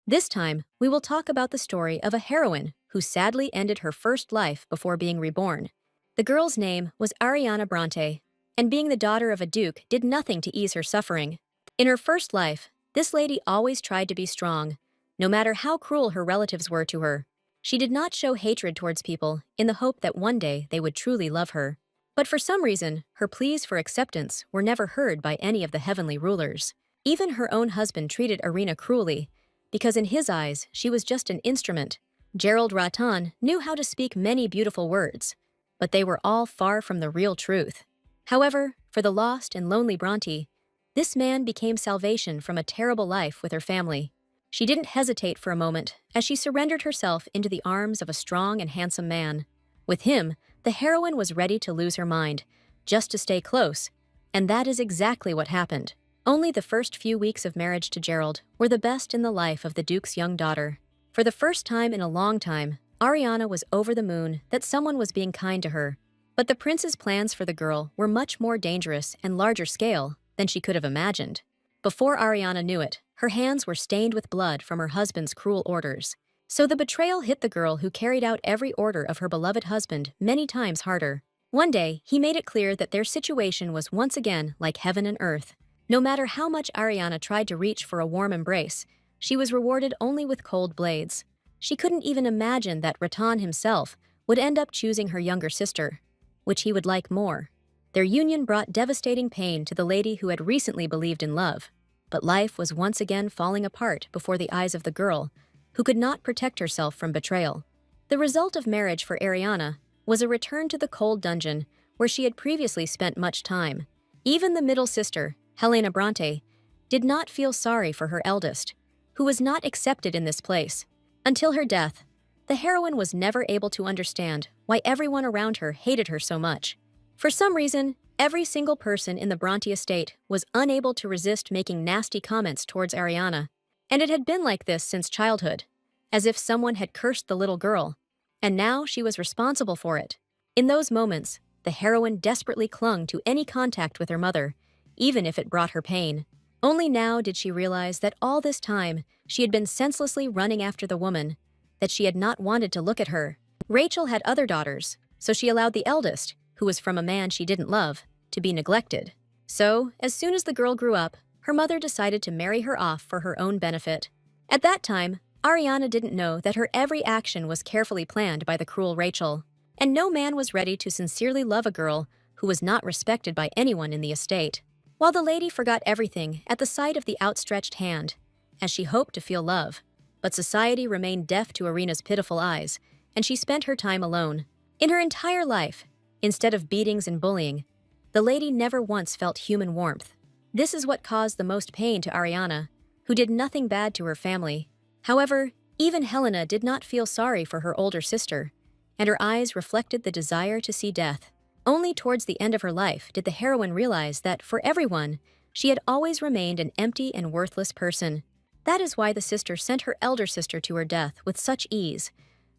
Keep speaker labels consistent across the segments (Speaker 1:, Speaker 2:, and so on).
Speaker 1: This time, we will talk about the story of a heroine who sadly ended her first life before being reborn. The girl's name was Ariana Bronte, and being the daughter of a duke did nothing to ease her suffering. In her first life, this lady always tried to be strong, no matter how cruel her relatives were to her. She did not show hatred towards people in the hope that one day they would truly love her. But for some reason, her pleas for acceptance were never heard by any of the heavenly rulers. Even her own husband treated Arena cruelly, because in his eyes, she was just an instrument. Gerald Ratan knew how to speak many beautiful words, but they were all far from the real truth. However, for the lost and lonely Bronte, this man became salvation from a terrible life with her family. She didn't hesitate for a moment as she surrendered herself into the arms of a strong and handsome man. With him, the heroine was ready to lose her mind, just to stay close, and that is exactly what happened. Only the first few weeks of marriage to Gerald were the best in the life of the Duke's young daughter. For the first time in a long time, Ariana was over the moon that someone was being kind to her. But the prince's plans for the girl were much more dangerous and larger scale than she could have imagined. Before Ariana knew it, her hands were stained with blood from her husband's cruel orders. So the betrayal hit the girl who carried out every order of her beloved husband many times harder. One day, he made it clear that their situation was once again like heaven and earth. No matter how much Ariana tried to reach for a warm embrace, she was rewarded only with cold blades. She couldn't even imagine that Ratan himself would end up choosing her younger sister, which he would like more. Their union brought devastating pain to the lady who had recently believed in love. But life was once again falling apart before the eyes of the girl, who could not protect herself from betrayal. The result of marriage for Ariana was a return to the cold dungeon where she had previously spent much time. Even the middle sister, Helena Bronte, did not feel sorry for her eldest, who was not accepted in this place. Until her death, the heroine was never able to understand why everyone around her hated her so much. For some reason, every single person in the Bronte estate was unable to resist making nasty comments towards Ariana, and it had been like this since childhood, as if someone had cursed the little girl, and now she was responsible for it. In those moments, the heroine desperately clung to any contact with her mother, even if it brought her pain. Only now did she realize that all this time she had been senselessly running after the woman, that she had not wanted to look at her. Rachel had other daughters, so she allowed the eldest, who was from a man she didn't love, to be neglected. So, as soon as the girl grew up, her mother decided to marry her off for her own benefit. At that time, Ariana didn't know that her every action was carefully planned by the cruel Rachel, and no man was ready to sincerely love a girl who was not respected by anyone in the estate. While the lady forgot everything at the sight of the outstretched hand, as she hoped to feel love, but society remained deaf to Arena's pitiful eyes, and she spent her time alone. In her entire life, instead of beatings and bullying, the lady never once felt human warmth. This is what caused the most pain to Ariana, who did nothing bad to her family. However, even Helena did not feel sorry for her older sister, and her eyes reflected the desire to see death. Only towards the end of her life did the heroine realize that, for everyone, she had always remained an empty and worthless person. That is why the sister sent her elder sister to her death with such ease,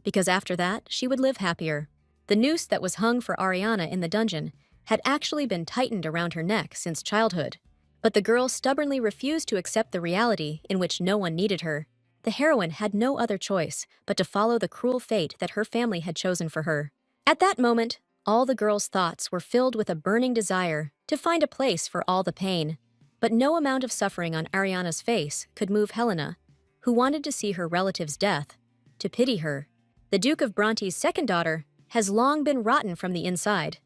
Speaker 1: because after that, she would live happier. The noose that was hung for Ariana in the dungeon had actually been tightened around her neck since childhood. But the girl stubbornly refused to accept the reality in which no one needed her. The heroine had no other choice but to follow the cruel fate that her family had chosen for her. At that moment, all the girl's thoughts were filled with a burning desire to find a place for all the pain. But no amount of suffering on Ariana's face could move Helena, who wanted to see her relative's death, to pity her. The Duke of Bronte's second daughter has long been rotten from the inside,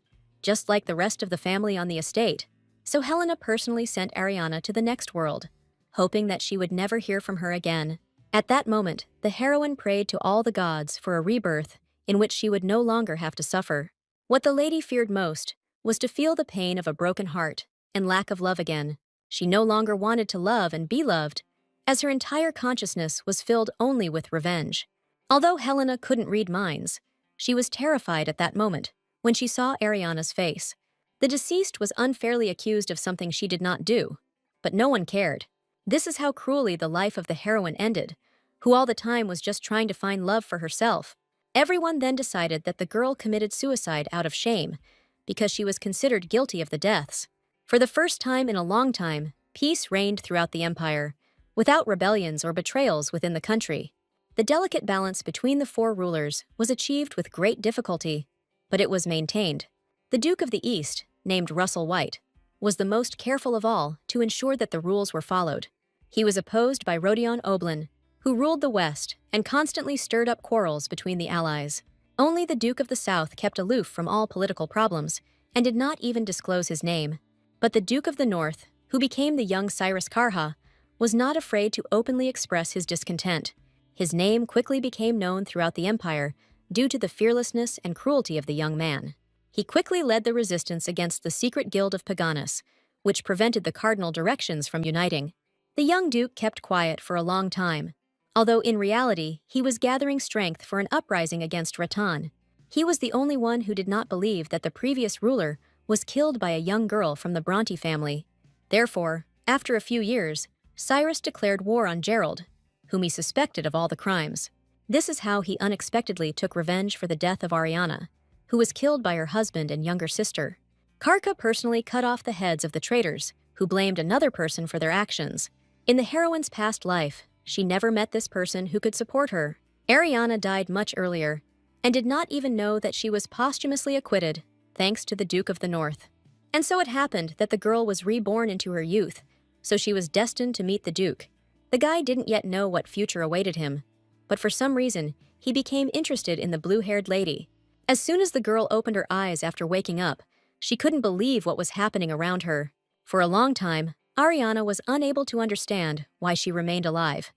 Speaker 1: just like the rest of the family on the estate. So Helena personally sent Ariana to the next world, hoping that she would never hear from her again. At that moment, the heroine prayed to all the gods for a rebirth in which she would no longer have to suffer. What the lady feared most was to feel the pain of a broken heart and lack of love again. She no longer wanted to love and be loved, as her entire consciousness was filled only with revenge. Although Helena couldn't read minds, she was terrified at that moment when she saw Ariana's face. The deceased was unfairly accused of something she did not do, but no one cared. This is how cruelly the life of the heroine ended, who all the time was just trying to find love for herself. Everyone then decided that the girl committed suicide out of shame, because she was considered guilty of the deaths. For the first time in a long time, peace reigned throughout the empire, without rebellions or betrayals within the country. The delicate balance between the four rulers was achieved with great difficulty, but it was maintained. The Duke of the East, named Russell White, was the most careful of all to ensure that the rules were followed. He was opposed by Rodion Oblin, who ruled the West and constantly stirred up quarrels between the allies. Only the Duke of the South kept aloof from all political problems and did not even disclose his name. But the Duke of the North, who became the young Cyrus Karha, was not afraid to openly express his discontent. His name quickly became known throughout the empire due to the fearlessness and cruelty of the young man. He quickly led the resistance against the secret guild of Paganus, which prevented the cardinal directions from uniting. The young duke kept quiet for a long time, although in reality he was gathering strength for an uprising against Rattan. He was the only one who did not believe that the previous ruler was killed by a young girl from the Bronte family. Therefore, after a few years, Cyrus declared war on Gerald, whom he suspected of all the crimes. This is how he unexpectedly took revenge for the death of Ariana, who was killed by her husband and younger sister. Karka personally cut off the heads of the traitors, who blamed another person for their actions. In the heroine's past life, she never met this person who could support her. Ariana died much earlier, and did not even know that she was posthumously acquitted, thanks to the Duke of the North. And so it happened that the girl was reborn into her youth, so she was destined to meet the Duke. The guy didn't yet know what future awaited him, but for some reason, he became interested in the blue-haired lady. As soon as the girl opened her eyes after waking up, she couldn't believe what was happening around her. For a long time, Ariana was unable to understand why she remained alive,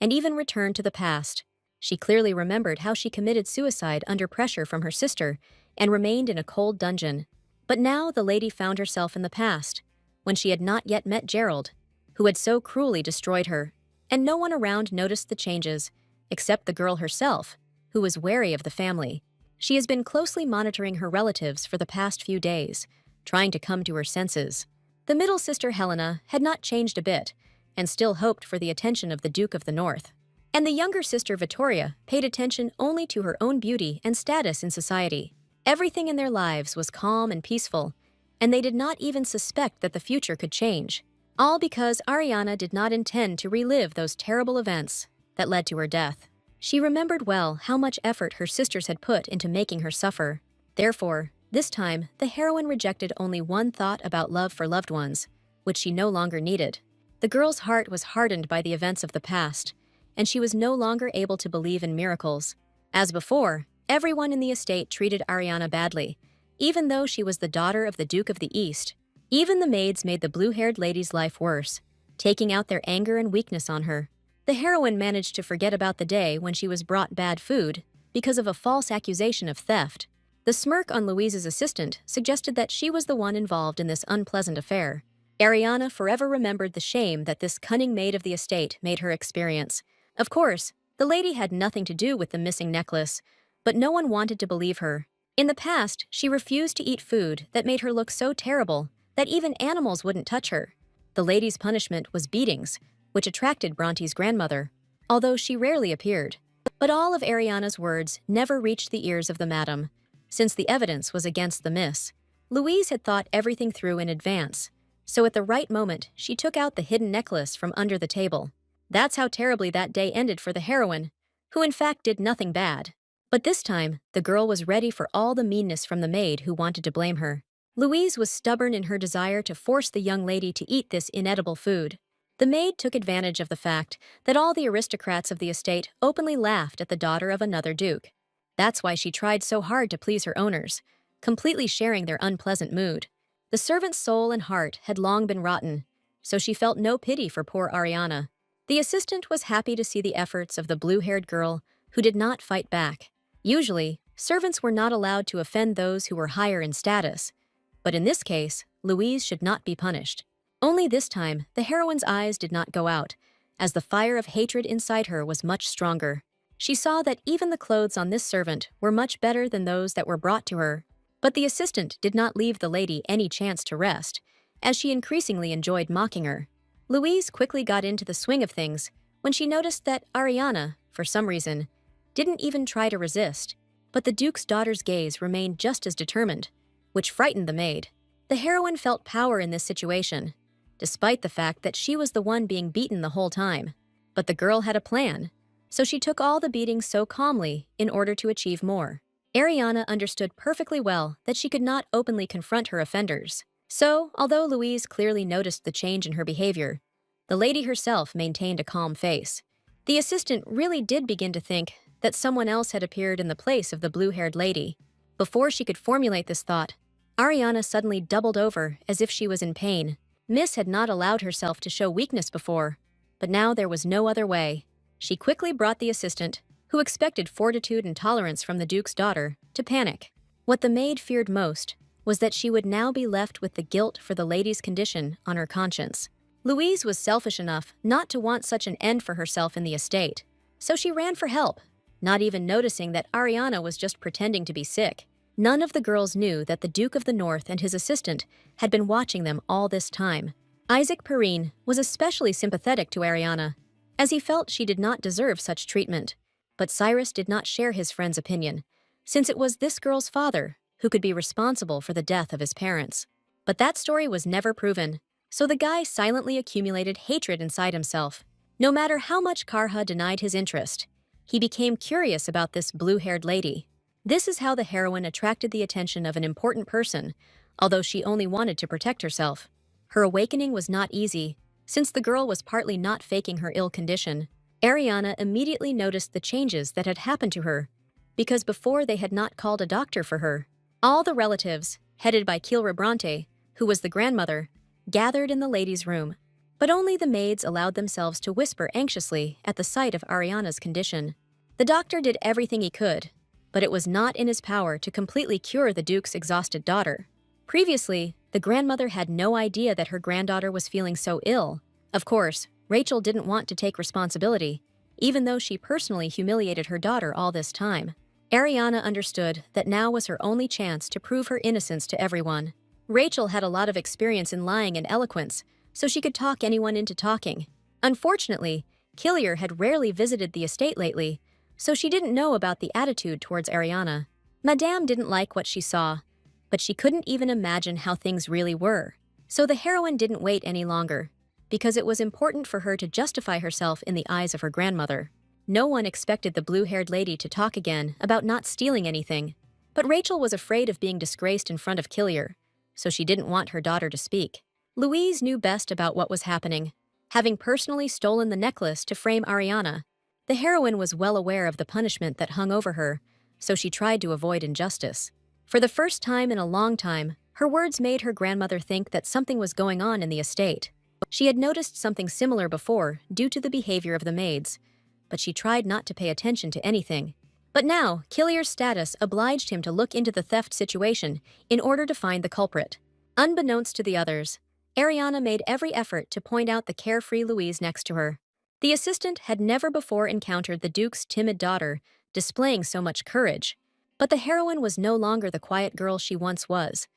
Speaker 1: and even returned to the past. She clearly remembered how she committed suicide under pressure from her sister and remained in a cold dungeon. But now the lady found herself in the past, when she had not yet met Gerald, who had so cruelly destroyed her, and no one around noticed the changes, except the girl herself, who was wary of the family. She has been closely monitoring her relatives for the past few days, trying to come to her senses. The middle sister Helena had not changed a bit, and still hoped for the attention of the Duke of the North. And the younger sister Vittoria paid attention only to her own beauty and status in society. Everything in their lives was calm and peaceful, and they did not even suspect that the future could change. All because Ariana did not intend to relive those terrible events that led to her death. She remembered well how much effort her sisters had put into making her suffer. Therefore, this time, the heroine rejected only one thought about love for loved ones, which she no longer needed. The girl's heart was hardened by the events of the past, and she was no longer able to believe in miracles. As before, everyone in the estate treated Ariana badly, even though she was the daughter of the Duke of the East. Even the maids made the blue-haired lady's life worse, taking out their anger and weakness on her. The heroine managed to forget about the day when she was brought bad food because of a false accusation of theft. The smirk on Louise's assistant suggested that she was the one involved in this unpleasant affair. Ariana forever remembered the shame that this cunning maid of the estate made her experience. Of course, the lady had nothing to do with the missing necklace, but no one wanted to believe her. In the past, she refused to eat food that made her look so terrible that even animals wouldn't touch her. The lady's punishment was beatings, which attracted Bronte's grandmother, although she rarely appeared. But all of Ariana's words never reached the ears of the madam, since the evidence was against the miss. Louise had thought everything through in advance, so at the right moment, she took out the hidden necklace from under the table. That's how terribly that day ended for the heroine, who in fact did nothing bad. But this time, the girl was ready for all the meanness from the maid who wanted to blame her. Louise was stubborn in her desire to force the young lady to eat this inedible food. The maid took advantage of the fact that all the aristocrats of the estate openly laughed at the daughter of another duke. That's why she tried so hard to please her owners, completely sharing their unpleasant mood. The servant's soul and heart had long been rotten, so she felt no pity for poor Ariana. The assistant was happy to see the efforts of the blue-haired girl who did not fight back. Usually, servants were not allowed to offend those who were higher in status, but in this case, Louise should not be punished. Only this time, the heroine's eyes did not go out, as the fire of hatred inside her was much stronger. She saw that even the clothes on this servant were much better than those that were brought to her. But the assistant did not leave the lady any chance to rest, as she increasingly enjoyed mocking her. Louise quickly got into the swing of things when she noticed that Ariana, for some reason, didn't even try to resist, but the Duke's daughter's gaze remained just as determined, which frightened the maid. The heroine felt power in this situation, despite the fact that she was the one being beaten the whole time. But the girl had a plan, so she took all the beatings so calmly in order to achieve more. Ariana understood perfectly well that she could not openly confront her offenders. So, although Louise clearly noticed the change in her behavior, the lady herself maintained a calm face. The assistant really did begin to think that someone else had appeared in the place of the blue-haired lady. Before she could formulate this thought, Ariana suddenly doubled over as if she was in pain. Miss had not allowed herself to show weakness before, but now there was no other way. She quickly brought the assistant, who expected fortitude and tolerance from the Duke's daughter, to panic. What the maid feared most was that she would now be left with the guilt for the lady's condition on her conscience. Louise was selfish enough not to want such an end for herself in the estate, so she ran for help, not even noticing that Ariana was just pretending to be sick. None of the girls knew that the Duke of the North and his assistant had been watching them all this time. Isaac Perrine was especially sympathetic to Ariana, as he felt she did not deserve such treatment. But Cyrus did not share his friend's opinion, since it was this girl's father who could be responsible for the death of his parents. But that story was never proven, so the guy silently accumulated hatred inside himself. No matter how much Karha denied his interest, he became curious about this blue-haired lady. This is how the heroine attracted the attention of an important person, although she only wanted to protect herself. Her awakening was not easy, since the girl was partly not faking her ill condition. Ariana immediately noticed the changes that had happened to her, because before they had not called a doctor for her. All the relatives, headed by Kilra Bronte, who was the grandmother, gathered in the ladies' room, but only the maids allowed themselves to whisper anxiously at the sight of Ariana's condition. The doctor did everything he could, but it was not in his power to completely cure the Duke's exhausted daughter. Previously, the grandmother had no idea that her granddaughter was feeling so ill. Of course, Rachel didn't want to take responsibility, even though she personally humiliated her daughter all this time. Ariana understood that now was her only chance to prove her innocence to everyone. Rachel had a lot of experience in lying and eloquence, so she could talk anyone into talking. Unfortunately, Killier had rarely visited the estate lately, so she didn't know about the attitude towards Ariana. Madame didn't like what she saw, but she couldn't even imagine how things really were. So the heroine didn't wait any longer, because it was important for her to justify herself in the eyes of her grandmother. No one expected the blue-haired lady to talk again about not stealing anything, but Rachel was afraid of being disgraced in front of Killier, so she didn't want her daughter to speak. Louise knew best about what was happening. Having personally stolen the necklace to frame Ariana, the heroine was well aware of the punishment that hung over her, so she tried to avoid injustice. For the first time in a long time, her words made her grandmother think that something was going on in the estate. She had noticed something similar before due to the behavior of the maids, but she tried not to pay attention to anything. But now, Killier's status obliged him to look into the theft situation in order to find the culprit. Unbeknownst to the others, Ariana made every effort to point out the carefree Louise next to her. The assistant had never before encountered the Duke's timid daughter displaying so much courage, but the heroine was no longer the quiet girl she once was.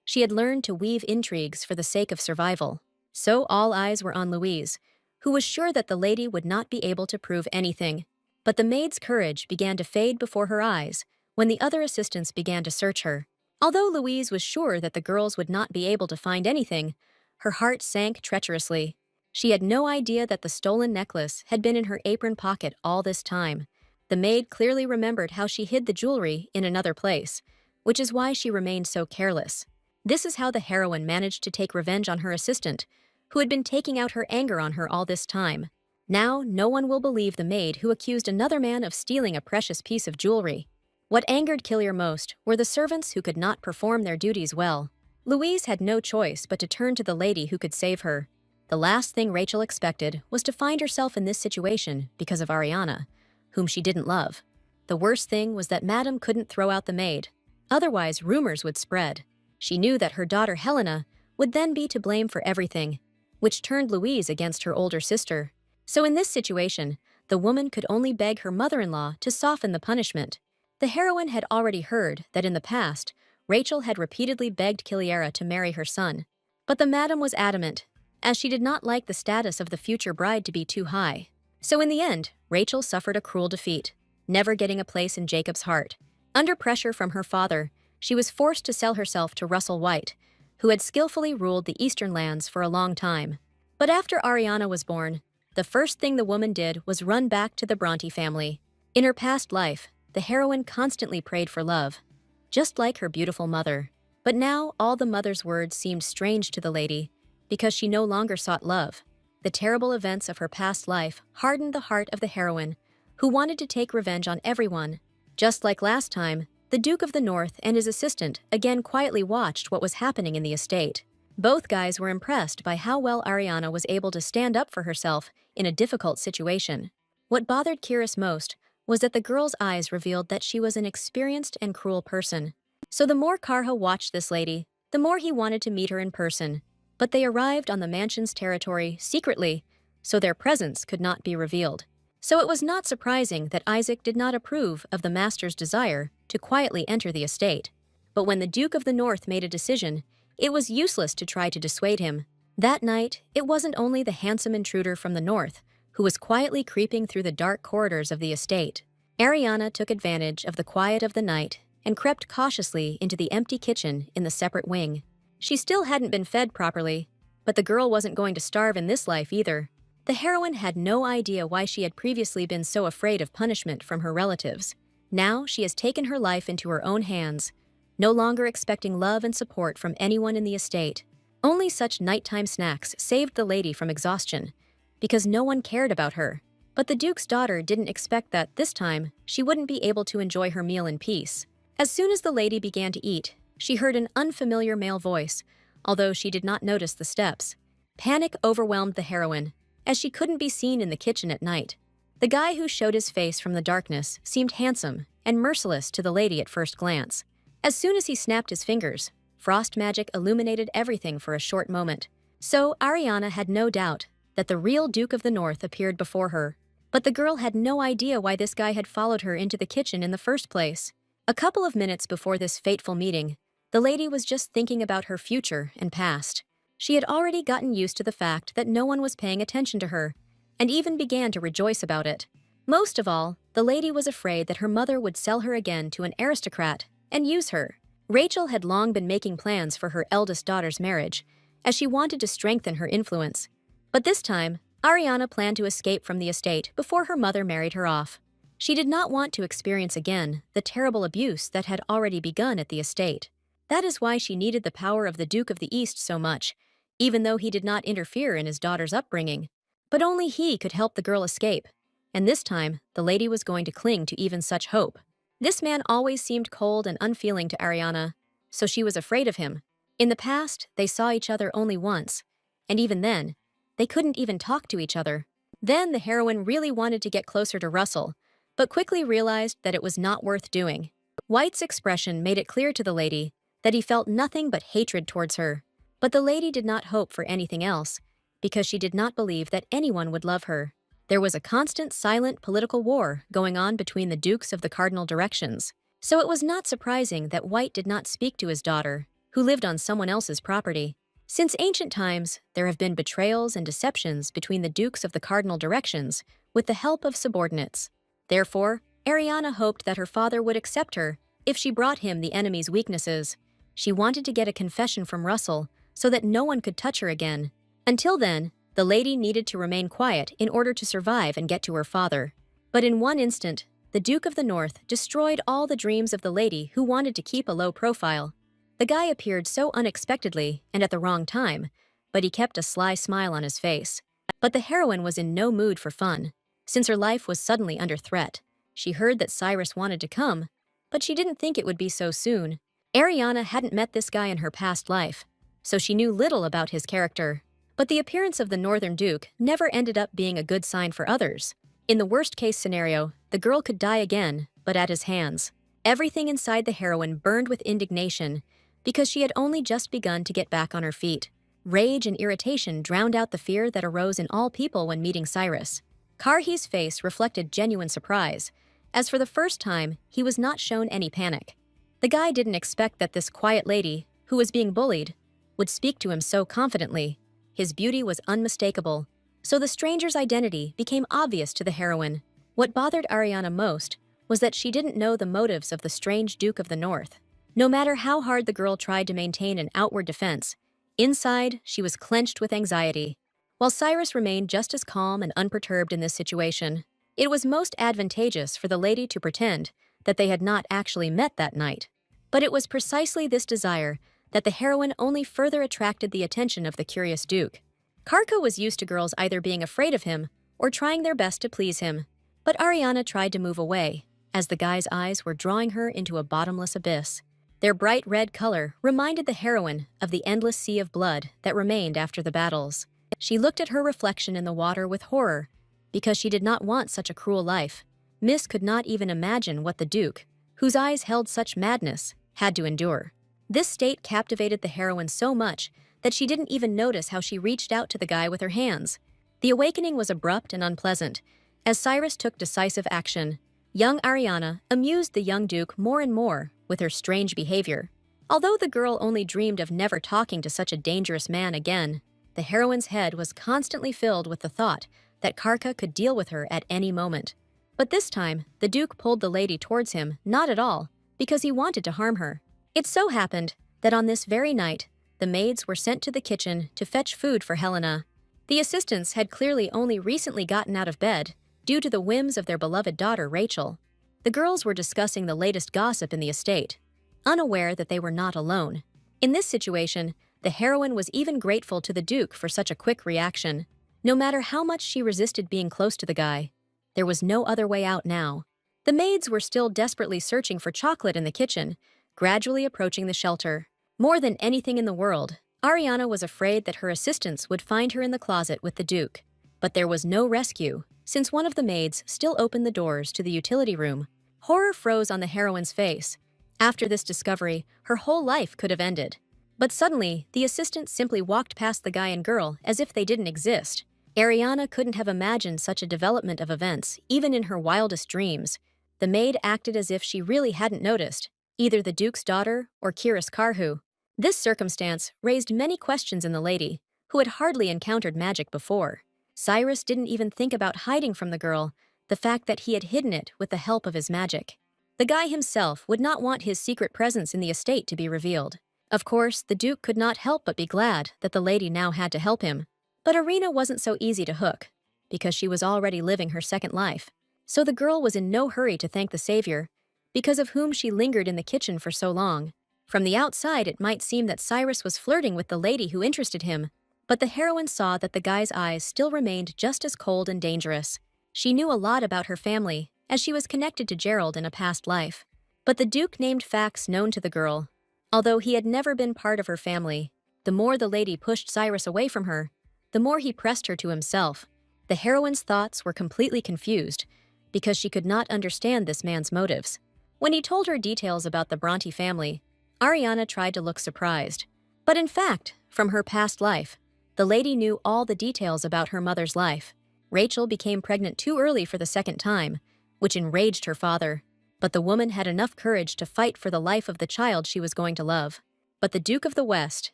Speaker 1: She had learned to weave intrigues for the sake of survival. So all eyes were on Louise, who was sure that the lady would not be able to prove anything. But the maid's courage began to fade before her eyes when the other assistants began to search her. Although Louise was sure that the girls would not be able to find anything, her heart sank treacherously. She had no idea that the stolen necklace had been in her apron pocket all this time. The maid clearly remembered how she hid the jewelry in another place, which is why she remained so careless. This is how the heroine managed to take revenge on her assistant, who had been taking out her anger on her all this time. Now, no one will believe the maid who accused another man of stealing a precious piece of jewelry. What angered Killier most were the servants who could not perform their duties well. Louise had no choice but to turn to the lady who could save her. The last thing Rachel expected was to find herself in this situation because of Ariana, whom she didn't love. The worst thing was that Madame couldn't throw out the maid. Otherwise, rumors would spread. She knew that her daughter Helena would then be to blame for everything, which turned Louise against her older sister. So in this situation, the woman could only beg her mother-in-law to soften the punishment. The heroine had already heard that in the past, Rachel had repeatedly begged Killiera to marry her son. But the madam was adamant, as she did not like the status of the future bride to be too high. So in the end, Rachel suffered a cruel defeat, never getting a place in Jacob's heart. Under pressure from her father, she was forced to sell herself to Russell White, who had skillfully ruled the eastern lands for a long time. But after Ariana was born, the first thing the woman did was run back to the Bronte family. In her past life, the heroine constantly prayed for love, just like her beautiful mother. But now all the mother's words seemed strange to the lady, because she no longer sought love. The terrible events of her past life hardened the heart of the heroine, who wanted to take revenge on everyone. Just like last time, the Duke of the North and his assistant again quietly watched what was happening in the estate. Both guys were impressed by how well Ariana was able to stand up for herself in a difficult situation. What bothered Kiris most was that the girl's eyes revealed that she was an experienced and cruel person. So the more Karha watched this lady, the more he wanted to meet her in person. But they arrived on the mansion's territory secretly, so their presence could not be revealed. So it was not surprising that Isaac did not approve of the master's desire to quietly enter the estate. But when the Duke of the North made a decision, it was useless to try to dissuade him. That night, it wasn't only the handsome intruder from the north who was quietly creeping through the dark corridors of the estate. Ariana took advantage of the quiet of the night and crept cautiously into the empty kitchen in the separate wing. She still hadn't been fed properly, but the girl wasn't going to starve in this life either. The heroine had no idea why she had previously been so afraid of punishment from her relatives. Now she has taken her life into her own hands, no longer expecting love and support from anyone in the estate. Only such nighttime snacks saved the lady from exhaustion, because no one cared about her. But the Duke's daughter didn't expect that this time she wouldn't be able to enjoy her meal in peace. As soon as the lady began to eat, she heard an unfamiliar male voice, although she did not notice the steps. Panic overwhelmed the heroine, as she couldn't be seen in the kitchen at night. The guy who showed his face from the darkness seemed handsome and merciless to the lady at first glance. As soon as he snapped his fingers, frost magic illuminated everything for a short moment. So Ariana had no doubt that the real Duke of the North appeared before her. But the girl had no idea why this guy had followed her into the kitchen in the first place. A couple of minutes before this fateful meeting, the lady was just thinking about her future and past. She had already gotten used to the fact that no one was paying attention to her, and even began to rejoice about it. Most of all, the lady was afraid that her mother would sell her again to an aristocrat and use her. Rachel had long been making plans for her eldest daughter's marriage, as she wanted to strengthen her influence. But this time, Ariana planned to escape from the estate before her mother married her off. She did not want to experience again the terrible abuse that had already begun at the estate. That is why she needed the power of the Duke of the East so much, even though he did not interfere in his daughter's upbringing. But only he could help the girl escape, and this time the lady was going to cling to even such hope. This man always seemed cold and unfeeling to Ariana, so she was afraid of him. In the past, they saw each other only once, and even then, they couldn't even talk to each other. Then the heroine really wanted to get closer to Russell, but quickly realized that it was not worth doing. White's expression made it clear to the lady that he felt nothing but hatred towards her. But the lady did not hope for anything else, because she did not believe that anyone would love her. There was a constant silent political war going on between the dukes of the cardinal directions, so it was not surprising that White did not speak to his daughter, who lived on someone else's property. Since ancient times, there have been betrayals and deceptions between the dukes of the cardinal directions with the help of subordinates. Therefore, Ariana hoped that her father would accept her if she brought him the enemy's weaknesses. She wanted to get a confession from Russell so that no one could touch her again. Until then, the lady needed to remain quiet in order to survive and get to her father. But in one instant, the Duke of the North destroyed all the dreams of the lady who wanted to keep a low profile. The guy appeared so unexpectedly and at the wrong time, but he kept a sly smile on his face. But the heroine was in no mood for fun, since her life was suddenly under threat. She heard that Cyrus wanted to come, but she didn't think it would be so soon. Ariana hadn't met this guy in her past life, so she knew little about his character. But the appearance of the Northern Duke never ended up being a good sign for others. In the worst-case scenario, the girl could die again, but at his hands. Everything inside the heroine burned with indignation, because she had only just begun to get back on her feet. Rage and irritation drowned out the fear that arose in all people when meeting Cyrus. Karhi's face reflected genuine surprise, as for the first time, he was not shown any panic. The guy didn't expect that this quiet lady, who was being bullied, would speak to him so confidently. His beauty was unmistakable, so the stranger's identity became obvious to the heroine. What bothered Ariana most was that she didn't know the motives of the strange Duke of the North. No matter how hard the girl tried to maintain an outward defense, inside she was clenched with anxiety. While Cyrus remained just as calm and unperturbed in this situation, it was most advantageous for the lady to pretend that they had not actually met that night. But it was precisely this desire that the heroine only further attracted the attention of the curious Duke. Karka was used to girls either being afraid of him or trying their best to please him. But Ariana tried to move away, as the guy's eyes were drawing her into a bottomless abyss. Their bright red color reminded the heroine of the endless sea of blood that remained after the battles. She looked at her reflection in the water with horror, because she did not want such a cruel life. Miss could not even imagine what the Duke, whose eyes held such madness, had to endure. This state captivated the heroine so much that she didn't even notice how she reached out to the guy with her hands. The awakening was abrupt and unpleasant. As Cyrus took decisive action, young Ariana amused the young Duke more and more with her strange behavior. Although the girl only dreamed of never talking to such a dangerous man again, the heroine's head was constantly filled with the thought that Karka could deal with her at any moment. But this time, the Duke pulled the lady towards him, not at all, because he wanted to harm her. It so happened that on this very night, the maids were sent to the kitchen to fetch food for Helena. The assistants had clearly only recently gotten out of bed, due to the whims of their beloved daughter, Rachel. The girls were discussing the latest gossip in the estate, unaware that they were not alone. In this situation, the heroine was even grateful to the Duke for such a quick reaction. No matter how much she resisted being close to the guy, there was no other way out now. The maids were still desperately searching for chocolate in the kitchen, gradually approaching the shelter. More than anything in the world, Ariana was afraid that her assistants would find her in the closet with the Duke. But there was no rescue, since one of the maids still opened the doors to the utility room. Horror froze on the heroine's face. After this discovery, her whole life could have ended. But suddenly, the assistant simply walked past the guy and girl as if they didn't exist. Ariana couldn't have imagined such a development of events, even in her wildest dreams. The maid acted as if she really hadn't noticed, either the Duke's daughter or Kiris Karhu. This circumstance raised many questions in the lady, who had hardly encountered magic before. Cyrus didn't even think about hiding from the girl the fact that he had hidden it with the help of his magic. The guy himself would not want his secret presence in the estate to be revealed. Of course, the Duke could not help but be glad that the lady now had to help him. But Arena wasn't so easy to hook, because she was already living her second life. So the girl was in no hurry to thank the savior, because of whom she lingered in the kitchen for so long. From the outside, it might seem that Cyrus was flirting with the lady who interested him, but the heroine saw that the guy's eyes still remained just as cold and dangerous. She knew a lot about her family, as she was connected to Gerald in a past life. But the Duke named facts known to the girl. Although he had never been part of her family, the more the lady pushed Cyrus away from her, the more he pressed her to himself. The heroine's thoughts were completely confused, because she could not understand this man's motives. When he told her details about the Bronte family, Ariana tried to look surprised. But in fact, from her past life, the lady knew all the details about her mother's life. Rachel became pregnant too early for the second time, which enraged her father. But the woman had enough courage to fight for the life of the child she was going to love. But the Duke of the West,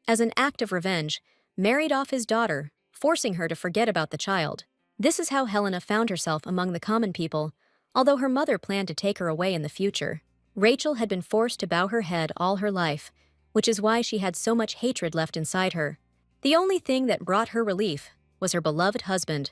Speaker 1: as an act of revenge, married off his daughter, forcing her to forget about the child. This is how Helena found herself among the common people, although her mother planned to take her away in the future. Rachel had been forced to bow her head all her life, which is why she had so much hatred left inside her. The only thing that brought her relief was her beloved husband,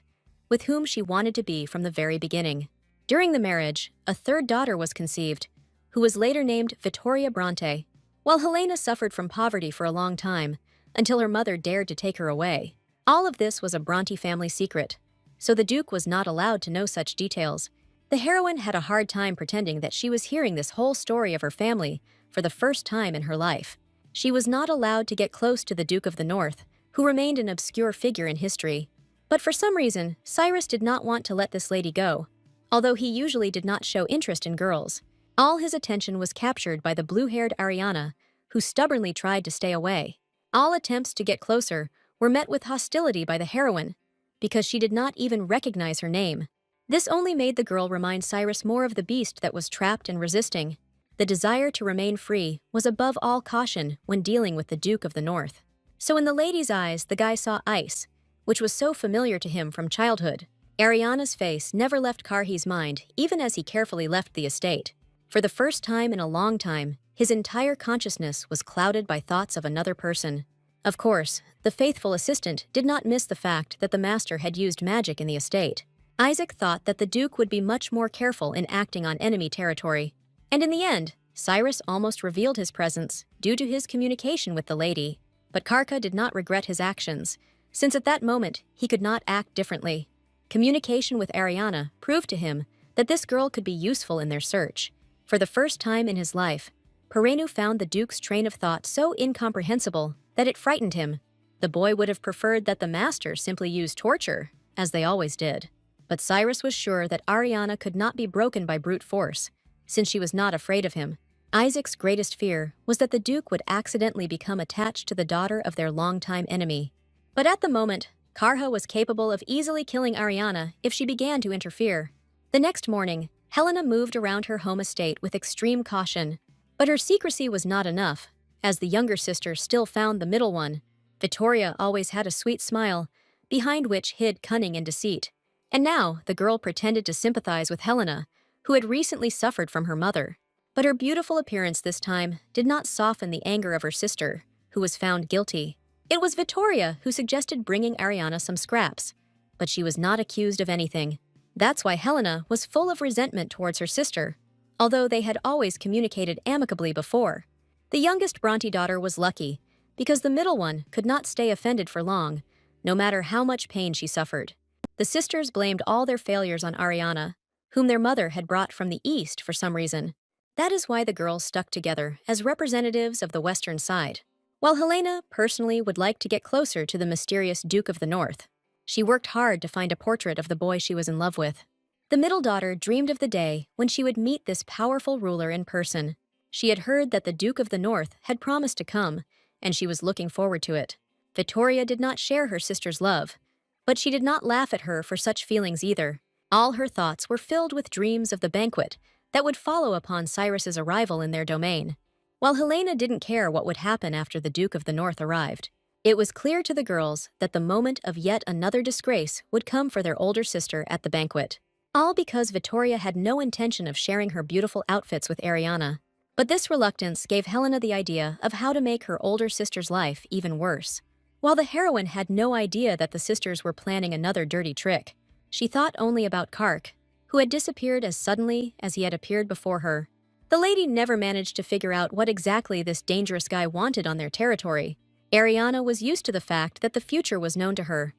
Speaker 1: with whom she wanted to be from the very beginning. During the marriage, a third daughter was conceived, who was later named Vittoria Bronte, while Helena suffered from poverty for a long time, until her mother dared to take her away. All of this was a Bronte family secret, so the Duke was not allowed to know such details. The heroine had a hard time pretending that she was hearing this whole story of her family for the first time in her life. She was not allowed to get close to the Duke of the North, who remained an obscure figure in history. But for some reason, Cyrus did not want to let this lady go. Although he usually did not show interest in girls, all his attention was captured by the blue-haired Ariana, who stubbornly tried to stay away. All attempts to get closer were met with hostility by the heroine, because she did not even recognize her name. This only made the girl remind Cyrus more of the beast that was trapped and resisting. The desire to remain free was above all caution when dealing with the Duke of the North. So in the lady's eyes, the guy saw ice, which was so familiar to him from childhood. Ariana's face never left Karhi's mind, even as he carefully left the estate. For the first time in a long time, his entire consciousness was clouded by thoughts of another person. Of course, the faithful assistant did not miss the fact that the master had used magic in the estate. Isaac thought that the Duke would be much more careful in acting on enemy territory. And in the end, Cyrus almost revealed his presence due to his communication with the lady. But Karka did not regret his actions, since at that moment he could not act differently. Communication with Ariana proved to him that this girl could be useful in their search. For the first time in his life, Perenu found the Duke's train of thought so incomprehensible that it frightened him. The boy would have preferred that the master simply use torture, as they always did. But Cyrus was sure that Ariana could not be broken by brute force, since she was not afraid of him. Isaac's greatest fear was that the Duke would accidentally become attached to the daughter of their longtime enemy. But at the moment, Karha was capable of easily killing Ariana if she began to interfere. The next morning, Helena moved around her home estate with extreme caution. But her secrecy was not enough, as the younger sister still found the middle one. Vittoria always had a sweet smile, behind which hid cunning and deceit. And now the girl pretended to sympathize with Helena, who had recently suffered from her mother. But her beautiful appearance this time did not soften the anger of her sister, who was found guilty. It was Vittoria who suggested bringing Ariana some scraps, but she was not accused of anything. That's why Helena was full of resentment towards her sister, although they had always communicated amicably before. The youngest Bronte daughter was lucky, because the middle one could not stay offended for long, no matter how much pain she suffered. The sisters blamed all their failures on Ariana, whom their mother had brought from the east for some reason. That is why the girls stuck together as representatives of the western side. While Helena personally would like to get closer to the mysterious Duke of the North, she worked hard to find a portrait of the boy she was in love with. The middle daughter dreamed of the day when she would meet this powerful ruler in person. She had heard that the Duke of the North had promised to come, and she was looking forward to it. Vittoria did not share her sister's love, but she did not laugh at her for such feelings either. All her thoughts were filled with dreams of the banquet that would follow upon Cyrus's arrival in their domain. While Helena didn't care what would happen after the Duke of the North arrived, it was clear to the girls that the moment of yet another disgrace would come for their older sister at the banquet. All because Vittoria had no intention of sharing her beautiful outfits with Ariana. But this reluctance gave Helena the idea of how to make her older sister's life even worse. While the heroine had no idea that the sisters were planning another dirty trick, she thought only about Kark, who had disappeared as suddenly as he had appeared before her. The lady never managed to figure out what exactly this dangerous guy wanted on their territory. Ariana was used to the fact that the future was known to her,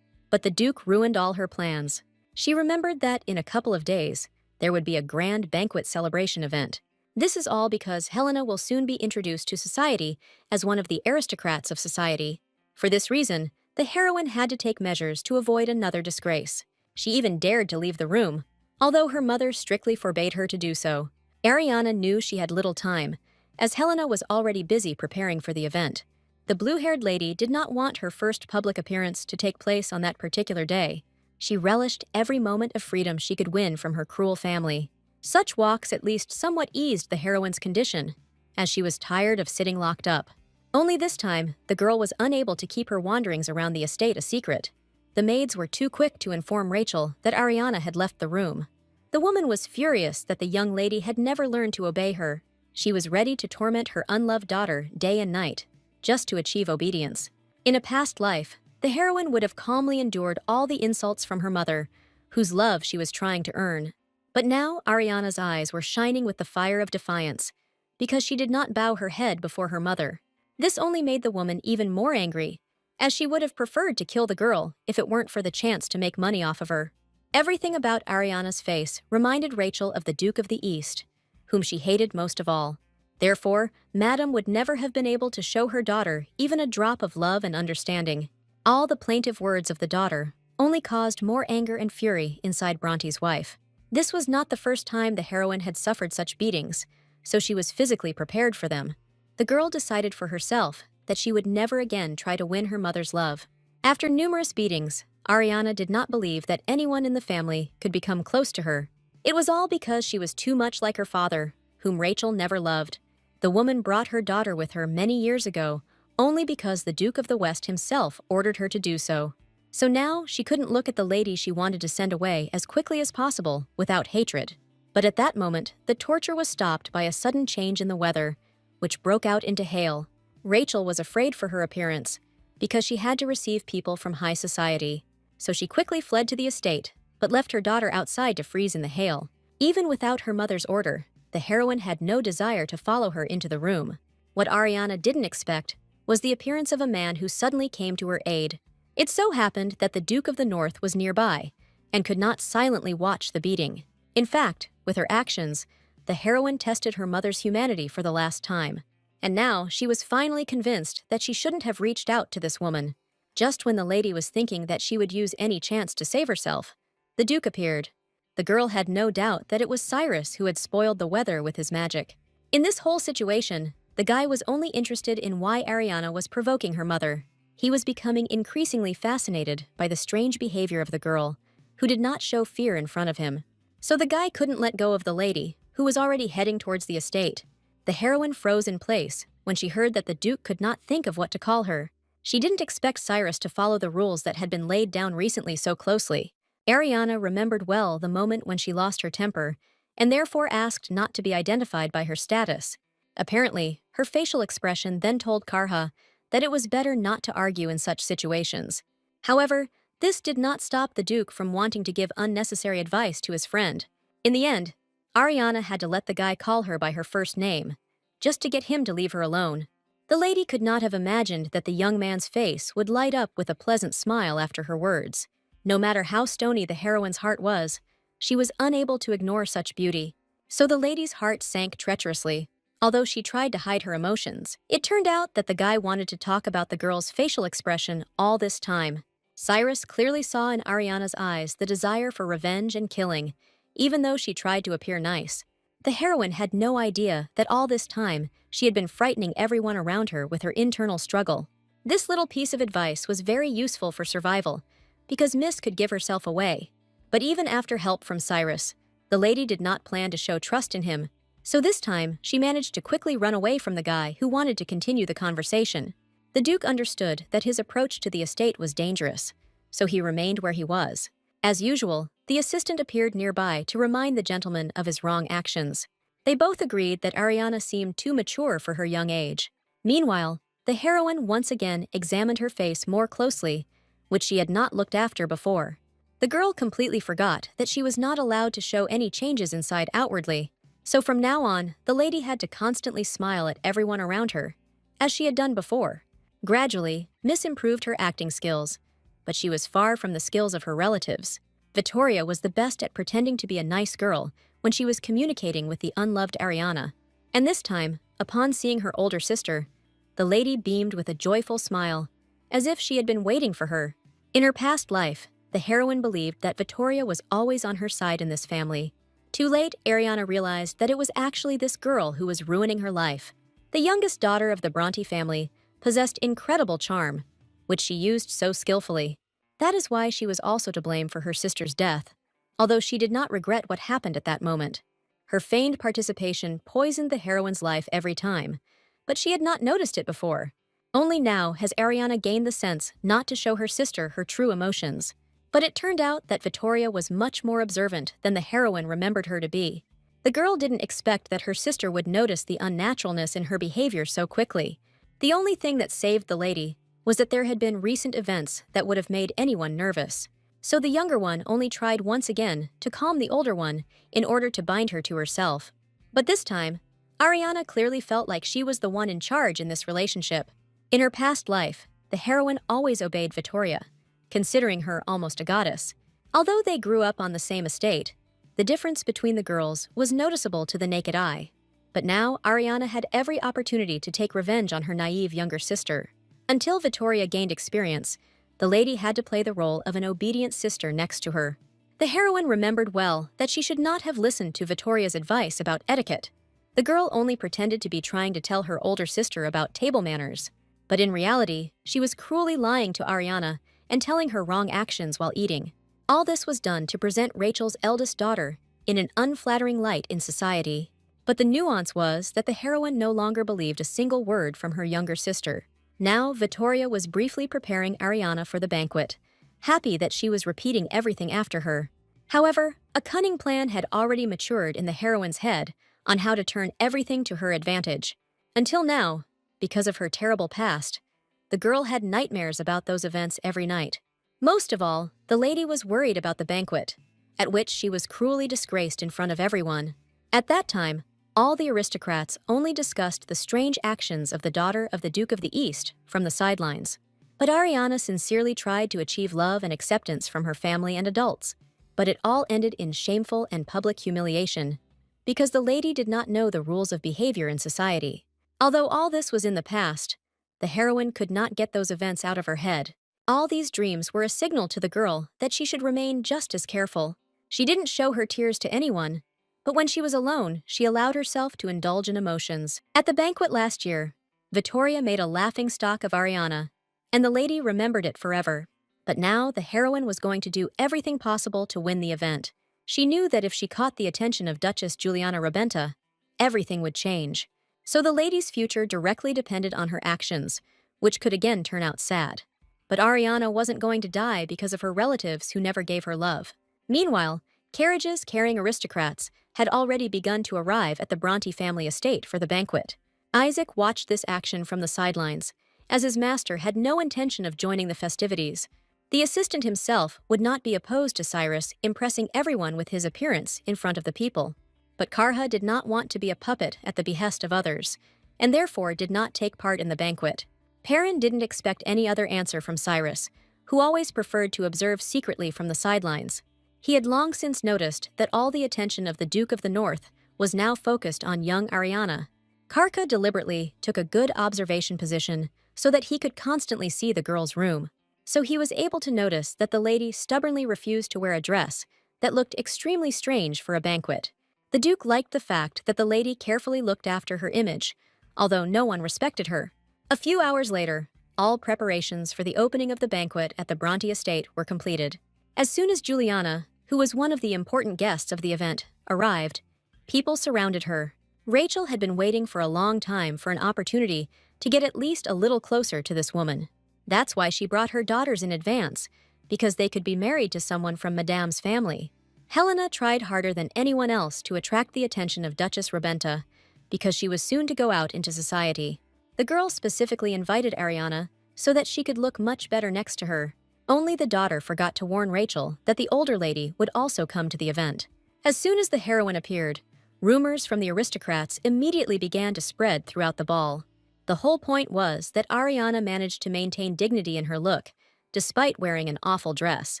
Speaker 1: but the Duke ruined all her plans. She remembered that in a couple of days, there would be a grand banquet celebration event. This is all because Helena will soon be introduced to society as one of the aristocrats of society. For this reason, the heroine had to take measures to avoid another disgrace. She even dared to leave the room, although her mother strictly forbade her to do so. Ariana knew she had little time, as Helena was already busy preparing for the event. The blue-haired lady did not want her first public appearance to take place on that particular day. She relished every moment of freedom she could win from her cruel family. Such walks at least somewhat eased the heroine's condition, as she was tired of sitting locked up. Only this time, the girl was unable to keep her wanderings around the estate a secret. The maids were too quick to inform Rachel that Ariana had left the room. The woman was furious that the young lady had never learned to obey her. She was ready to torment her unloved daughter day and night, just to achieve obedience. In a past life, the heroine would have calmly endured all the insults from her mother, whose love she was trying to earn. But now Ariana's eyes were shining with the fire of defiance, because she did not bow her head before her mother. This only made the woman even more angry, as she would have preferred to kill the girl if it weren't for the chance to make money off of her. Everything about Ariana's face reminded Rachel of the Duke of the East, whom she hated most of all. Therefore, Madame would never have been able to show her daughter even a drop of love and understanding. All the plaintive words of the daughter only caused more anger and fury inside Bronte's wife. This was not the first time the heroine had suffered such beatings, so she was physically prepared for them. The girl decided for herself that she would never again try to win her mother's love. After numerous beatings, Ariana did not believe that anyone in the family could become close to her. It was all because she was too much like her father, whom Rachel never loved. The woman brought her daughter with her many years ago, only because the Duke of the West himself ordered her to do so. So now she couldn't look at the lady she wanted to send away as quickly as possible without hatred. But at that moment, the torture was stopped by a sudden change in the weather, which broke out into hail. Rachel was afraid for her appearance because she had to receive people from high society, so she quickly fled to the estate, but left her daughter outside to freeze in the hail. Even without her mother's order, the heroine had no desire to follow her into the room. What Ariana didn't expect was the appearance of a man who suddenly came to her aid. It so happened that the Duke of the North was nearby and could not silently watch the beating. In fact, with her actions, the heroine tested her mother's humanity for the last time. And now she was finally convinced that she shouldn't have reached out to this woman. Just when the lady was thinking that she would use any chance to save herself, the Duke appeared. The girl had no doubt that it was Cyrus who had spoiled the weather with his magic. In this whole situation, the guy was only interested in why Ariana was provoking her mother. He was becoming increasingly fascinated by the strange behavior of the girl, who did not show fear in front of him. So the guy couldn't let go of the lady, who was already heading towards the estate. The heroine froze in place when she heard that the Duke could not think of what to call her. She didn't expect Cyrus to follow the rules that had been laid down recently so closely. Ariana remembered well the moment when she lost her temper, and therefore asked not to be identified by her status. Apparently, her facial expression then told Karha that it was better not to argue in such situations. However, this did not stop the Duke from wanting to give unnecessary advice to his friend. In the end, Ariana had to let the guy call her by her first name, just to get him to leave her alone. The lady could not have imagined that the young man's face would light up with a pleasant smile after her words. No matter how stony the heroine's heart was, she was unable to ignore such beauty. So the lady's heart sank treacherously. Although she tried to hide her emotions, it turned out that the guy wanted to talk about the girl's facial expression all this time. Cyrus clearly saw in Ariana's eyes the desire for revenge and killing, even though she tried to appear nice. The heroine had no idea that all this time she had been frightening everyone around her with her internal struggle. This little piece of advice was very useful for survival, because Miss could give herself away. But even after help from Cyrus, the lady did not plan to show trust in him. So this time, she managed to quickly run away from the guy who wanted to continue the conversation. The Duke understood that his approach to the estate was dangerous, so he remained where he was. As usual, the assistant appeared nearby to remind the gentleman of his wrong actions. They both agreed that Ariana seemed too mature for her young age. Meanwhile, the heroine once again examined her face more closely, which she had not looked after before. The girl completely forgot that she was not allowed to show any changes inside outwardly. So from now on, the lady had to constantly smile at everyone around her, as she had done before. Gradually, Miss improved her acting skills, but she was far from the skills of her relatives. Vittoria was the best at pretending to be a nice girl when she was communicating with the unloved Ariana. And this time, upon seeing her older sister, the lady beamed with a joyful smile, as if she had been waiting for her. In her past life, the heroine believed that Vittoria was always on her side in this family. Too late, Ariana realized that it was actually this girl who was ruining her life. The youngest daughter of the Bronte family possessed incredible charm, which she used so skillfully. That is why she was also to blame for her sister's death, although she did not regret what happened at that moment. Her feigned participation poisoned the heroine's life every time, but she had not noticed it before. Only now has Ariana gained the sense not to show her sister her true emotions. But it turned out that Vittoria was much more observant than the heroine remembered her to be. The girl didn't expect that her sister would notice the unnaturalness in her behavior so quickly. The only thing that saved the lady was that there had been recent events that would have made anyone nervous. So the younger one only tried once again to calm the older one in order to bind her to herself. But this time, Ariana clearly felt like she was the one in charge in this relationship. In her past life, the heroine always obeyed Vittoria, considering her almost a goddess. Although they grew up on the same estate, the difference between the girls was noticeable to the naked eye. But now Ariana had every opportunity to take revenge on her naive younger sister. Until Vittoria gained experience, the lady had to play the role of an obedient sister next to her. The heroine remembered well that she should not have listened to Vittoria's advice about etiquette. The girl only pretended to be trying to tell her older sister about table manners. But in reality, she was cruelly lying to Ariana and telling her wrong actions while eating. All this was done to present Rachel's eldest daughter in an unflattering light in society. But the nuance was that the heroine no longer believed a single word from her younger sister. Now Vittoria was briefly preparing Ariana for the banquet, happy that she was repeating everything after her. However, a cunning plan had already matured in the heroine's head on how to turn everything to her advantage. Until now, because of her terrible past, the girl had nightmares about those events every night. Most of all, the lady was worried about the banquet, at which she was cruelly disgraced in front of everyone. At that time, all the aristocrats only discussed the strange actions of the daughter of the Duke of the East from the sidelines. But Ariana sincerely tried to achieve love and acceptance from her family and adults. But it all ended in shameful and public humiliation, because the lady did not know the rules of behavior in society. Although all this was in the past, the heroine could not get those events out of her head. All these dreams were a signal to the girl that she should remain just as careful. She didn't show her tears to anyone, but when she was alone, she allowed herself to indulge in emotions. At the banquet last year, Vittoria made a laughingstock of Ariana, and the lady remembered it forever. But now the heroine was going to do everything possible to win the event. She knew that if she caught the attention of Duchess Juliana Rabenta, everything would change. So the lady's future directly depended on her actions, which could again turn out sad. But Ariana wasn't going to die because of her relatives who never gave her love. Meanwhile, carriages carrying aristocrats had already begun to arrive at the Bronte family estate for the banquet. Isaac watched this action from the sidelines, as his master had no intention of joining the festivities. The assistant himself would not be opposed to Cyrus impressing everyone with his appearance in front of the people. But Karha did not want to be a puppet at the behest of others, and therefore did not take part in the banquet. Perrin didn't expect any other answer from Cyrus, who always preferred to observe secretly from the sidelines. He had long since noticed that all the attention of the Duke of the North was now focused on young Ariana. Karka deliberately took a good observation position so that he could constantly see the girl's room. So he was able to notice that the lady stubbornly refused to wear a dress that looked extremely strange for a banquet. The Duke liked the fact that the lady carefully looked after her image, although no one respected her. A few hours later, all preparations for the opening of the banquet at the Bronte estate were completed. As soon as Juliana, who was one of the important guests of the event, arrived, people surrounded her. Rachel had been waiting for a long time for an opportunity to get at least a little closer to this woman. That's why she brought her daughters in advance, because they could be married to someone from Madame's family. Helena tried harder than anyone else to attract the attention of Duchess Rabenta, because she was soon to go out into society. The girl specifically invited Ariana so that she could look much better next to her. Only the daughter forgot to warn Rachel that the older lady would also come to the event. As soon as the heroine appeared, rumors from the aristocrats immediately began to spread throughout the ball. The whole point was that Ariana managed to maintain dignity in her look, despite wearing an awful dress.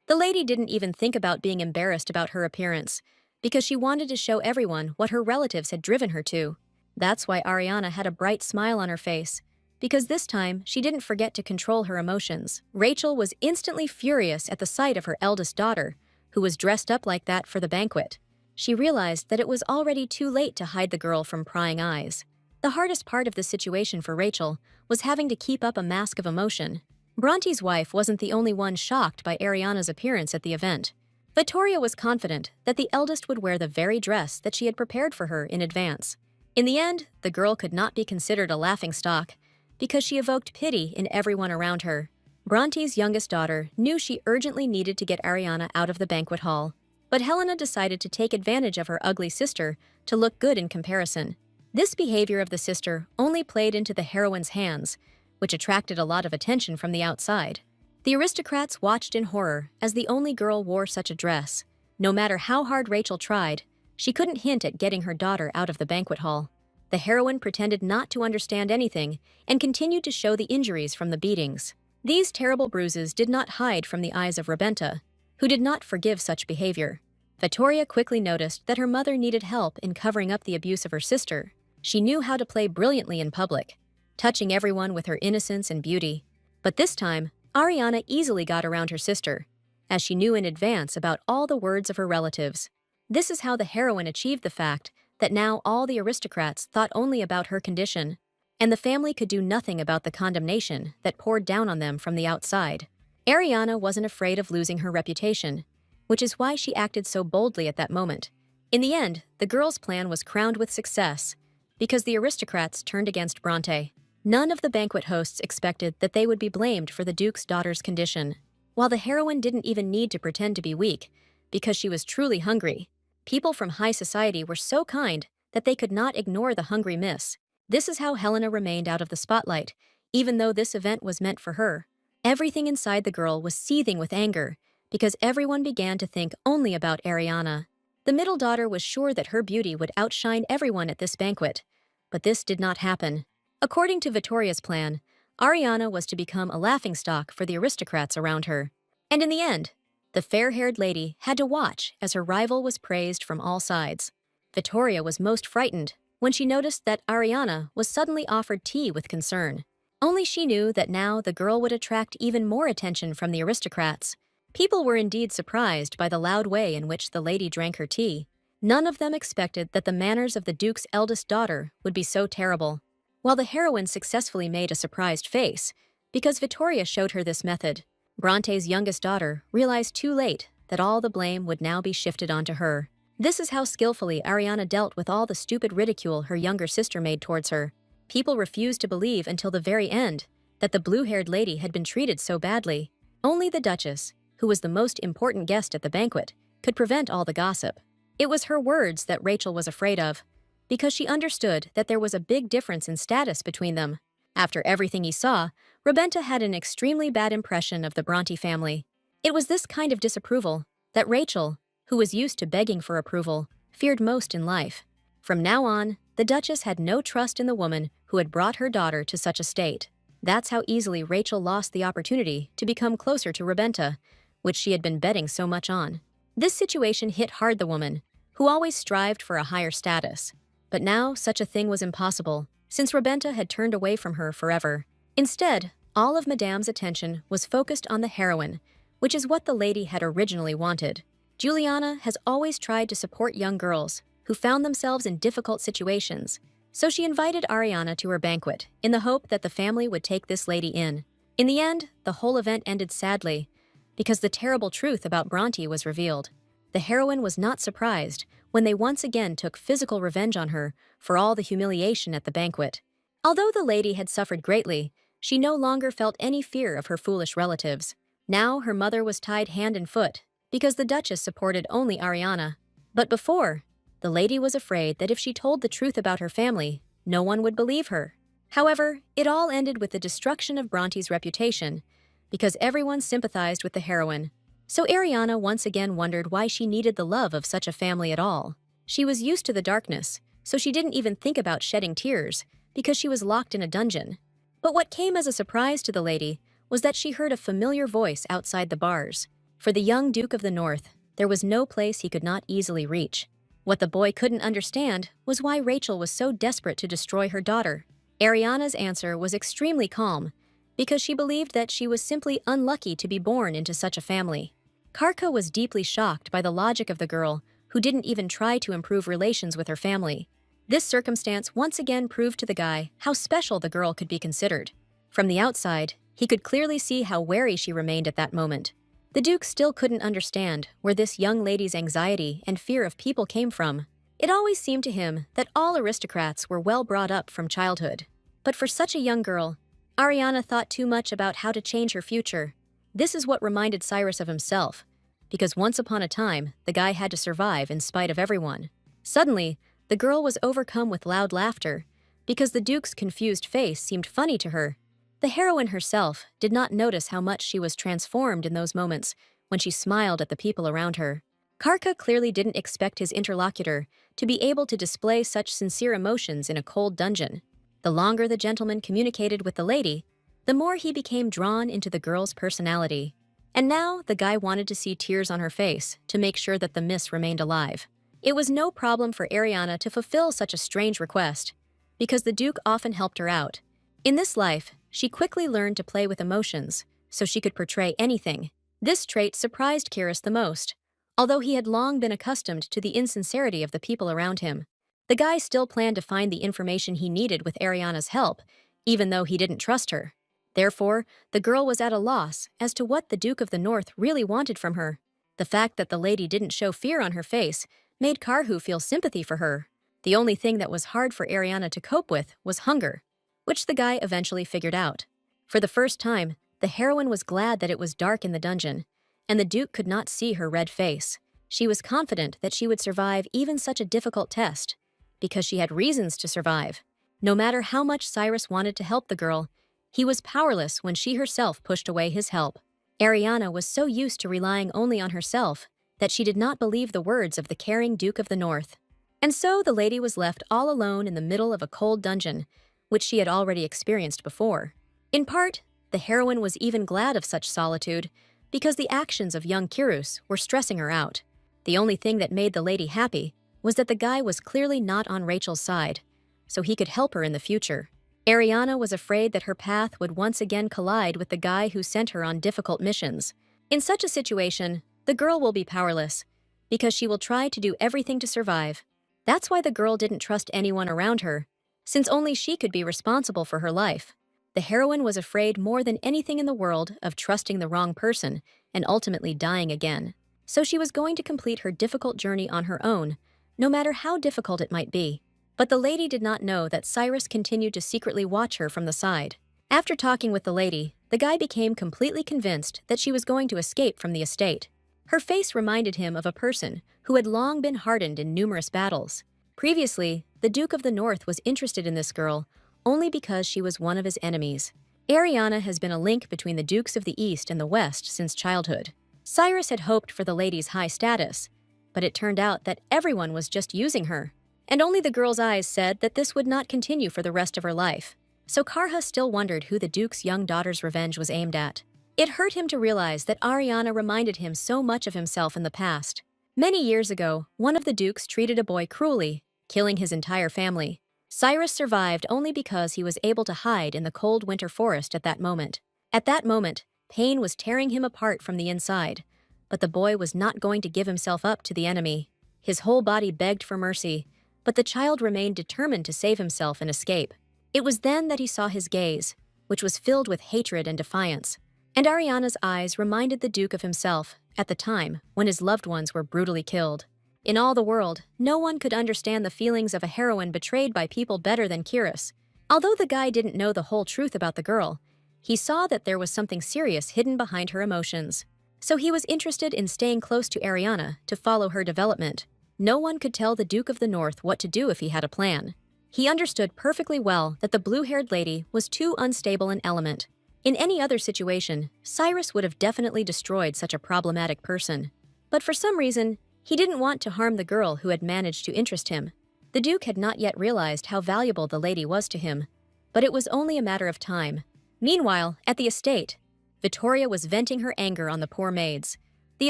Speaker 1: The lady didn't even think about being embarrassed about her appearance, because she wanted to show everyone what her relatives had driven her to. That's why Ariana had a bright smile on her face, because this time she didn't forget to control her emotions. Rachel was instantly furious at the sight of her eldest daughter, who was dressed up like that for the banquet. She realized that it was already too late to hide the girl from prying eyes. The hardest part of this situation for Rachel was having to keep up a mask of emotion. Bronte's wife wasn't the only one shocked by Ariana's appearance at the event. Vittoria was confident that the eldest would wear the very dress that she had prepared for her in advance. In the end, the girl could not be considered a laughingstock because she evoked pity in everyone around her. Bronte's youngest daughter knew she urgently needed to get Ariana out of the banquet hall, but Helena decided to take advantage of her ugly sister to look good in comparison. This behavior of the sister only played into the heroine's hands, which attracted a lot of attention from the outside. The aristocrats watched in horror as the only girl wore such a dress. No matter how hard Rachel tried, she couldn't hint at getting her daughter out of the banquet hall. The heroine pretended not to understand anything and continued to show the injuries from the beatings. These terrible bruises did not hide from the eyes of Rabenta, who did not forgive such behavior. Vittoria quickly noticed that her mother needed help in covering up the abuse of her sister. She knew how to play brilliantly in public, touching everyone with her innocence and beauty. But this time, Ariana easily got around her sister, as she knew in advance about all the words of her relatives. This is how the heroine achieved the fact that now all the aristocrats thought only about her condition, and the family could do nothing about the condemnation that poured down on them from the outside. Ariana wasn't afraid of losing her reputation, which is why she acted so boldly at that moment. In the end, the girl's plan was crowned with success, because the aristocrats turned against Bronte. None of the banquet hosts expected that they would be blamed for the Duke's daughter's condition, while the heroine didn't even need to pretend to be weak, because she was truly hungry. People from high society were so kind that they could not ignore the hungry miss. This is how Helena remained out of the spotlight, even though this event was meant for her. Everything inside the girl was seething with anger, because everyone began to think only about Ariana. The middle daughter was sure that her beauty would outshine everyone at this banquet, but this did not happen. According to Vittoria's plan, Ariana was to become a laughingstock for the aristocrats around her. And in the end, the fair-haired lady had to watch as her rival was praised from all sides. Vittoria was most frightened when she noticed that Ariana was suddenly offered tea with concern. Only she knew that now the girl would attract even more attention from the aristocrats. People were indeed surprised by the loud way in which the lady drank her tea. None of them expected that the manners of the Duke's eldest daughter would be so terrible. While the heroine successfully made a surprised face, because Vittoria showed her this method, Bronte's youngest daughter realized too late that all the blame would now be shifted onto her. This is how skillfully Ariana dealt with all the stupid ridicule her younger sister made towards her. People refused to believe until the very end that the blue-haired lady had been treated so badly. Only the Duchess, who was the most important guest at the banquet, could prevent all the gossip. It was her words that Rachel was afraid of, because she understood that there was a big difference in status between them. After everything he saw, Robenta had an extremely bad impression of the Bronte family. It was this kind of disapproval that Rachel, who was used to begging for approval, feared most in life. From now on, the Duchess had no trust in the woman who had brought her daughter to such a state. That's how easily Rachel lost the opportunity to become closer to Robenta, which she had been betting so much on. This situation hit hard the woman, who always strived for a higher status. But now such a thing was impossible, since Robenta had turned away from her forever. Instead, all of Madame's attention was focused on the heroine, which is what the lady had originally wanted. Juliana has always tried to support young girls who found themselves in difficult situations, so she invited Ariana to her banquet in the hope that the family would take this lady in. In the end, the whole event ended sadly, because the terrible truth about Bronte was revealed. The heroine was not surprised when they once again took physical revenge on her for all the humiliation at the banquet. Although the lady had suffered greatly, she no longer felt any fear of her foolish relatives. Now her mother was tied hand and foot, because the Duchess supported only Ariana. But before, the lady was afraid that if she told the truth about her family, no one would believe her. However, it all ended with the destruction of Bronte's reputation, because everyone sympathized with the heroine. So Ariana once again wondered why she needed the love of such a family at all. She was used to the darkness, so she didn't even think about shedding tears, because she was locked in a dungeon. But what came as a surprise to the lady was that she heard a familiar voice outside the bars. For the young Duke of the North, there was no place he could not easily reach. What the boy couldn't understand was why Rachel was so desperate to destroy her daughter. Ariana's answer was extremely calm, because she believed that she was simply unlucky to be born into such a family. Karka was deeply shocked by the logic of the girl, who didn't even try to improve relations with her family. This circumstance once again proved to the guy how special the girl could be considered. From the outside, he could clearly see how wary she remained at that moment. The Duke still couldn't understand where this young lady's anxiety and fear of people came from. It always seemed to him that all aristocrats were well brought up from childhood. But for such a young girl, Ariana thought too much about how to change her future. This is what reminded Cyrus of himself, because once upon a time, the guy had to survive in spite of everyone. Suddenly, the girl was overcome with loud laughter, because the Duke's confused face seemed funny to her. The heroine herself did not notice how much she was transformed in those moments when she smiled at the people around her. Karka clearly didn't expect his interlocutor to be able to display such sincere emotions in a cold dungeon. The longer the gentleman communicated with the lady, the more he became drawn into the girl's personality. And now the guy wanted to see tears on her face to make sure that the miss remained alive. It was no problem for Ariana to fulfill such a strange request, because the Duke often helped her out. In this life, she quickly learned to play with emotions, so she could portray anything. This trait surprised Kiris the most, although he had long been accustomed to the insincerity of the people around him. The guy still planned to find the information he needed with Ariana's help, even though he didn't trust her. Therefore, the girl was at a loss as to what the Duke of the North really wanted from her. The fact that the lady didn't show fear on her face made Karhu feel sympathy for her. The only thing that was hard for Ariana to cope with was hunger, which the guy eventually figured out. For the first time, the heroine was glad that it was dark in the dungeon, and the Duke could not see her red face. She was confident that she would survive even such a difficult test, because she had reasons to survive. No matter how much Cyrus wanted to help the girl, he was powerless when she herself pushed away his help. Ariana was so used to relying only on herself that she did not believe the words of the caring Duke of the North. And so the lady was left all alone in the middle of a cold dungeon, which she had already experienced before. In part, the heroine was even glad of such solitude because the actions of young Kirus were stressing her out. The only thing that made the lady happy was that the guy was clearly not on Rachel's side, so he could help her in the future. Ariana was afraid that her path would once again collide with the guy who sent her on difficult missions. In such a situation, the girl will be powerless because she will try to do everything to survive. That's why the girl didn't trust anyone around her, since only she could be responsible for her life. The heroine was afraid more than anything in the world of trusting the wrong person and ultimately dying again. So she was going to complete her difficult journey on her own, no matter how difficult it might be. But the lady did not know that Cyrus continued to secretly watch her from the side. After talking with the lady, the guy became completely convinced that she was going to escape from the estate. Her face reminded him of a person who had long been hardened in numerous battles. Previously, the Duke of the North was interested in this girl only because she was one of his enemies. Ariana has been a link between the Dukes of the East and the West since childhood. Cyrus had hoped for the lady's high status, but it turned out that everyone was just using her. And only the girl's eyes said that this would not continue for the rest of her life. So Karha still wondered who the Duke's young daughter's revenge was aimed at. It hurt him to realize that Ariana reminded him so much of himself in the past. Many years ago, one of the Dukes treated a boy cruelly, killing his entire family. Cyrus survived only because he was able to hide in the cold winter forest at that moment. At that moment, pain was tearing him apart from the inside, but the boy was not going to give himself up to the enemy. His whole body begged for mercy, but the child remained determined to save himself and escape. It was then that he saw his gaze, which was filled with hatred and defiance. And Ariana's eyes reminded the Duke of himself at the time when his loved ones were brutally killed. In all the world, no one could understand the feelings of a heroine betrayed by people better than Kirus. Although the guy didn't know the whole truth about the girl, he saw that there was something serious hidden behind her emotions. So he was interested in staying close to Ariana to follow her development. No one could tell the Duke of the North what to do if he had a plan. He understood perfectly well that the blue-haired lady was too unstable an element. In any other situation, Cyrus would have definitely destroyed such a problematic person. But for some reason, he didn't want to harm the girl who had managed to interest him. The Duke had not yet realized how valuable the lady was to him, but it was only a matter of time. Meanwhile, at the estate, Vittoria was venting her anger on the poor maids. The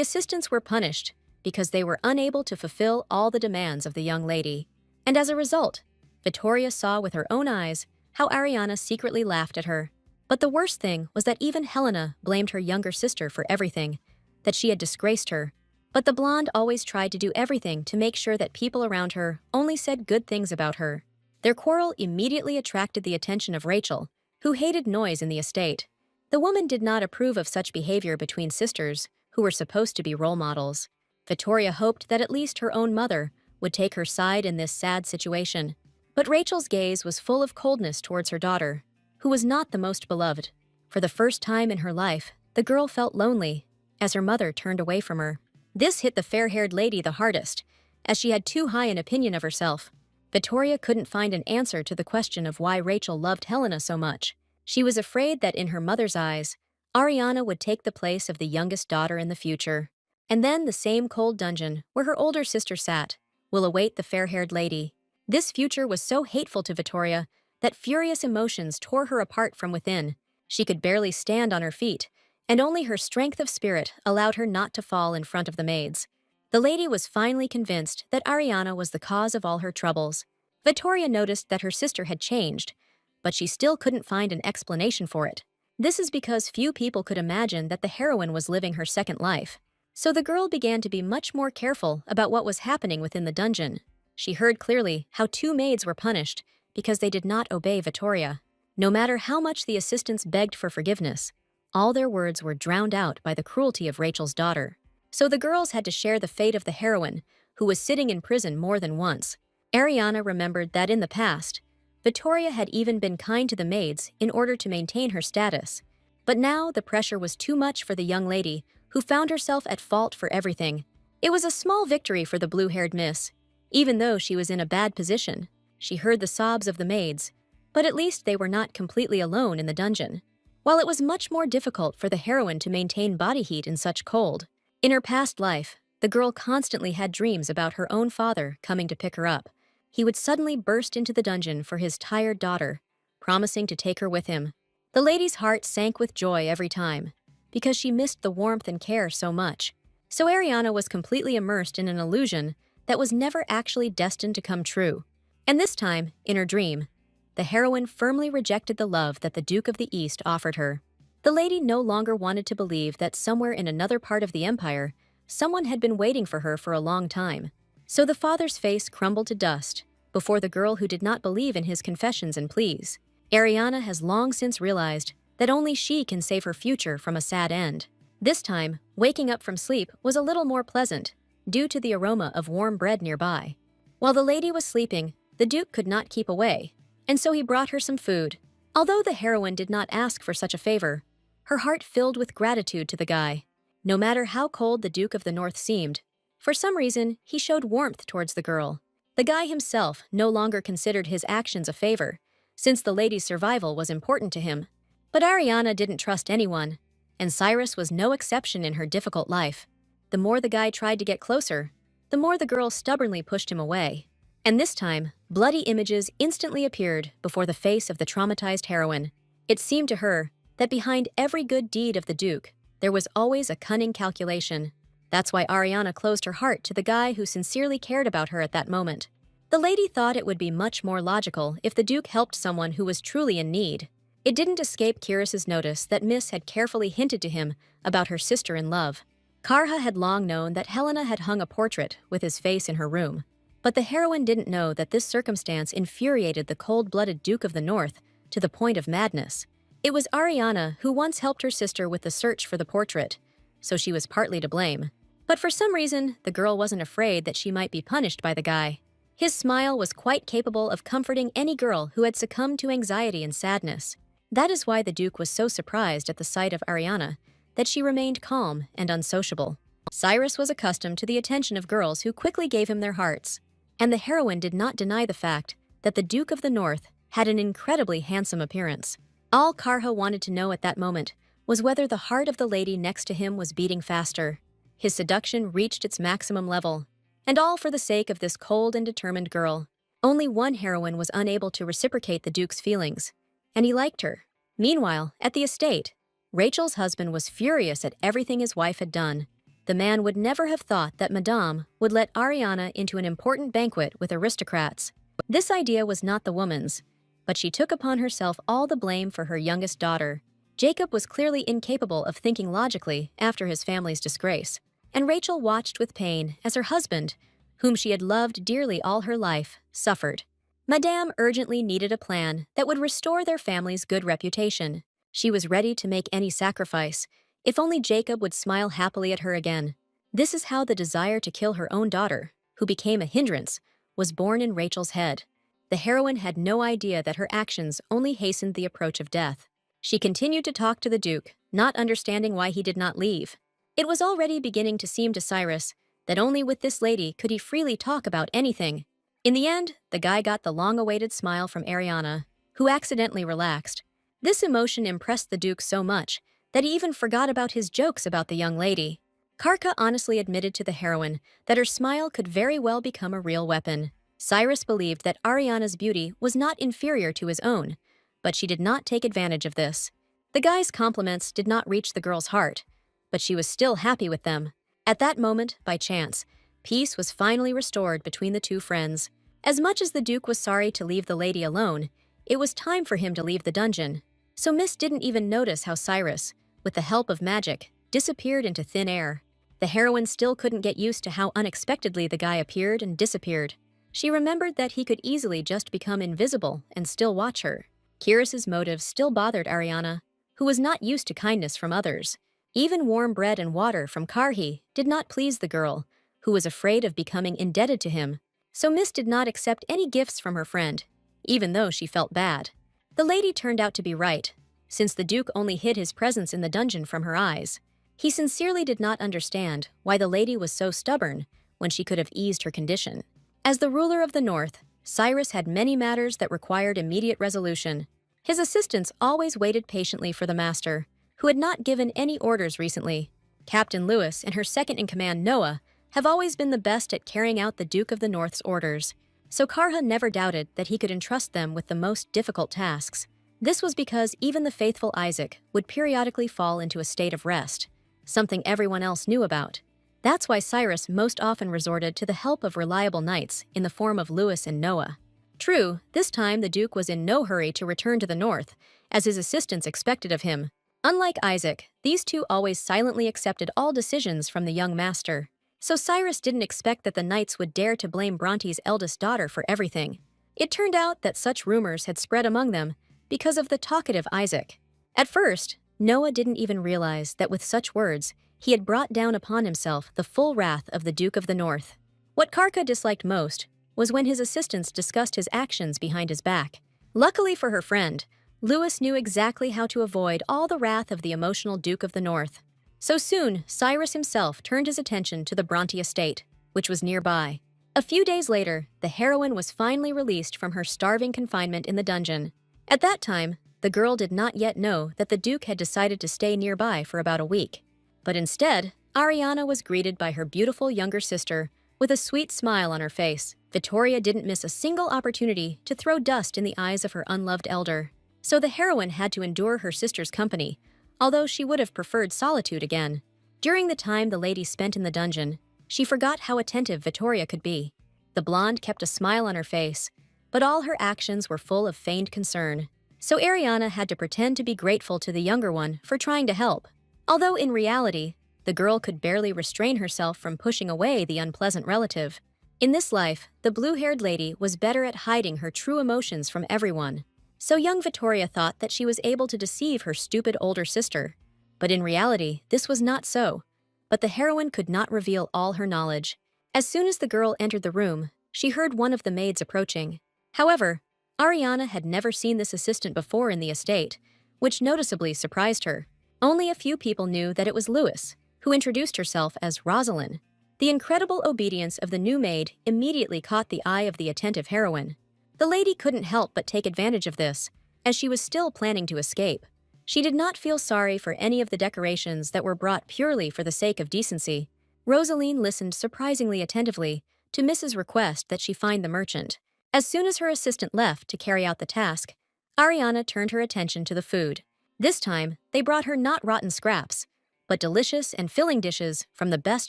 Speaker 1: assistants were punished because they were unable to fulfill all the demands of the young lady. And as a result, Vittoria saw with her own eyes how Ariana secretly laughed at her. But the worst thing was that even Helena blamed her younger sister for everything, that she had disgraced her. But the blonde always tried to do everything to make sure that people around her only said good things about her. Their quarrel immediately attracted the attention of Rachel, who hated noise in the estate. The woman did not approve of such behavior between sisters, who were supposed to be role models. Vittoria hoped that at least her own mother would take her side in this sad situation. But Rachel's gaze was full of coldness towards her daughter, who was not the most beloved. For the first time in her life, the girl felt lonely as her mother turned away from her. This hit the fair-haired lady the hardest, as she had too high an opinion of herself. Vittoria couldn't find an answer to the question of why Rachel loved Helena so much. She was afraid that in her mother's eyes, Ariana would take the place of the youngest daughter in the future. And then the same cold dungeon where her older sister sat will await the fair-haired lady. This future was so hateful to Vittoria that furious emotions tore her apart from within. She could barely stand on her feet, and only her strength of spirit allowed her not to fall in front of the maids. The lady was finally convinced that Ariana was the cause of all her troubles. Vittoria noticed that her sister had changed, but she still couldn't find an explanation for it. This is because few people could imagine that the heroine was living her second life. So the girl began to be much more careful about what was happening within the dungeon. She heard clearly how 2 maids were punished because they did not obey Vittoria. No matter how much the assistants begged for forgiveness, all their words were drowned out by the cruelty of Rachel's daughter. So the girls had to share the fate of the heroine, who was sitting in prison more than once. Ariana remembered that in the past, Vittoria had even been kind to the maids in order to maintain her status. But now the pressure was too much for the young lady, who found herself at fault for everything. It was a small victory for the blue-haired miss. Even though she was in a bad position, she heard the sobs of the maids, But at least they were not completely alone in the dungeon. While it was much more difficult for the heroine to maintain body heat in such cold, in her past life, the girl constantly had dreams about her own father coming to pick her up. He would suddenly burst into the dungeon for his tired daughter, promising to take her with him. The lady's heart sank with joy every time, because she missed the warmth and care so much. So Ariana was completely immersed in an illusion that was never actually destined to come true. And this time, in her dream, the heroine firmly rejected the love that the Duke of the East offered her. The lady no longer wanted to believe that somewhere in another part of the empire, someone had been waiting for her for a long time. So the father's face crumbled to dust before the girl who did not believe in his confessions and pleas. Ariana has long since realized that only she can save her future from a sad end. This time, waking up from sleep was a little more pleasant, due to the aroma of warm bread nearby. While the lady was sleeping, the Duke could not keep away, and so he brought her some food. Although the heroine did not ask for such a favor, her heart filled with gratitude to the guy. No matter how cold the Duke of the North seemed, for some reason, he showed warmth towards the girl. The guy himself no longer considered his actions a favor, since the lady's survival was important to him. But Ariana didn't trust anyone, and Cyrus was no exception in her difficult life. The more the guy tried to get closer, the more the girl stubbornly pushed him away. And this time, bloody images instantly appeared before the face of the traumatized heroine. It seemed to her that behind every good deed of the Duke, there was always a cunning calculation. That's why Ariana closed her heart to the guy who sincerely cared about her at that moment. The lady thought it would be much more logical if the Duke helped someone who was truly in need. It didn't escape Kiris's notice that Miss had carefully hinted to him about her sister in love. Karha had long known that Helena had hung a portrait with his face in her room. But the heroine didn't know that this circumstance infuriated the cold-blooded Duke of the North to the point of madness. It was Ariana who once helped her sister with the search for the portrait, so she was partly to blame. But for some reason, the girl wasn't afraid that she might be punished by the guy. His smile was quite capable of comforting any girl who had succumbed to anxiety and sadness. That is why the Duke was so surprised at the sight of Ariana that she remained calm and unsociable. Cyrus was accustomed to the attention of girls who quickly gave him their hearts, and the heroine did not deny the fact that the Duke of the North had an incredibly handsome appearance. All Karha wanted to know at that moment was whether the heart of the lady next to him was beating faster. His seduction reached its maximum level, and all for the sake of this cold and determined girl. Only one heroine was unable to reciprocate the Duke's feelings, and he liked her. Meanwhile, at the estate, Rachel's husband was furious at everything his wife had done. The man would never have thought that Madame would let Ariana into an important banquet with aristocrats. This idea was not the woman's, but she took upon herself all the blame for her youngest daughter. Jacob was clearly incapable of thinking logically after his family's disgrace, and Rachel watched with pain as her husband, whom she had loved dearly all her life, suffered. Madame urgently needed a plan that would restore their family's good reputation. She was ready to make any sacrifice, if only Jacob would smile happily at her again. This is how the desire to kill her own daughter, who became a hindrance, was born in Rachel's head. The heroine had no idea that her actions only hastened the approach of death. She continued to talk to the Duke, not understanding why he did not leave. It was already beginning to seem to Cyrus that only with this lady could he freely talk about anything. In the end, the guy got the long-awaited smile from Ariana, who accidentally relaxed. This emotion impressed the Duke so much that he even forgot about his jokes about the young lady. Karka honestly admitted to the heroine that her smile could very well become a real weapon. Cyrus believed that Ariana's beauty was not inferior to his own, but she did not take advantage of this. The guy's compliments did not reach the girl's heart, but she was still happy with them. At that moment, by chance, peace was finally restored between the two friends. As much as the Duke was sorry to leave the lady alone, it was time for him to leave the dungeon. So Miss didn't even notice how Cyrus, with the help of magic, disappeared into thin air. The heroine still couldn't get used to how unexpectedly the guy appeared and disappeared. She remembered that he could easily just become invisible and still watch her. Kiris's motives still bothered Ariana, who was not used to kindness from others. Even warm bread and water from Karhi did not please the girl, who was afraid of becoming indebted to him. So Miss did not accept any gifts from her friend, even though she felt bad. The lady turned out to be right, since the Duke only hid his presence in the dungeon from her eyes. He sincerely did not understand why the lady was so stubborn when she could have eased her condition. As the ruler of the North, Cyrus had many matters that required immediate resolution. His assistants always waited patiently for the master, who had not given any orders recently. Captain Lewis and her second-in-command Noah have always been the best at carrying out the Duke of the North's orders, so Karha never doubted that he could entrust them with the most difficult tasks. This was because even the faithful Isaac would periodically fall into a state of rest, something everyone else knew about. That's why Cyrus most often resorted to the help of reliable knights in the form of Lewis and Noah. True, this time the Duke was in no hurry to return to the north, as his assistants expected of him. Unlike Isaac, these two always silently accepted all decisions from the young master. So Cyrus didn't expect that the knights would dare to blame Bronte's eldest daughter for everything. It turned out that such rumors had spread among them because of the talkative Isaac. At first, Noah didn't even realize that with such words, he had brought down upon himself the full wrath of the Duke of the North. What Karka disliked most was when his assistants discussed his actions behind his back. Luckily for her friend, Lewis knew exactly how to avoid all the wrath of the emotional Duke of the North. So soon, Cyrus himself turned his attention to the Bronte estate, which was nearby. A few days later, the heroine was finally released from her starving confinement in the dungeon. At that time, the girl did not yet know that the Duke had decided to stay nearby for about a week. But instead, Ariana was greeted by her beautiful younger sister with a sweet smile on her face. Vittoria didn't miss a single opportunity to throw dust in the eyes of her unloved elder. So the heroine had to endure her sister's company, although she would have preferred solitude again. During the time the lady spent in the dungeon, she forgot how attentive Vittoria could be. The blonde kept a smile on her face, but all her actions were full of feigned concern. So Ariana had to pretend to be grateful to the younger one for trying to help. Although in reality, the girl could barely restrain herself from pushing away the unpleasant relative. In this life, the blue-haired lady was better at hiding her true emotions from everyone. So young Vittoria thought that she was able to deceive her stupid older sister. But in reality, this was not so. But the heroine could not reveal all her knowledge. As soon as the girl entered the room, she heard one of the maids approaching. However, Ariana had never seen this assistant before in the estate, which noticeably surprised her. Only a few people knew that it was Lewis, who introduced herself as Rosalind. The incredible obedience of the new maid immediately caught the eye of the attentive heroine. The lady couldn't help but take advantage of this, as she was still planning to escape. She did not feel sorry for any of the decorations that were brought purely for the sake of decency. Rosaline listened surprisingly attentively to Mrs. request that she find the merchant. As soon as her assistant left to carry out the task, Ariana turned her attention to the food. This time, they brought her not rotten scraps, but delicious and filling dishes from the best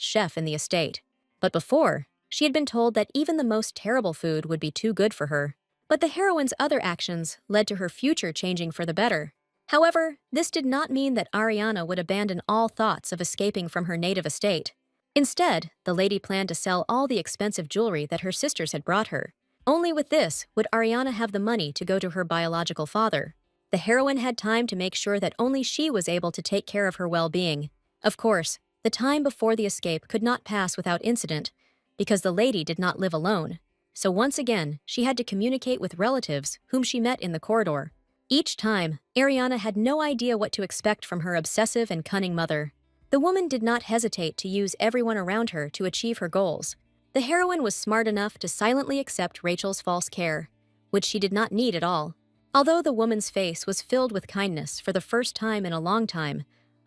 Speaker 1: chef in the estate. But before, she had been told that even the most terrible food would be too good for her. But the heroine's other actions led to her future changing for the better. However, this did not mean that Ariana would abandon all thoughts of escaping from her native estate. Instead, the lady planned to sell all the expensive jewelry that her sisters had brought her. Only with this would Ariana have the money to go to her biological father. The heroine had time to make sure that only she was able to take care of her well-being. Of course, the time before the escape could not pass without incident, because the lady did not live alone. So once again, she had to communicate with relatives whom she met in the corridor. Each time, Ariana had no idea what to expect from her obsessive and cunning mother. The woman did not hesitate to use everyone around her to achieve her goals. The heroine was smart enough to silently accept Rachel's false care, which she did not need at all. Although the woman's face was filled with kindness for the first time in a long time,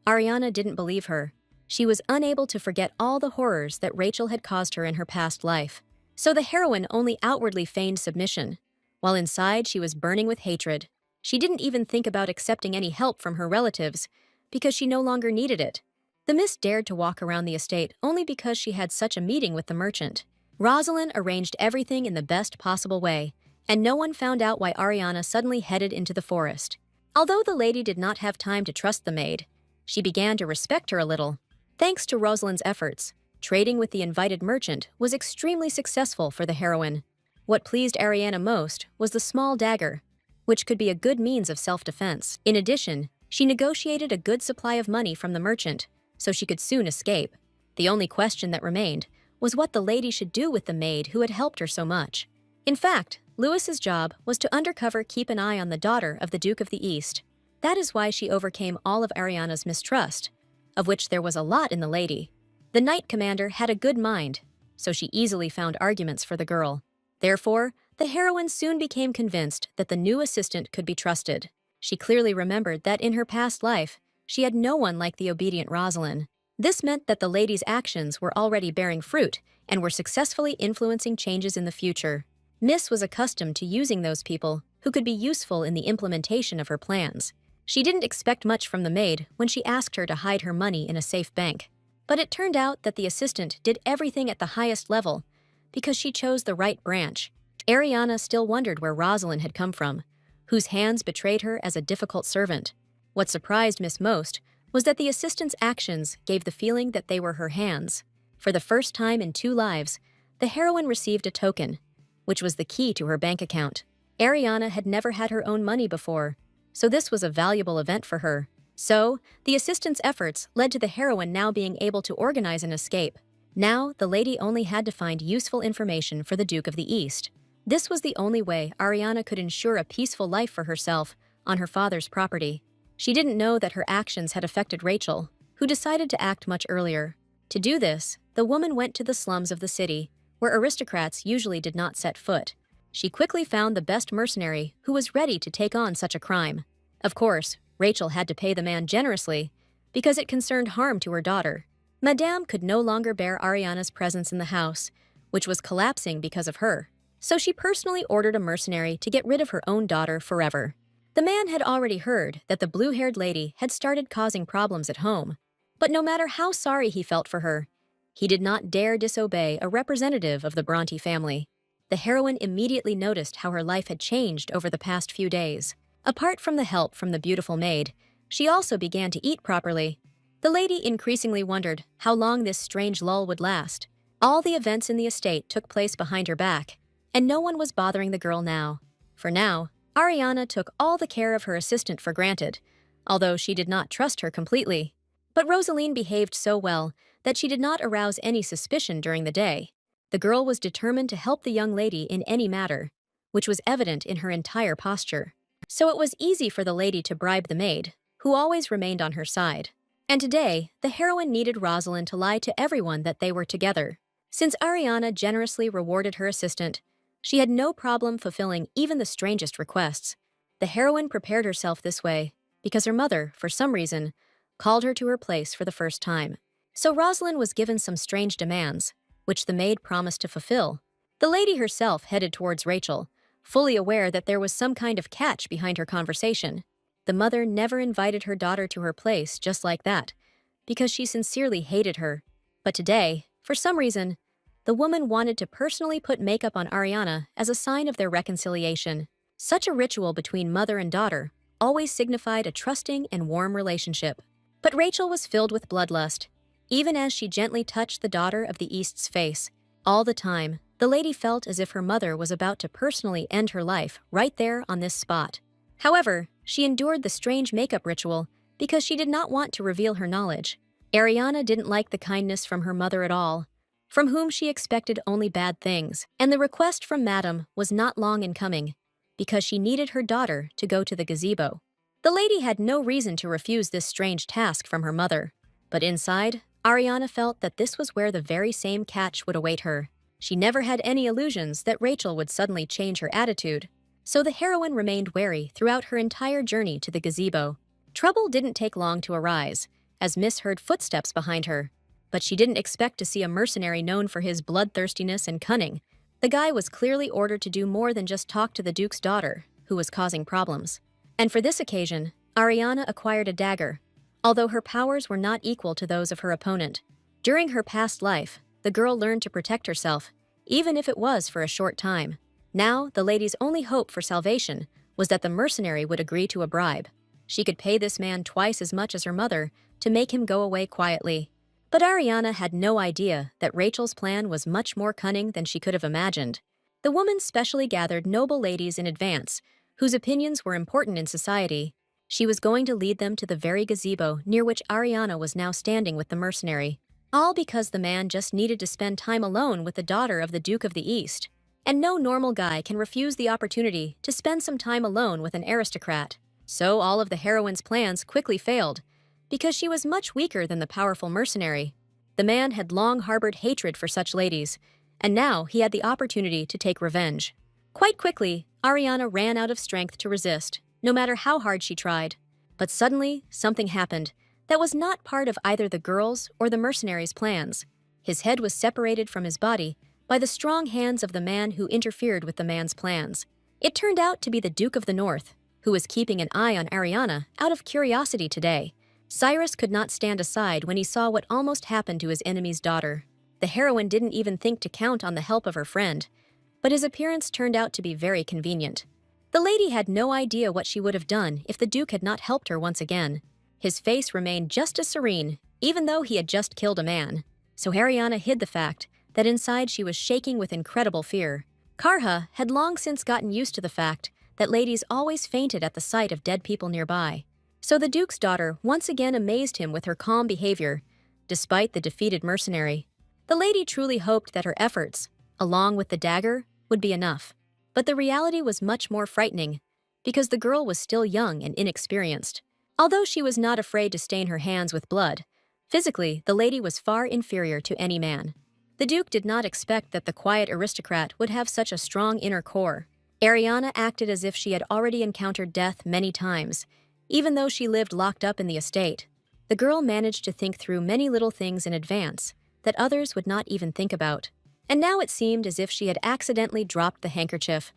Speaker 1: Ariana didn't believe her. She was unable to forget all the horrors that Rachel had caused her in her past life. So the heroine only outwardly feigned submission, while inside she was burning with hatred. She didn't even think about accepting any help from her relatives, because she no longer needed it. The miss dared to walk around the estate only because she had such a meeting with the merchant. Rosalind arranged everything in the best possible way, and no one found out why Ariana suddenly headed into the forest. Although the lady did not have time to trust the maid, she began to respect her a little. Thanks to Rosalind's efforts, trading with the invited merchant was extremely successful for the heroine. What pleased Ariana most was the small dagger, which could be a good means of self-defense. In addition, she negotiated a good supply of money from the merchant, so she could soon escape. The only question that remained was what the lady should do with the maid who had helped her so much. In fact, Lewis's job was to undercover keep an eye on the daughter of the Duke of the East. That is why she overcame all of Ariana's mistrust, of which there was a lot in the lady. The knight commander had a good mind, so she easily found arguments for the girl. Therefore, the heroine soon became convinced that the new assistant could be trusted. She clearly remembered that in her past life, she had no one like the obedient Rosalind. This meant that the lady's actions were already bearing fruit and were successfully influencing changes in the future. Miss was accustomed to using those people who could be useful in the implementation of her plans. She didn't expect much from the maid when she asked her to hide her money in a safe bank. But it turned out that the assistant did everything at the highest level because she chose the right branch. Ariana still wondered where Rosalind had come from, whose hands betrayed her as a difficult servant. What surprised Miss most was that the assistant's actions gave the feeling that they were her hands. For the first time in 2 lives, the heroine received a token, which was the key to her bank account. Ariana had never had her own money before, so this was a valuable event for her. So, the assistant's efforts led to the heroine now being able to organize an escape. Now, the lady only had to find useful information for the Duke of the East. This was the only way Ariana could ensure a peaceful life for herself on her father's property. She didn't know that her actions had affected Rachel, who decided to act much earlier. To do this, the woman went to the slums of the city, where aristocrats usually did not set foot. She quickly found the best mercenary who was ready to take on such a crime. Of course, Rachel had to pay the man generously because it concerned harm to her daughter. Madame could no longer bear Ariana's presence in the house, which was collapsing because of her. So she personally ordered a mercenary to get rid of her own daughter forever. The man had already heard that the blue-haired lady had started causing problems at home. But no matter how sorry he felt for her, he did not dare disobey a representative of the Bronte family. The heroine immediately noticed how her life had changed over the past few days. Apart from the help from the beautiful maid, she also began to eat properly. The lady increasingly wondered how long this strange lull would last. All the events in the estate took place behind her back, and no one was bothering the girl now. For now, Ariana took all the care of her assistant for granted, although she did not trust her completely. But Rosaline behaved so well that she did not arouse any suspicion during the day. The girl was determined to help the young lady in any matter, which was evident in her entire posture. So it was easy for the lady to bribe the maid, who always remained on her side. And today, the heroine needed Rosalind to lie to everyone that they were together. Since Ariana generously rewarded her assistant, she had no problem fulfilling even the strangest requests. The heroine prepared herself this way because her mother, for some reason, called her to her place for the first time. So Rosalind was given some strange demands, which the maid promised to fulfill. The lady herself headed towards Rachel, fully aware that there was some kind of catch behind her conversation. The mother never invited her daughter to her place just like that, because she sincerely hated her. But today, for some reason, the woman wanted to personally put makeup on Ariana as a sign of their reconciliation. Such a ritual between mother and daughter always signified a trusting and warm relationship. But Rachel was filled with bloodlust, even as she gently touched the daughter of the East's face. All the time, the lady felt as if her mother was about to personally end her life right there on this spot. However, she endured the strange makeup ritual because she did not want to reveal her knowledge. Ariana didn't like the kindness from her mother at all, from whom she expected only bad things, and the request from Madame was not long in coming, because she needed her daughter to go to the gazebo. The lady had no reason to refuse this strange task from her mother, but inside, Ariana felt that this was where the very same catch would await her. She never had any illusions that Rachel would suddenly change her attitude, so the heroine remained wary throughout her entire journey to the gazebo. Trouble didn't take long to arise, as Miss heard footsteps behind her, but she didn't expect to see a mercenary known for his bloodthirstiness and cunning. The guy was clearly ordered to do more than just talk to the Duke's daughter, who was causing problems. And for this occasion, Ariana acquired a dagger, although her powers were not equal to those of her opponent. During her past life, the girl learned to protect herself, even if it was for a short time. Now, the lady's only hope for salvation was that the mercenary would agree to a bribe. She could pay this man twice as much as her mother to make him go away quietly. But Ariana had no idea that Rachel's plan was much more cunning than she could have imagined. The woman specially gathered noble ladies in advance, whose opinions were important in society. She was going to lead them to the very gazebo near which Ariana was now standing with the mercenary. All because the man just needed to spend time alone with the daughter of the Duke of the East. And no normal guy can refuse the opportunity to spend some time alone with an aristocrat. So all of the heroine's plans quickly failed, because she was much weaker than the powerful mercenary. The man had long harbored hatred for such ladies, and now he had the opportunity to take revenge. Quite quickly, Ariana ran out of strength to resist, no matter how hard she tried. But suddenly, something happened that was not part of either the girls' or the mercenaries' plans. His head was separated from his body by the strong hands of the man who interfered with the man's plans. It turned out to be the Duke of the North, who was keeping an eye on Ariana out of curiosity today. Cyrus could not stand aside when he saw what almost happened to his enemy's daughter. The heroine didn't even think to count on the help of her friend, but his appearance turned out to be very convenient. The lady had no idea what she would have done if the Duke had not helped her once again. His face remained just as serene, even though he had just killed a man. So Ariana hid the fact that inside she was shaking with incredible fear. Karha had long since gotten used to the fact that ladies always fainted at the sight of dead people nearby. So the Duke's daughter once again amazed him with her calm behavior, despite the defeated mercenary. The lady truly hoped that her efforts, along with the dagger, would be enough. But the reality was much more frightening, because the girl was still young and inexperienced. Although she was not afraid to stain her hands with blood, physically the lady was far inferior to any man. The Duke did not expect that the quiet aristocrat would have such a strong inner core. Ariana acted as if she had already encountered death many times, even though she lived locked up in the estate. The girl managed to think through many little things in advance that others would not even think about. And now it seemed as if she had accidentally dropped the handkerchief.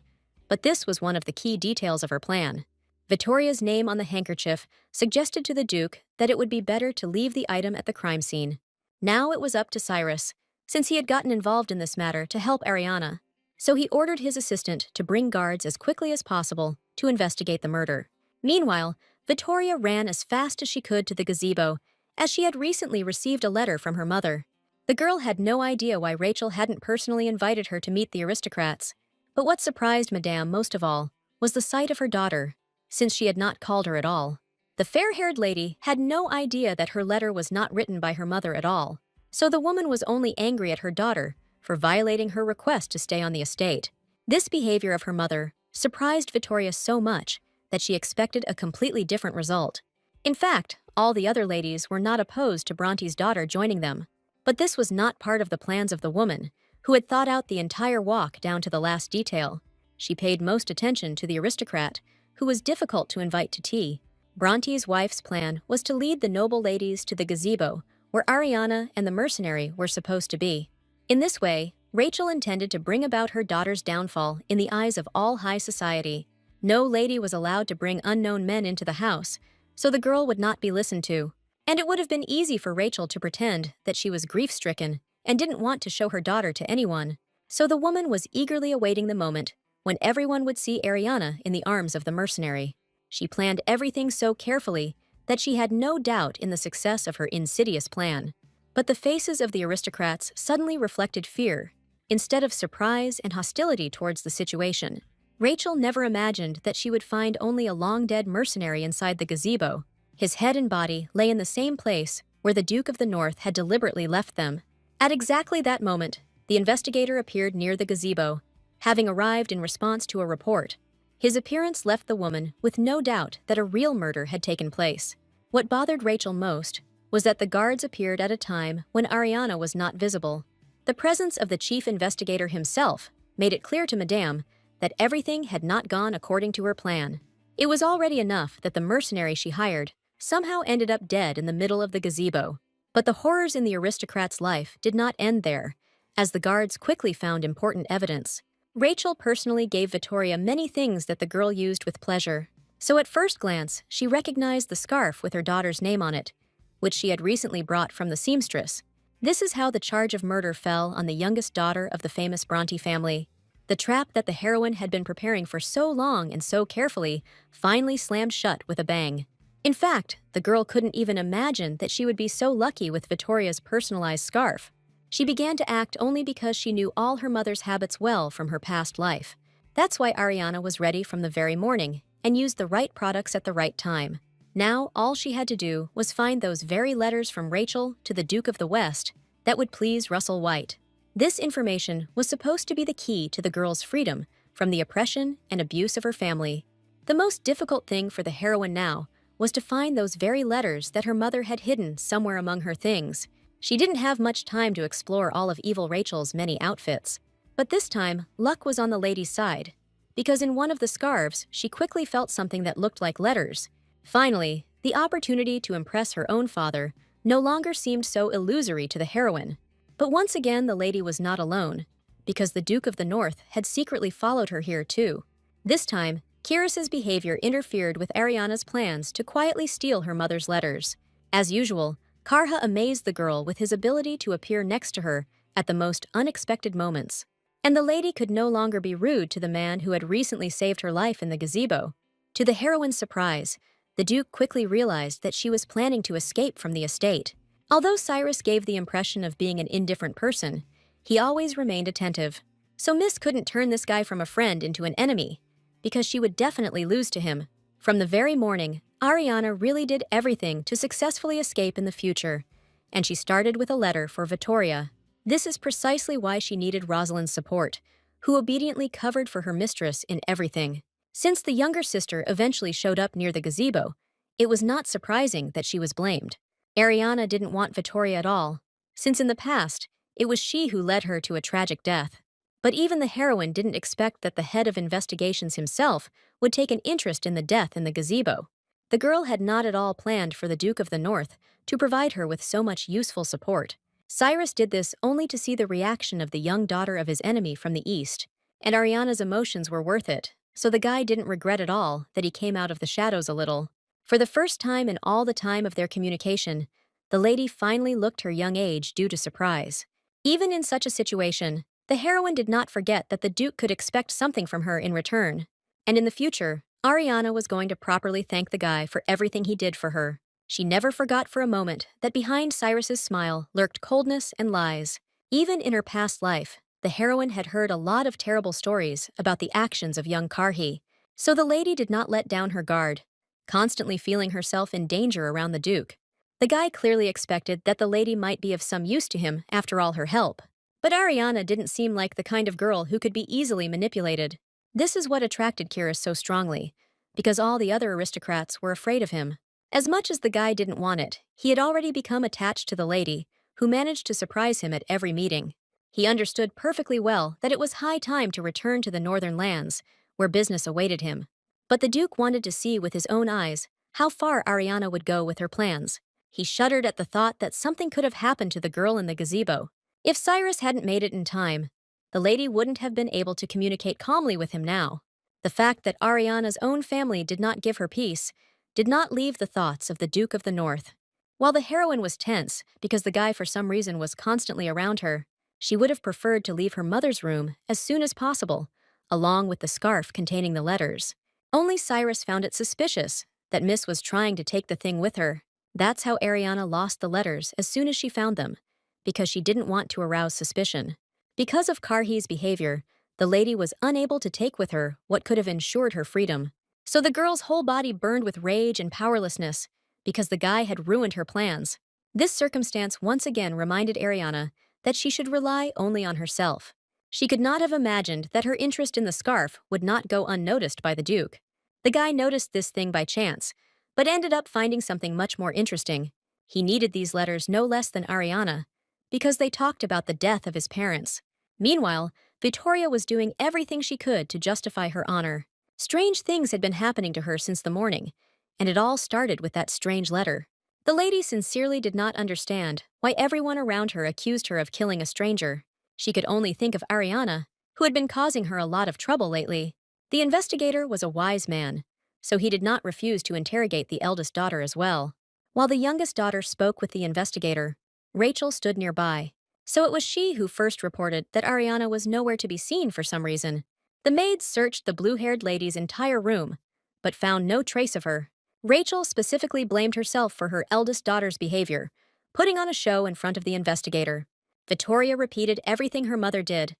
Speaker 1: But this was one of the key details of her plan. Vittoria's name on the handkerchief suggested to the Duke that it would be better to leave the item at the crime scene. Now it was up to Cyrus, since he had gotten involved in this matter, to help Ariana. So he ordered his assistant to bring guards as quickly as possible to investigate the murder. Meanwhile, Vittoria ran as fast as she could to the gazebo, as she had recently received a letter from her mother. The girl had no idea why Rachel hadn't personally invited her to meet the aristocrats. But what surprised Madame most of all was the sight of her daughter, since she had not called her at all. The fair-haired lady had no idea that her letter was not written by her mother at all, so the woman was only angry at her daughter for violating her request to stay on the estate. This behavior of her mother surprised Vittoria so much that she expected a completely different result. In fact, all the other ladies were not opposed to Bronte's daughter joining them. But this was not part of the plans of the woman, who had thought out the entire walk down to the last detail. She paid most attention to the aristocrat, who was difficult to invite to tea. Bronte's wife's plan was to lead the noble ladies to the gazebo, where Ariana and the mercenary were supposed to be. In this way, Rachel intended to bring about her daughter's downfall in the eyes of all high society. No lady was allowed to bring unknown men into the house, so the girl would not be listened to. And it would have been easy for Rachel to pretend that she was grief-stricken and didn't want to show her daughter to anyone. So the woman was eagerly awaiting the moment when everyone would see Ariana in the arms of the mercenary. She planned everything so carefully that she had no doubt in the success of her insidious plan. But the faces of the aristocrats suddenly reflected fear, instead of surprise and hostility towards the situation. Rachel never imagined that she would find only a long-dead mercenary inside the gazebo. His head and body lay in the same place where the Duke of the North had deliberately left them. At exactly that moment, the investigator appeared near the gazebo, having arrived in response to a report. His appearance left the woman with no doubt that a real murder had taken place. What bothered Rachel most was that the guards appeared at a time when Ariana was not visible. The presence of the chief investigator himself made it clear to Madame that everything had not gone according to her plan. It was already enough that the mercenary she hired somehow ended up dead in the middle of the gazebo. But the horrors in the aristocrat's life did not end there, as the guards quickly found important evidence. Rachel personally gave Vittoria many things that the girl used with pleasure. So at first glance, she recognized the scarf with her daughter's name on it, which she had recently brought from the seamstress. This is how the charge of murder fell on the youngest daughter of the famous Bronte family. The trap that the heroine had been preparing for so long and so carefully finally slammed shut with a bang. In fact, the girl couldn't even imagine that she would be so lucky with Vittoria's personalized scarf. She began to act only because she knew all her mother's habits well from her past life. That's why Ariana was ready from the very morning and used the right products at the right time. Now, all she had to do was find those very letters from Rachel to the Duke of the West that would please Russell White. This information was supposed to be the key to the girl's freedom from the oppression and abuse of her family. The most difficult thing for the heroine now was to find those very letters that her mother had hidden somewhere among her things. She didn't have much time to explore all of evil Rachel's many outfits. But this time, luck was on the lady's side, because in one of the scarves, she quickly felt something that looked like letters. Finally, the opportunity to impress her own father no longer seemed so illusory to the heroine. But once again, the lady was not alone, because the Duke of the North had secretly followed her here too. This time, Kiris's behavior interfered with Ariana's plans to quietly steal her mother's letters. As usual, Karha amazed the girl with his ability to appear next to her at the most unexpected moments. And the lady could no longer be rude to the man who had recently saved her life in the gazebo. To the heroine's surprise, the Duke quickly realized that she was planning to escape from the estate. Although Cyrus gave the impression of being an indifferent person, he always remained attentive. So Miss couldn't turn this guy from a friend into an enemy, because she would definitely lose to him. From the very morning, Ariana really did everything to successfully escape in the future, and she started with a letter for Vittoria. This is precisely why she needed Rosalind's support, who obediently covered for her mistress in everything. Since the younger sister eventually showed up near the gazebo, it was not surprising that she was blamed. Ariana didn't want Vittoria at all, since in the past, it was she who led her to a tragic death. But even the heroine didn't expect that the head of investigations himself would take an interest in the death in the gazebo. The girl had not at all planned for the Duke of the North to provide her with so much useful support. Cyrus did this only to see the reaction of the young daughter of his enemy from the east, and Ariana's emotions were worth it, so the guy didn't regret at all that he came out of the shadows a little. For the first time in all the time of their communication, the lady finally looked her young age due to surprise. Even in such a situation, the heroine did not forget that the Duke could expect something from her in return. And in the future, Ariana was going to properly thank the guy for everything he did for her. She never forgot for a moment that behind Cyrus's smile lurked coldness and lies. Even in her past life, the heroine had heard a lot of terrible stories about the actions of young Karhi, so the lady did not let down her guard, constantly feeling herself in danger around the Duke. The guy clearly expected that the lady might be of some use to him after all her help. But Ariana didn't seem like the kind of girl who could be easily manipulated. This is what attracted Kiris so strongly, because all the other aristocrats were afraid of him. As much as the guy didn't want it, he had already become attached to the lady, who managed to surprise him at every meeting. He understood perfectly well that it was high time to return to the northern lands, where business awaited him. But the Duke wanted to see with his own eyes how far Ariana would go with her plans. He shuddered at the thought that something could have happened to the girl in the gazebo. If Cyrus hadn't made it in time, the lady wouldn't have been able to communicate calmly with him now. The fact that Ariana's own family did not give her peace did not leave the thoughts of the Duke of the North. While the heroine was tense because the guy for some reason was constantly around her, she would have preferred to leave her mother's room as soon as possible, along with the scarf containing the letters. Only Cyrus found it suspicious that Miss was trying to take the thing with her. That's how Ariana lost the letters as soon as she found them, because she didn't want to arouse suspicion. Because of Karhi's behavior, the lady was unable to take with her what could have ensured her freedom. So the girl's whole body burned with rage and powerlessness, because the guy had ruined her plans. This circumstance once again reminded Ariana that she should rely only on herself. She could not have imagined that her interest in the scarf would not go unnoticed by the Duke. The guy noticed this thing by chance, but ended up finding something much more interesting. He needed these letters no less than Ariana, because they talked about the death of his parents. Meanwhile, Vittoria was doing everything she could to justify her honor. Strange things had been happening to her since the morning, and it all started with that strange letter. The lady sincerely did not understand why everyone around her accused her of killing a stranger. She could only think of Ariana, who had been causing her a lot of trouble lately. The investigator was a wise man, so he did not refuse to interrogate the eldest daughter as well. While the youngest daughter spoke with the investigator, Rachel stood nearby, so it was she who first reported that Ariana was nowhere to be seen for some reason. The maids searched the blue-haired lady's entire room, but found no trace of her. Rachel specifically blamed herself for her eldest daughter's behavior, putting on a show in front of the investigator. Vittoria repeated everything her mother did,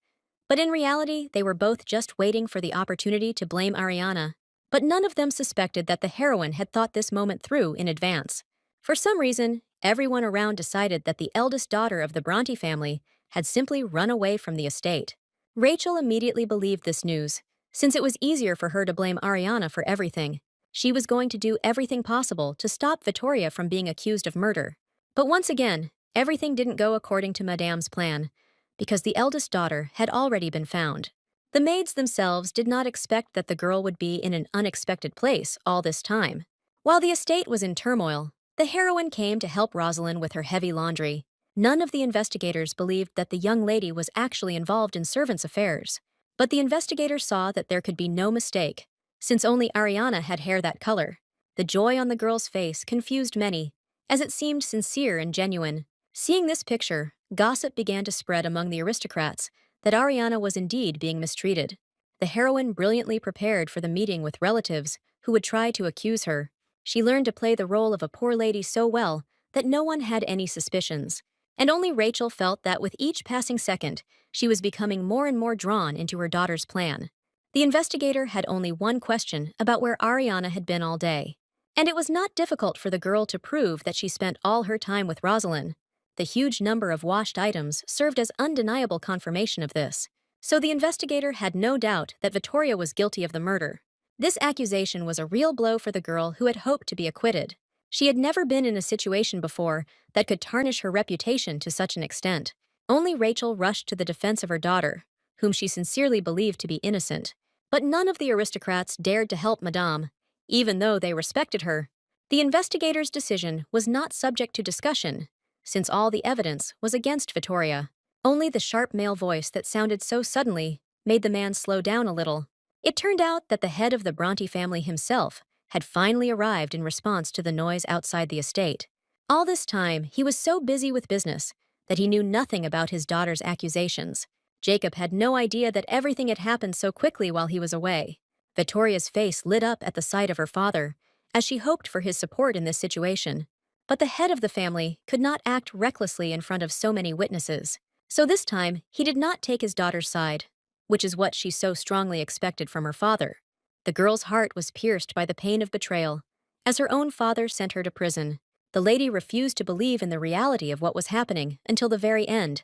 Speaker 1: but in reality, they were both just waiting for the opportunity to blame Ariana. But none of them suspected that the heroine had thought this moment through in advance. For some reason, everyone around decided that the eldest daughter of the Bronte family had simply run away from the estate. Rachel immediately believed this news, since it was easier for her to blame Ariana for everything. She was going to do everything possible to stop Vittoria from being accused of murder. But once again, everything didn't go according to Madame's plan, because the eldest daughter had already been found. The maids themselves did not expect that the girl would be in an unexpected place all this time. While the estate was in turmoil, the heroine came to help Rosalind with her heavy laundry. None of the investigators believed that the young lady was actually involved in servants' affairs. But the investigator saw that there could be no mistake, since only Ariana had hair that color. The joy on the girl's face confused many, as it seemed sincere and genuine. Seeing this picture, gossip began to spread among the aristocrats that Ariana was indeed being mistreated. The heroine brilliantly prepared for the meeting with relatives who would try to accuse her. She learned to play the role of a poor lady so well that no one had any suspicions. And only Rachel felt that with each passing second, she was becoming more and more drawn into her daughter's plan. The investigator had only one question about where Ariana had been all day. And it was not difficult for the girl to prove that she spent all her time with Rosalind. The huge number of washed items served as undeniable confirmation of this. So the investigator had no doubt that Vittoria was guilty of the murder. This accusation was a real blow for the girl who had hoped to be acquitted. She had never been in a situation before that could tarnish her reputation to such an extent. Only Rachel rushed to the defense of her daughter, whom she sincerely believed to be innocent. But none of the aristocrats dared to help Madame, even though they respected her. The investigator's decision was not subject to discussion, since all the evidence was against Vittoria. Only the sharp male voice that sounded so suddenly made the man slow down a little. It turned out that the head of the Bronte family himself had finally arrived in response to the noise outside the estate. All this time, he was so busy with business that he knew nothing about his daughter's accusations. Jacob had no idea that everything had happened so quickly while he was away. Vittoria's face lit up at the sight of her father, as she hoped for his support in this situation. But the head of the family could not act recklessly in front of so many witnesses. So this time, he did not take his daughter's side, which is what she so strongly expected from her father. The girl's heart was pierced by the pain of betrayal. As her own father sent her to prison, the lady refused to believe in the reality of what was happening until the very end.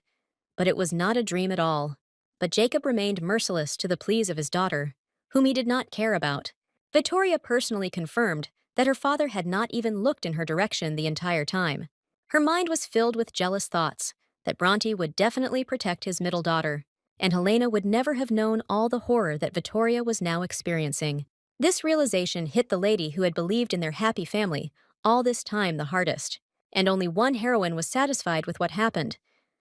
Speaker 1: But it was not a dream at all. But Jacob remained merciless to the pleas of his daughter, whom he did not care about. Vittoria personally confirmed that her father had not even looked in her direction the entire time. Her mind was filled with jealous thoughts that Bronte would definitely protect his middle daughter, and Helena would never have known all the horror that Vittoria was now experiencing. This realization hit the lady who had believed in their happy family all this time the hardest, and only one heroine was satisfied with what happened,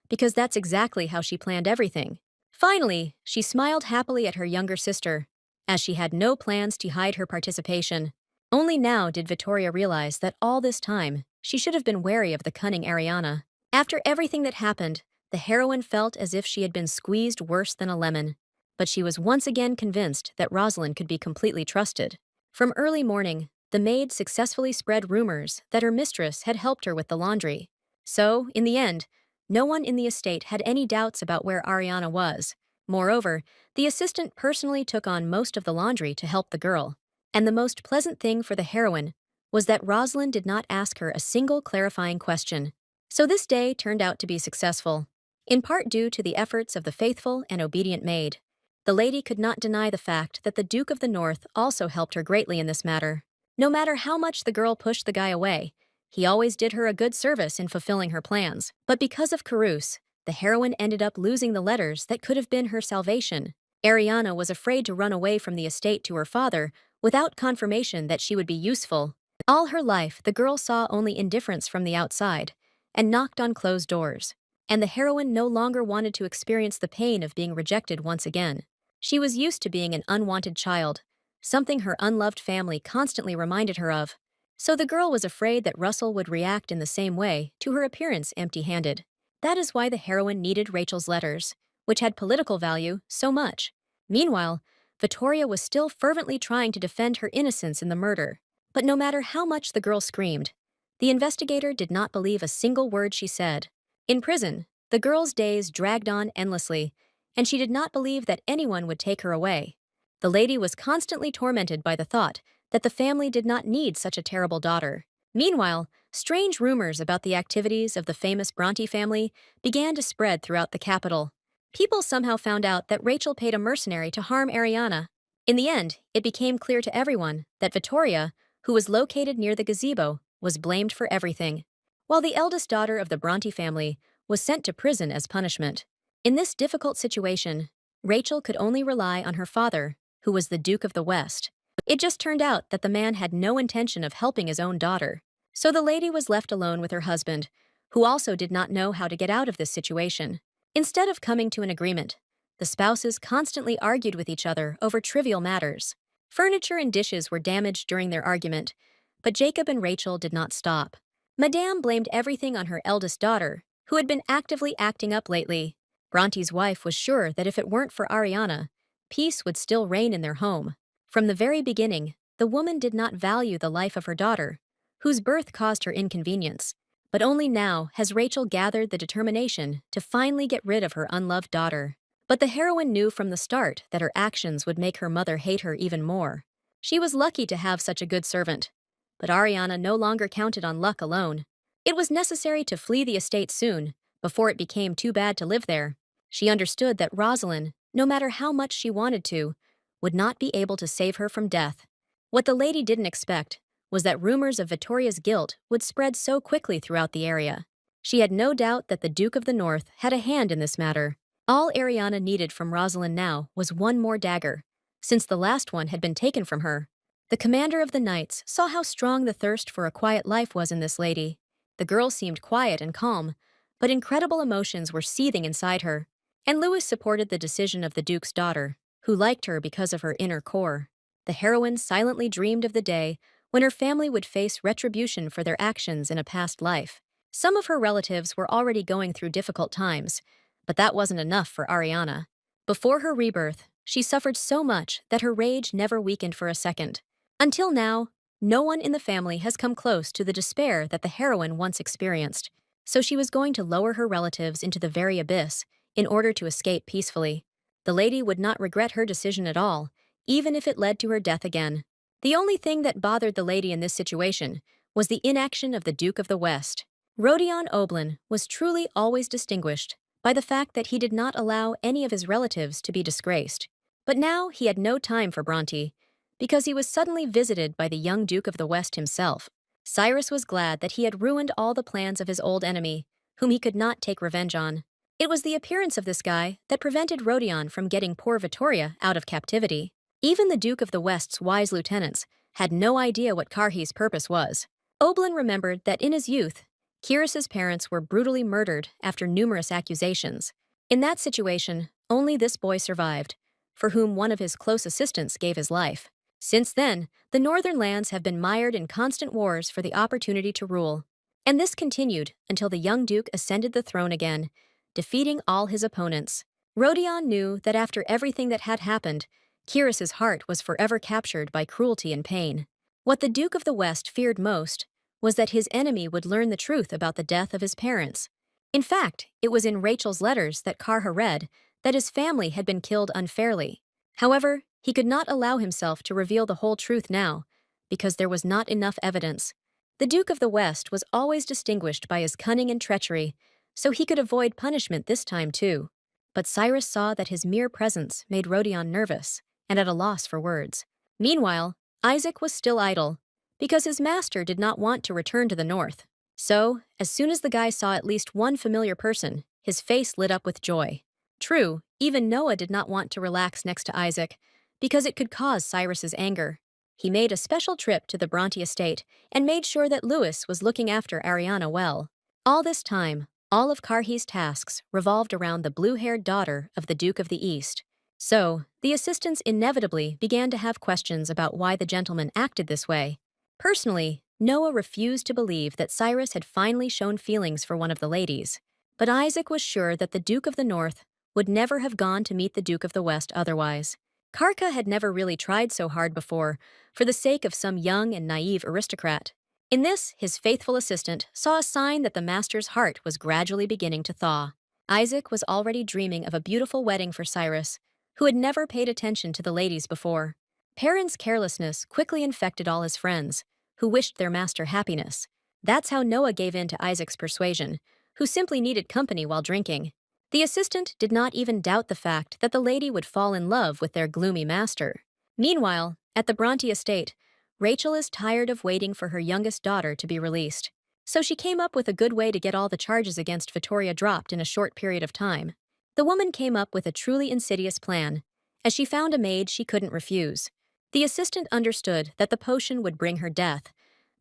Speaker 1: because that's exactly how she planned everything. Finally, she smiled happily at her younger sister, as she had no plans to hide her participation. Only now did Vittoria realize that all this time, she should have been wary of the cunning Ariana. After everything that happened, the heroine felt as if she had been squeezed worse than a lemon. But she was once again convinced that Rosalind could be completely trusted. From early morning, the maid successfully spread rumors that her mistress had helped her with the laundry. So, in the end, no one in the estate had any doubts about where Ariana was. Moreover, the assistant personally took on most of the laundry to help the girl. And the most pleasant thing for the heroine was that Rosalind did not ask her a single clarifying question. So this day turned out to be successful, in part due to the efforts of the faithful and obedient maid. The lady could not deny the fact that the Duke of the North also helped her greatly in this matter. No matter how much the girl pushed the guy away, he always did her a good service in fulfilling her plans. But because of Carouse, the heroine ended up losing the letters that could have been her salvation. Ariana was afraid to run away from the estate to her father without confirmation that she would be useful. All her life, the girl saw only indifference from the outside and knocked on closed doors. And the heroine no longer wanted to experience the pain of being rejected once again. She was used to being an unwanted child, something her unloved family constantly reminded her of. So the girl was afraid that Russell would react in the same way to her appearance empty-handed. That is why the heroine needed Rachel's letters, which had political value, so much. Meanwhile, Vittoria was still fervently trying to defend her innocence in the murder. But no matter how much the girl screamed, the investigator did not believe a single word she said. In prison, the girl's days dragged on endlessly, and she did not believe that anyone would take her away. The lady was constantly tormented by the thought that the family did not need such a terrible daughter. Meanwhile, strange rumors about the activities of the famous Bronte family began to spread throughout the capital. People somehow found out that Rachel paid a mercenary to harm Ariana. In the end, it became clear to everyone that Vittoria, who was located near the gazebo, was blamed for everything, while the eldest daughter of the Bronte family was sent to prison as punishment. In this difficult situation, Rachel could only rely on her father, who was the Duke of the West. It just turned out that the man had no intention of helping his own daughter. So the lady was left alone with her husband, who also did not know how to get out of this situation. Instead of coming to an agreement, the spouses constantly argued with each other over trivial matters. Furniture and dishes were damaged during their argument, but Jacob and Rachel did not stop. Madame blamed everything on her eldest daughter, who had been actively acting up lately. Bronte's wife was sure that if it weren't for Ariana, peace would still reign in their home. From the very beginning, the woman did not value the life of her daughter, whose birth caused her inconvenience. But only now has Rachel gathered the determination to finally get rid of her unloved daughter. But the heroine knew from the start that her actions would make her mother hate her even more. She was lucky to have such a good servant. But Ariana no longer counted on luck alone. It was necessary to flee the estate soon, before it became too bad to live there. She understood that Rosalind, no matter how much she wanted to, would not be able to save her from death. What the lady didn't expect was that rumors of Vittoria's guilt would spread so quickly throughout the area. She had no doubt that the Duke of the North had a hand in this matter. All Ariana needed from Rosalind now was one more dagger, since the last one had been taken from her. The commander of the knights saw how strong the thirst for a quiet life was in this lady. The girl seemed quiet and calm, but incredible emotions were seething inside her. And Lewis supported the decision of the Duke's daughter, who liked her because of her inner core. The heroine silently dreamed of the day when her family would face retribution for their actions in a past life. Some of her relatives were already going through difficult times, but that wasn't enough for Ariana. Before her rebirth, she suffered so much that her rage never weakened for a second. Until now, no one in the family has come close to the despair that the heroine once experienced, so she was going to lower her relatives into the very abyss in order to escape peacefully. The lady would not regret her decision at all, even if it led to her death again. The only thing that bothered the lady in this situation was the inaction of the Duke of the West. Rodion Oblin was truly always distinguished by the fact that he did not allow any of his relatives to be disgraced. But now he had no time for Bronte, because he was suddenly visited by the young Duke of the West himself. Cyrus was glad that he had ruined all the plans of his old enemy, whom he could not take revenge on. It was the appearance of this guy that prevented Rodion from getting poor Vittoria out of captivity. Even the Duke of the West's wise lieutenants had no idea what Karhi's purpose was. Oblin remembered that in his youth, Kiris's parents were brutally murdered after numerous accusations. In that situation, only this boy survived, for whom one of his close assistants gave his life. Since then, the northern lands have been mired in constant wars for the opportunity to rule. And this continued until the young duke ascended the throne again, defeating all his opponents. Rodion knew that after everything that had happened, Kiris's heart was forever captured by cruelty and pain. What the Duke of the West feared most was that his enemy would learn the truth about the death of his parents. In fact, it was in Rachel's letters that Karha read that his family had been killed unfairly. However, he could not allow himself to reveal the whole truth now, because there was not enough evidence. The Duke of the West was always distinguished by his cunning and treachery, so he could avoid punishment this time too. But Cyrus saw that his mere presence made Rodion nervous and at a loss for words. Meanwhile, Isaac was still idle, because his master did not want to return to the north. So, as soon as the guy saw at least one familiar person, his face lit up with joy. True, even Noah did not want to relax next to Isaac, because it could cause Cyrus's anger. He made a special trip to the Bronte estate and made sure that Lewis was looking after Ariana well. All this time, all of Karhi's tasks revolved around the blue-haired daughter of the Duke of the East. So, the assistants inevitably began to have questions about why the gentleman acted this way. Personally, Noah refused to believe that Cyrus had finally shown feelings for one of the ladies. But Isaac was sure that the Duke of the North would never have gone to meet the Duke of the West otherwise. Karka had never really tried so hard before, for the sake of some young and naive aristocrat. In this, his faithful assistant saw a sign that the master's heart was gradually beginning to thaw. Isaac was already dreaming of a beautiful wedding for Cyrus, who had never paid attention to the ladies before. Perrin's carelessness quickly infected all his friends, who wished their master happiness. That's how Noah gave in to Isaac's persuasion, who simply needed company while drinking. The assistant did not even doubt the fact that the lady would fall in love with their gloomy master. Meanwhile, at the Bronte estate, Rachel is tired of waiting for her youngest daughter to be released. So she came up with a good way to get all the charges against Vittoria dropped in a short period of time. The woman came up with a truly insidious plan, as she found a maid she couldn't refuse. The assistant understood that the potion would bring her death,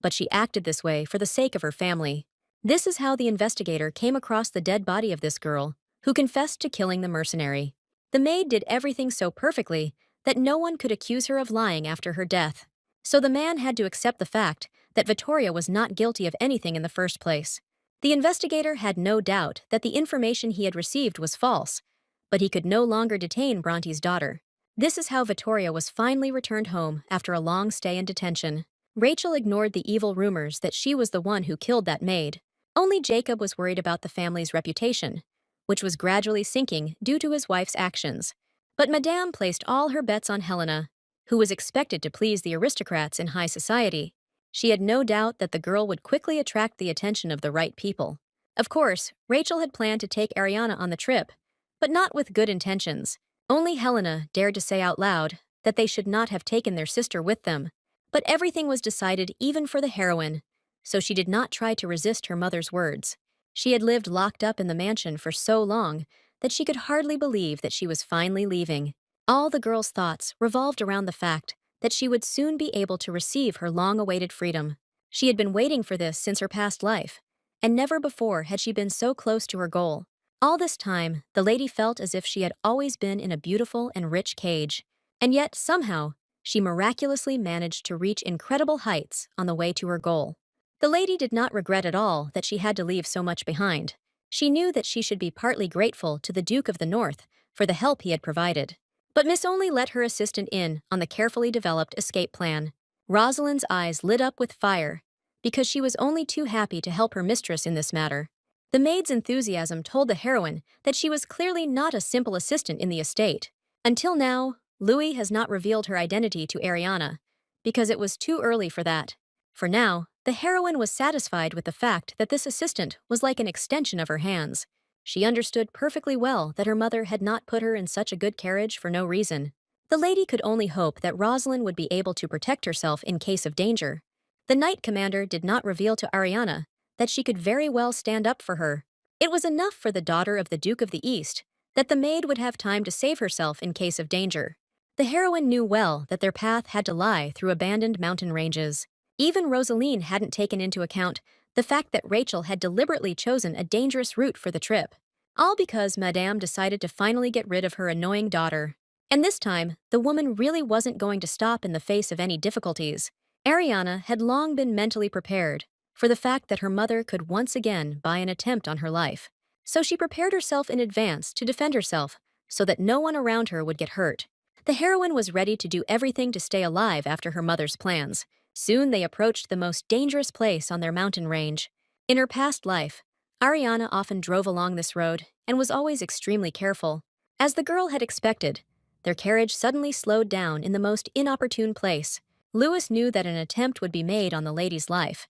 Speaker 1: but she acted this way for the sake of her family. This is how the investigator came across the dead body of this girl, who confessed to killing the mercenary. The maid did everything so perfectly that no one could accuse her of lying after her death. So the man had to accept the fact that Vittoria was not guilty of anything in the first place. The investigator had no doubt that the information he had received was false, but he could no longer detain Bronte's daughter. This is how Vittoria was finally returned home after a long stay in detention. Rachel ignored the evil rumors that she was the one who killed that maid. Only Jacob was worried about the family's reputation, which was gradually sinking due to his wife's actions. But Madame placed all her bets on Helena, who was expected to please the aristocrats in high society. She had no doubt that the girl would quickly attract the attention of the right people. Of course, Rachel had planned to take Ariana on the trip, but not with good intentions. Only Helena dared to say out loud that they should not have taken their sister with them. But everything was decided even for the heroine, so she did not try to resist her mother's words. She had lived locked up in the mansion for so long that she could hardly believe that she was finally leaving. All the girl's thoughts revolved around the fact that she would soon be able to receive her long-awaited freedom. She had been waiting for this since her past life, and never before had she been so close to her goal. All this time, the lady felt as if she had always been in a beautiful and rich cage, and yet, somehow, she miraculously managed to reach incredible heights on the way to her goal. The lady did not regret at all that she had to leave so much behind. She knew that she should be partly grateful to the Duke of the North for the help he had provided. But Miss only let her assistant in on the carefully developed escape plan. Rosalind's eyes lit up with fire, because she was only too happy to help her mistress in this matter. The maid's enthusiasm told the heroine that she was clearly not a simple assistant in the estate. Until now, Louis has not revealed her identity to Ariana, because it was too early for that. For now, the heroine was satisfied with the fact that this assistant was like an extension of her hands. She understood perfectly well that her mother had not put her in such a good carriage for no reason. The lady could only hope that Rosalind would be able to protect herself in case of danger. The knight commander did not reveal to Ariana that she could very well stand up for her. It was enough for the daughter of the Duke of the East that the maid would have time to save herself in case of danger. The heroine knew well that their path had to lie through abandoned mountain ranges. Even Rosaline hadn't taken into account the fact that Rachel had deliberately chosen a dangerous route for the trip. All because Madame decided to finally get rid of her annoying daughter. And this time, the woman really wasn't going to stop in the face of any difficulties. Ariana had long been mentally prepared for the fact that her mother could once again buy an attempt on her life. So she prepared herself in advance to defend herself so that no one around her would get hurt. The heroine was ready to do everything to stay alive after her mother's plans. Soon they approached the most dangerous place on their mountain range. In her past life, Ariana often drove along this road and was always extremely careful. As the girl had expected, their carriage suddenly slowed down in the most inopportune place. Louis knew that an attempt would be made on the lady's life,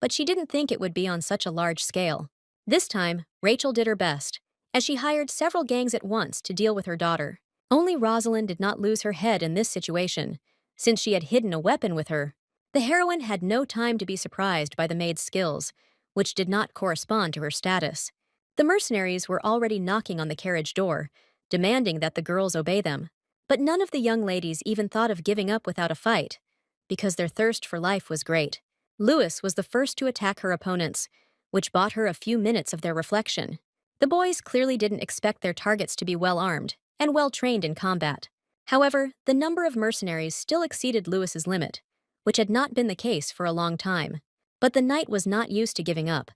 Speaker 1: but she didn't think it would be on such a large scale. This time, Rachel did her best, as she hired several gangs at once to deal with her daughter. Only Rosalind did not lose her head in this situation, since she had hidden a weapon with her. The heroine had no time to be surprised by the maid's skills, which did not correspond to her status. The mercenaries were already knocking on the carriage door, demanding that the girls obey them. But none of the young ladies even thought of giving up without a fight, because their thirst for life was great. Louis was the first to attack her opponents, which bought her a few minutes of their reflection. The boys clearly didn't expect their targets to be well-armed and well-trained in combat. However, the number of mercenaries still exceeded Louis's limit, which had not been the case for a long time. But the knight was not used to giving up,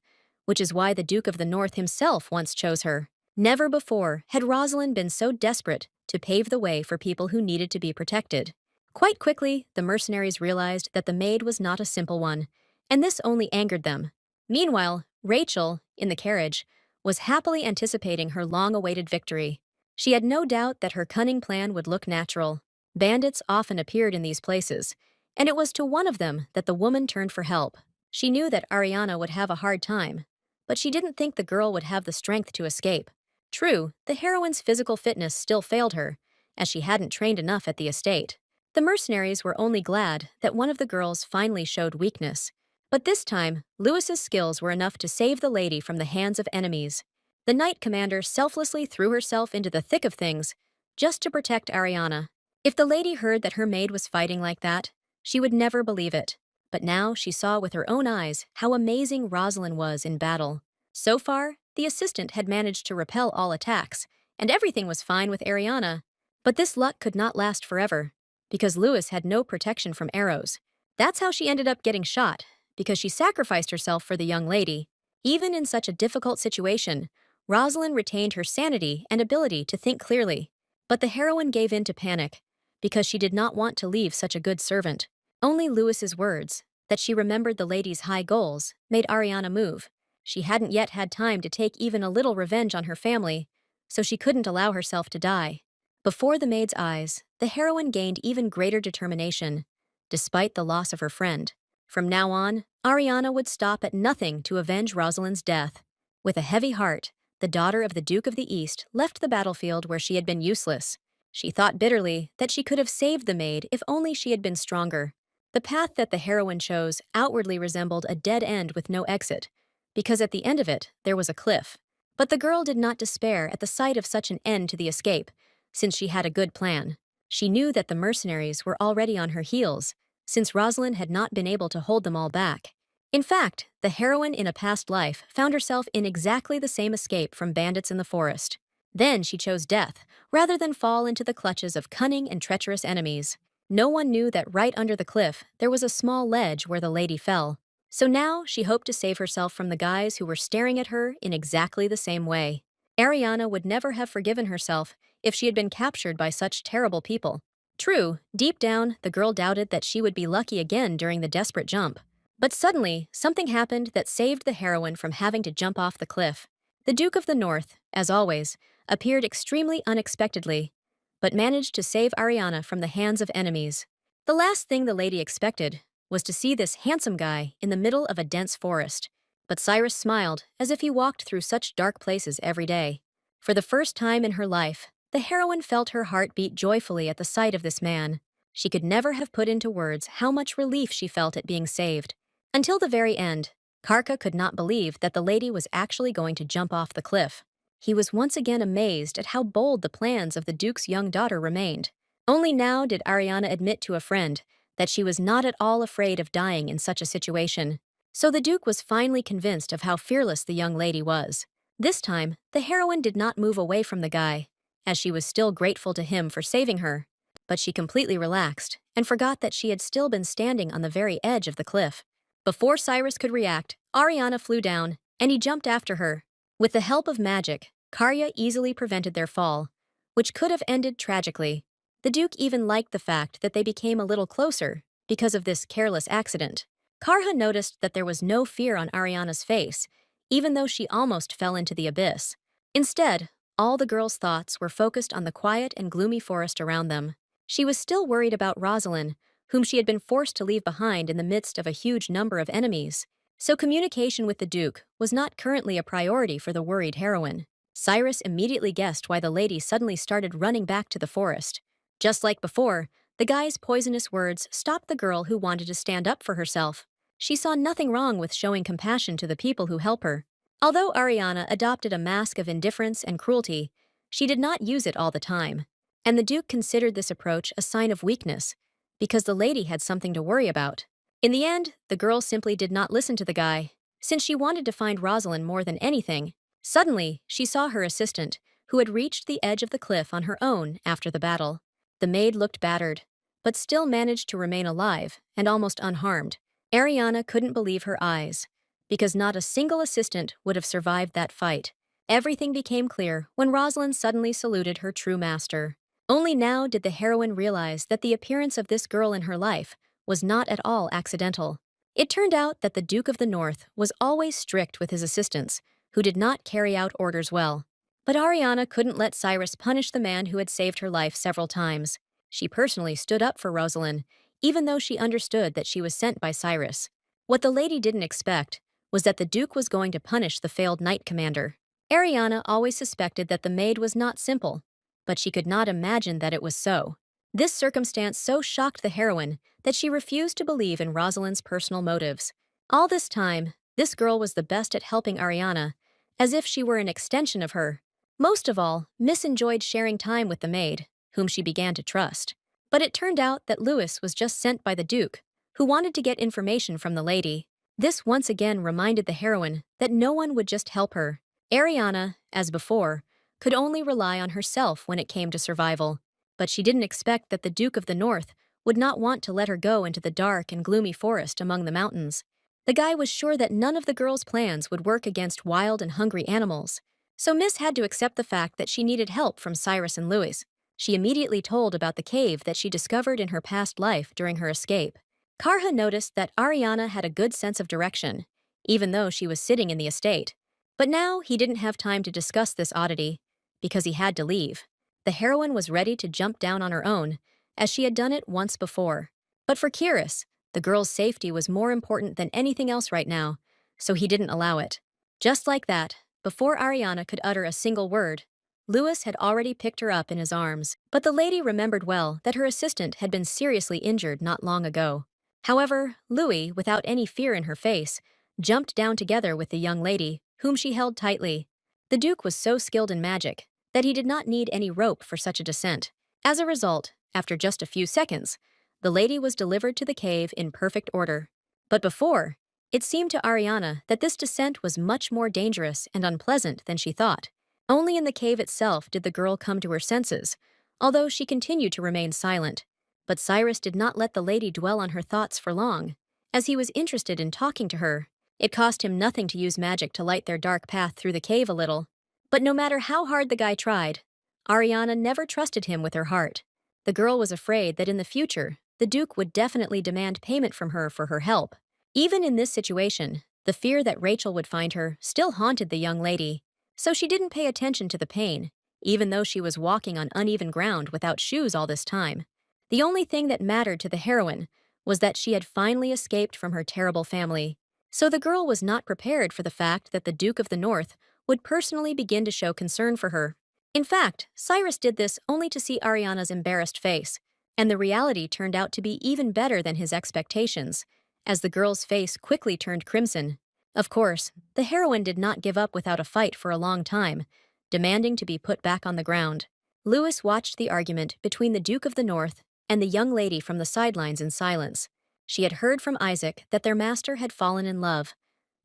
Speaker 1: which is why the Duke of the North himself once chose her. Never before had Rosalind been so desperate to pave the way for people who needed to be protected. Quite quickly, the mercenaries realized that the maid was not a simple one, and this only angered them. Meanwhile, Rachel, in the carriage, was happily anticipating her long-awaited victory. She had no doubt that her cunning plan would look natural. Bandits often appeared in these places, and it was to one of them that the woman turned for help. She knew that Ariana would have a hard time, but she didn't think the girl would have the strength to escape. True, the heroine's physical fitness still failed her, as she hadn't trained enough at the estate. The mercenaries were only glad that one of the girls finally showed weakness. But this time, Louis's skills were enough to save the lady from the hands of enemies. the Knight Commander selflessly threw herself into the thick of things just to protect Ariana. If the lady heard that her maid was fighting like that, she would never believe it. But now she saw with her own eyes how amazing Rosalind was in battle. So far, the assistant had managed to repel all attacks, and everything was fine with Ariana. But this luck could not last forever, because Lewis had no protection from arrows. That's how she ended up getting shot, because she sacrificed herself for the young lady. Even in such a difficult situation, Rosalind retained her sanity and ability to think clearly. But the heroine gave in to panic, because she did not want to leave such a good servant. Only Lewis's words, that she remembered the lady's high goals, made Ariana move. She hadn't yet had time to take even a little revenge on her family, so she couldn't allow herself to die. Before the maid's eyes, the heroine gained even greater determination, despite the loss of her friend. From now on, Ariana would stop at nothing to avenge Rosalind's death. With a heavy heart, the daughter of the Duke of the East left the battlefield where she had been useless. She thought bitterly that she could have saved the maid if only she had been stronger. The path that the heroine chose outwardly resembled a dead end with no exit, because at the end of it, there was a cliff. But the girl did not despair at the sight of such an end to the escape, since she had a good plan. She knew that the mercenaries were already on her heels, since Rosalind had not been able to hold them all back. In fact, the heroine in a past life found herself in exactly the same escape from bandits in the forest. Then she chose death, rather than fall into the clutches of cunning and treacherous enemies. No one knew that right under the cliff there was a small ledge where the lady fell. So now she hoped to save herself from the guys who were staring at her in exactly the same way. Ariana would never have forgiven herself if she had been captured by such terrible people. True, deep down, the girl doubted that she would be lucky again during the desperate jump. But suddenly, something happened that saved the heroine from having to jump off the cliff. The Duke of the North, as always, appeared extremely unexpectedly, but managed to save Ariana from the hands of enemies. The last thing the lady expected was to see this handsome guy in the middle of a dense forest. But Cyrus smiled as if he walked through such dark places every day. For the first time in her life, the heroine felt her heart beat joyfully at the sight of this man. She could never have put into words how much relief she felt at being saved. Until the very end, Karka could not believe that the lady was actually going to jump off the cliff. He was once again amazed at how bold the plans of the Duke's young daughter remained. Only now did Ariana admit to a friend that she was not at all afraid of dying in such a situation. So the Duke was finally convinced of how fearless the young lady was. This time, the heroine did not move away from the guy, as she was still grateful to him for saving her. But she completely relaxed and forgot that she had still been standing on the very edge of the cliff. Before Cyrus could react, Ariana flew down, and he jumped after her. With the help of magic, Karya easily prevented their fall, which could have ended tragically. The Duke even liked the fact that they became a little closer because of this careless accident. Karha noticed that there was no fear on Ariana's face, even though she almost fell into the abyss. Instead, all the girl's thoughts were focused on the quiet and gloomy forest around them. She was still worried about Rosalind, whom she had been forced to leave behind in the midst of a huge number of enemies. So communication with the Duke was not currently a priority for the worried heroine. Cyrus immediately guessed why the lady suddenly started running back to the forest. Just like before, the guy's poisonous words stopped the girl who wanted to stand up for herself. She saw nothing wrong with showing compassion to the people who help her. Although Ariana adopted a mask of indifference and cruelty, she did not use it all the time. And the Duke considered this approach a sign of weakness, because the lady had something to worry about. In the end, the girl simply did not listen to the guy, since she wanted to find Rosalind more than anything. Suddenly, she saw her assistant, who had reached the edge of the cliff on her own after the battle. The maid looked battered, but still managed to remain alive and almost unharmed. Ariana couldn't believe her eyes, because not a single assistant would have survived that fight. Everything became clear when Rosalind suddenly saluted her true master. Only now did the heroine realize that the appearance of this girl in her life was not at all accidental. It turned out that the Duke of the North was always strict with his assistants, who did not carry out orders well. But Ariana couldn't let Cyrus punish the man who had saved her life several times. She personally stood up for Rosalind, even though she understood that she was sent by Cyrus. What the lady didn't expect was that the Duke was going to punish the failed knight commander. Ariana always suspected that the maid was not simple, but she could not imagine that it was so. This circumstance so shocked the heroine that she refused to believe in Rosalind's personal motives. All this time, this girl was the best at helping Ariana, as if she were an extension of her. Most of all, Miss enjoyed sharing time with the maid, whom she began to trust. But it turned out that Louis was just sent by the Duke, who wanted to get information from the lady. This once again reminded the heroine that no one would just help her. Ariana, as before, could only rely on herself when it came to survival. But she didn't expect that the Duke of the North would not want to let her go into the dark and gloomy forest among the mountains. The guy was sure that none of the girl's plans would work against wild and hungry animals, so Miss had to accept the fact that she needed help from Cyrus and Louis. She immediately told about the cave that she discovered in her past life during her escape. Karha noticed that Ariana had a good sense of direction, even though she was sitting in the estate. But now he didn't have time to discuss this oddity, because he had to leave. The heroine was ready to jump down on her own, as she had done it once before. But for Kiris, the girl's safety was more important than anything else right now, so he didn't allow it. Just like that, before Ariana could utter a single word, Louis had already picked her up in his arms. But the lady remembered well that her assistant had been seriously injured not long ago. However, Louis, without any fear in her face, jumped down together with the young lady, whom she held tightly. The Duke was so skilled in magic that he did not need any rope for such a descent. As a result, after just a few seconds, the lady was delivered to the cave in perfect order. But before, it seemed to Ariana that this descent was much more dangerous and unpleasant than she thought. Only in the cave itself did the girl come to her senses, although she continued to remain silent. But Cyrus did not let the lady dwell on her thoughts for long, as he was interested in talking to her. It cost him nothing to use magic to light their dark path through the cave a little. But no matter how hard the guy tried, Ariana never trusted him with her heart. The girl was afraid that in the future, the Duke would definitely demand payment from her for her help. Even in this situation, the fear that Rachel would find her still haunted the young lady, so she didn't pay attention to the pain, even though she was walking on uneven ground without shoes all this time. The only thing that mattered to the heroine was that she had finally escaped from her terrible family. So the girl was not prepared for the fact that the Duke of the North would personally begin to show concern for her. In fact, Cyrus did this only to see Ariana's embarrassed face, and the reality turned out to be even better than his expectations, as the girl's face quickly turned crimson. Of course, the heroine did not give up without a fight for a long time, demanding to be put back on the ground. Louis watched the argument between the Duke of the North and the young lady from the sidelines in silence. She had heard from Isaac that their master had fallen in love,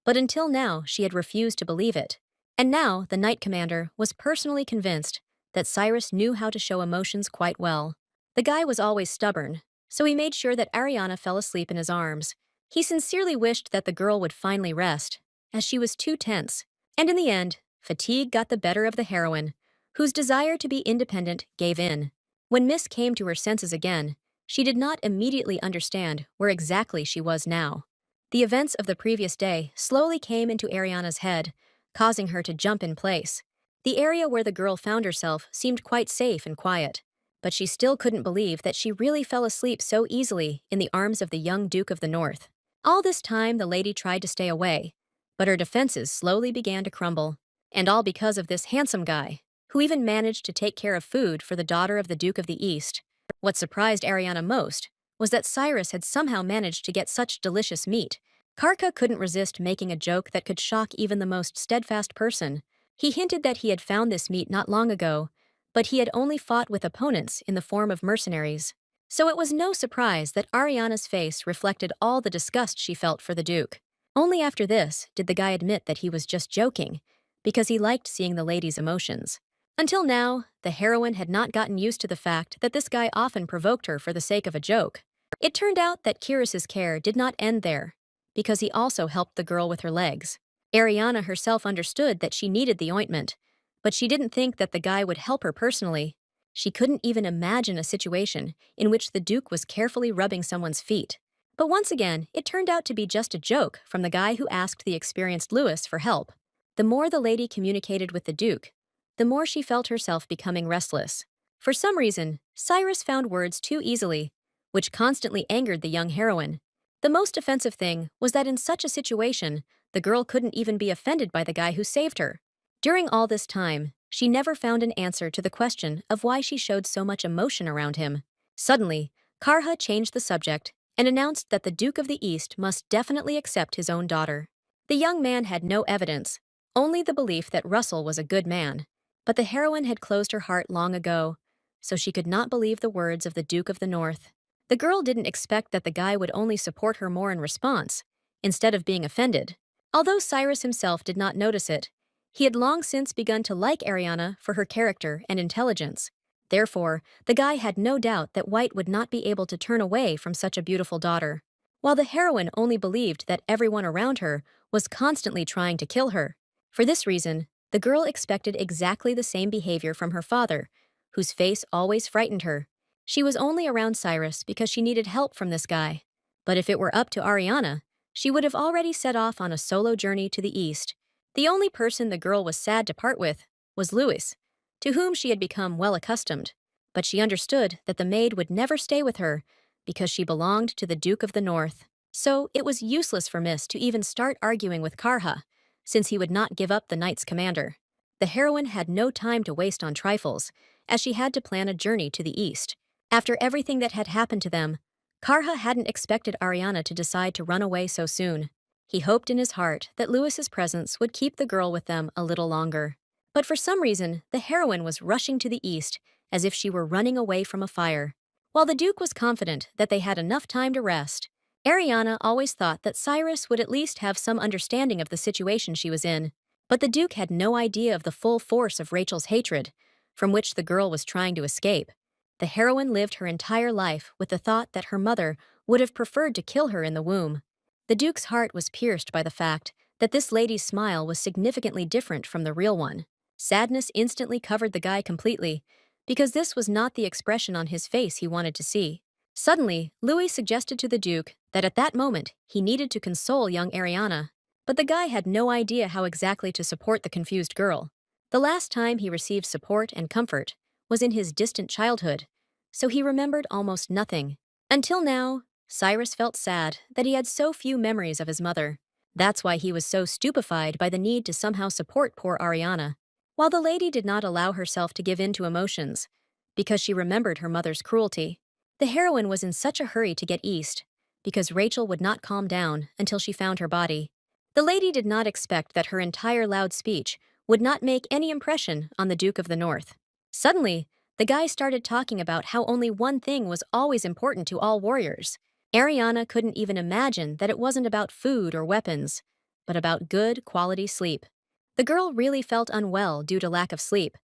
Speaker 1: but until now she had refused to believe it. And now the Knight Commander was personally convinced that Cyrus knew how to show emotions quite well. The guy was always stubborn, so he made sure that Ariana fell asleep in his arms. He sincerely wished that the girl would finally rest, as she was too tense. And in the end, fatigue got the better of the heroine, whose desire to be independent gave in. When Miss came to her senses again, she did not immediately understand where exactly she was now. The events of the previous day slowly came into Ariana's head, causing her to jump in place. The area where the girl found herself seemed quite safe and quiet, but she still couldn't believe that she really fell asleep so easily in the arms of the young Duke of the North. All this time the lady tried to stay away, but her defenses slowly began to crumble, and all because of this handsome guy, who even managed to take care of food for the daughter of the Duke of the East. What surprised Ariana most was that Cyrus had somehow managed to get such delicious meat. Karka couldn't resist making a joke that could shock even the most steadfast person. He hinted that he had found this meat not long ago, but he had only fought with opponents in the form of mercenaries. So it was no surprise that Ariana's face reflected all the disgust she felt for the Duke. Only after this did the guy admit that he was just joking, because he liked seeing the lady's emotions. Until now, the heroine had not gotten used to the fact that this guy often provoked her for the sake of a joke. It turned out that Kiris's care did not end there, because he also helped the girl with her legs. Ariana herself understood that she needed the ointment, but she didn't think that the guy would help her personally. She couldn't even imagine a situation in which the Duke was carefully rubbing someone's feet. But once again, it turned out to be just a joke from the guy who asked the experienced Louis for help. The more the lady communicated with the Duke, the more she felt herself becoming restless. For some reason, Cyrus found words too easily, which constantly angered the young heroine. The most offensive thing was that in such a situation, the girl couldn't even be offended by the guy who saved her. During all this time, she never found an answer to the question of why she showed so much emotion around him. Suddenly, Karha changed the subject and announced that the Duke of the East must definitely accept his own daughter. The young man had no evidence, only the belief that Russell was a good man. But the heroine had closed her heart long ago, so she could not believe the words of the Duke of the North. The girl didn't expect that the guy would only support her more in response, instead of being offended. Although Cyrus himself did not notice it, he had long since begun to like Ariana for her character and intelligence. Therefore, the guy had no doubt that White would not be able to turn away from such a beautiful daughter, while the heroine only believed that everyone around her was constantly trying to kill her. For this reason, the girl expected exactly the same behavior from her father, whose face always frightened her. She was only around Cyrus because she needed help from this guy. But if it were up to Ariana, she would have already set off on a solo journey to the east. The only person the girl was sad to part with was Louis, to whom she had become well accustomed. But she understood that the maid would never stay with her because she belonged to the Duke of the North. So it was useless for Miss to even start arguing with Karha, since he would not give up the knight's commander. The heroine had no time to waste on trifles, as she had to plan a journey to the east. After everything that had happened to them, Karha hadn't expected Ariana to decide to run away so soon. He hoped in his heart that Louis's presence would keep the girl with them a little longer. But for some reason, the heroine was rushing to the east as if she were running away from a fire. While the Duke was confident that they had enough time to rest, Ariana always thought that Cyrus would at least have some understanding of the situation she was in. But the Duke had no idea of the full force of Rachel's hatred, from which the girl was trying to escape. The heroine lived her entire life with the thought that her mother would have preferred to kill her in the womb. The Duke's heart was pierced by the fact that this lady's smile was significantly different from the real one. Sadness instantly covered the guy completely, because this was not the expression on his face he wanted to see. Suddenly, Louis suggested to the Duke that at that moment he needed to console young Ariana. But the guy had no idea how exactly to support the confused girl. The last time he received support and comfort was in his distant childhood, so he remembered almost nothing. Until now, Cyrus felt sad that he had so few memories of his mother. That's why he was so stupefied by the need to somehow support poor Ariana. While the lady did not allow herself to give in to emotions, because she remembered her mother's cruelty, the heroine was in such a hurry to get east, because Rachel would not calm down until she found her body. The lady did not expect that her entire loud speech would not make any impression on the Duke of the North. Suddenly, the guy started talking about how only one thing was always important to all warriors. Ariana couldn't even imagine that it wasn't about food or weapons, but about good quality sleep. The girl really felt unwell due to lack of sleep,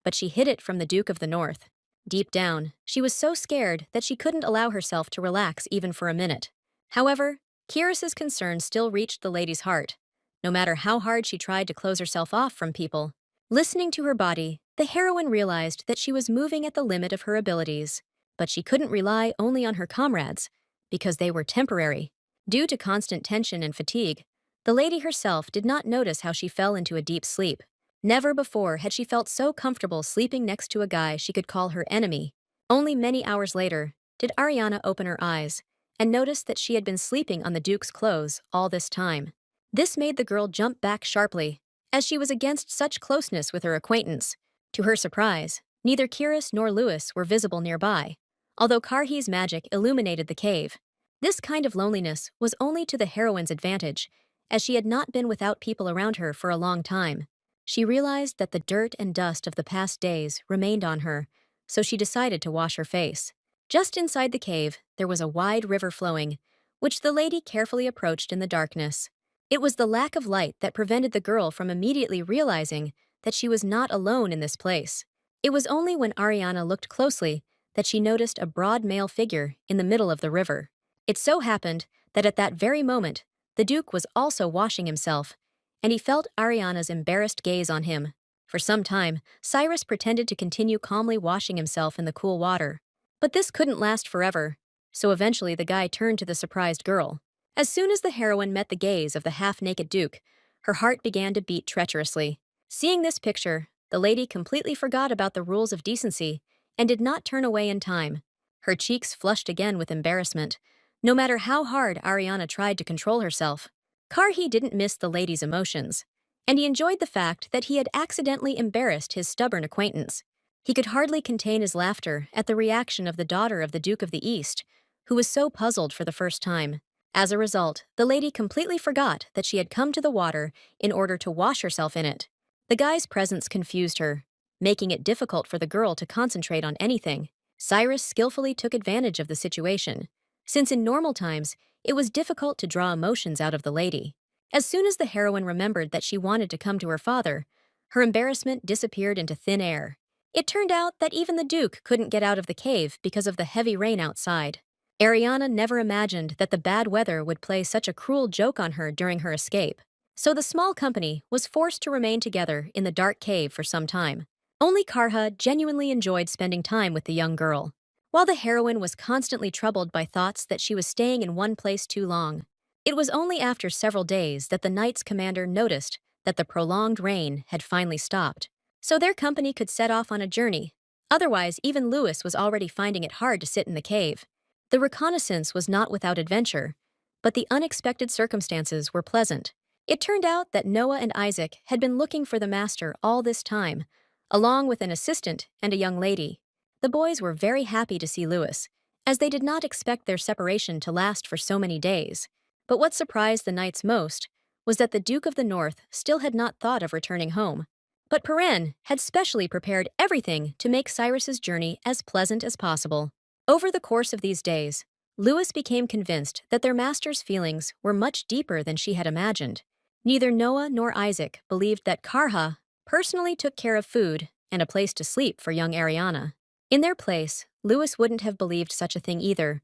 Speaker 1: but she hid it from the Duke of the North. Deep down, she was so scared that she couldn't allow herself to relax even for a minute. However, Kyrus's concern still reached the lady's heart, no matter how hard she tried to close herself off from people. Listening to her body, the heroine realized that she was moving at the limit of her abilities, but she couldn't rely only on her comrades, because they were temporary. Due to constant tension and fatigue, the lady herself did not notice how she fell into a deep sleep. Never before had she felt so comfortable sleeping next to a guy she could call her enemy. Only many hours later did Ariana open her eyes and notice that she had been sleeping on the Duke's clothes all this time. This made the girl jump back sharply, as she was against such closeness with her acquaintance. To her surprise, neither Kyrus nor Louis were visible nearby, although Karhi's magic illuminated the cave. This kind of loneliness was only to the heroine's advantage, as she had not been without people around her for a long time. She realized that the dirt and dust of the past days remained on her, so she decided to wash her face. Just inside the cave, there was a wide river flowing, which the lady carefully approached in the darkness. It was the lack of light that prevented the girl from immediately realizing that she was not alone in this place. It was only when Ariana looked closely that she noticed a broad male figure in the middle of the river. It so happened that at that very moment, the Duke was also washing himself, and he felt Ariana's embarrassed gaze on him. For some time, Cyrus pretended to continue calmly washing himself in the cool water. But this couldn't last forever, so eventually the guy turned to the surprised girl. As soon as the heroine met the gaze of the half-naked Duke, her heart began to beat treacherously. Seeing this picture, the lady completely forgot about the rules of decency and did not turn away in time. Her cheeks flushed again with embarrassment, no matter how hard Ariana tried to control herself. Karhi didn't miss the lady's emotions, and he enjoyed the fact that he had accidentally embarrassed his stubborn acquaintance. He could hardly contain his laughter at the reaction of the daughter of the Duke of the East, who was so puzzled for the first time. As a result, the lady completely forgot that she had come to the water in order to wash herself in it. The guy's presence confused her, making it difficult for the girl to concentrate on anything. Cyrus skillfully took advantage of the situation, since in normal times, it was difficult to draw emotions out of the lady. As soon as the heroine remembered that she wanted to come to her father, her embarrassment disappeared into thin air. It turned out that even the Duke couldn't get out of the cave because of the heavy rain outside. Ariana never imagined that the bad weather would play such a cruel joke on her during her escape. So the small company was forced to remain together in the dark cave for some time. Only Karha genuinely enjoyed spending time with the young girl, while the heroine was constantly troubled by thoughts that she was staying in one place too long. It was only after several days that the knight's commander noticed that the prolonged rain had finally stopped, so their company could set off on a journey. Otherwise, even Lewis was already finding it hard to sit in the cave. The reconnaissance was not without adventure, but the unexpected circumstances were pleasant. It turned out that Noah and Isaac had been looking for the master all this time, along with an assistant and a young lady. The boys were very happy to see Lewis, as they did not expect their separation to last for so many days. But what surprised the knights most was that the Duke of the North still had not thought of returning home. But Peren had specially prepared everything to make Cyrus's journey as pleasant as possible. Over the course of these days, Lewis became convinced that their master's feelings were much deeper than she had imagined. Neither Noah nor Isaac believed that Karha personally took care of food and a place to sleep for young Ariana. In their place, Lewis wouldn't have believed such a thing either,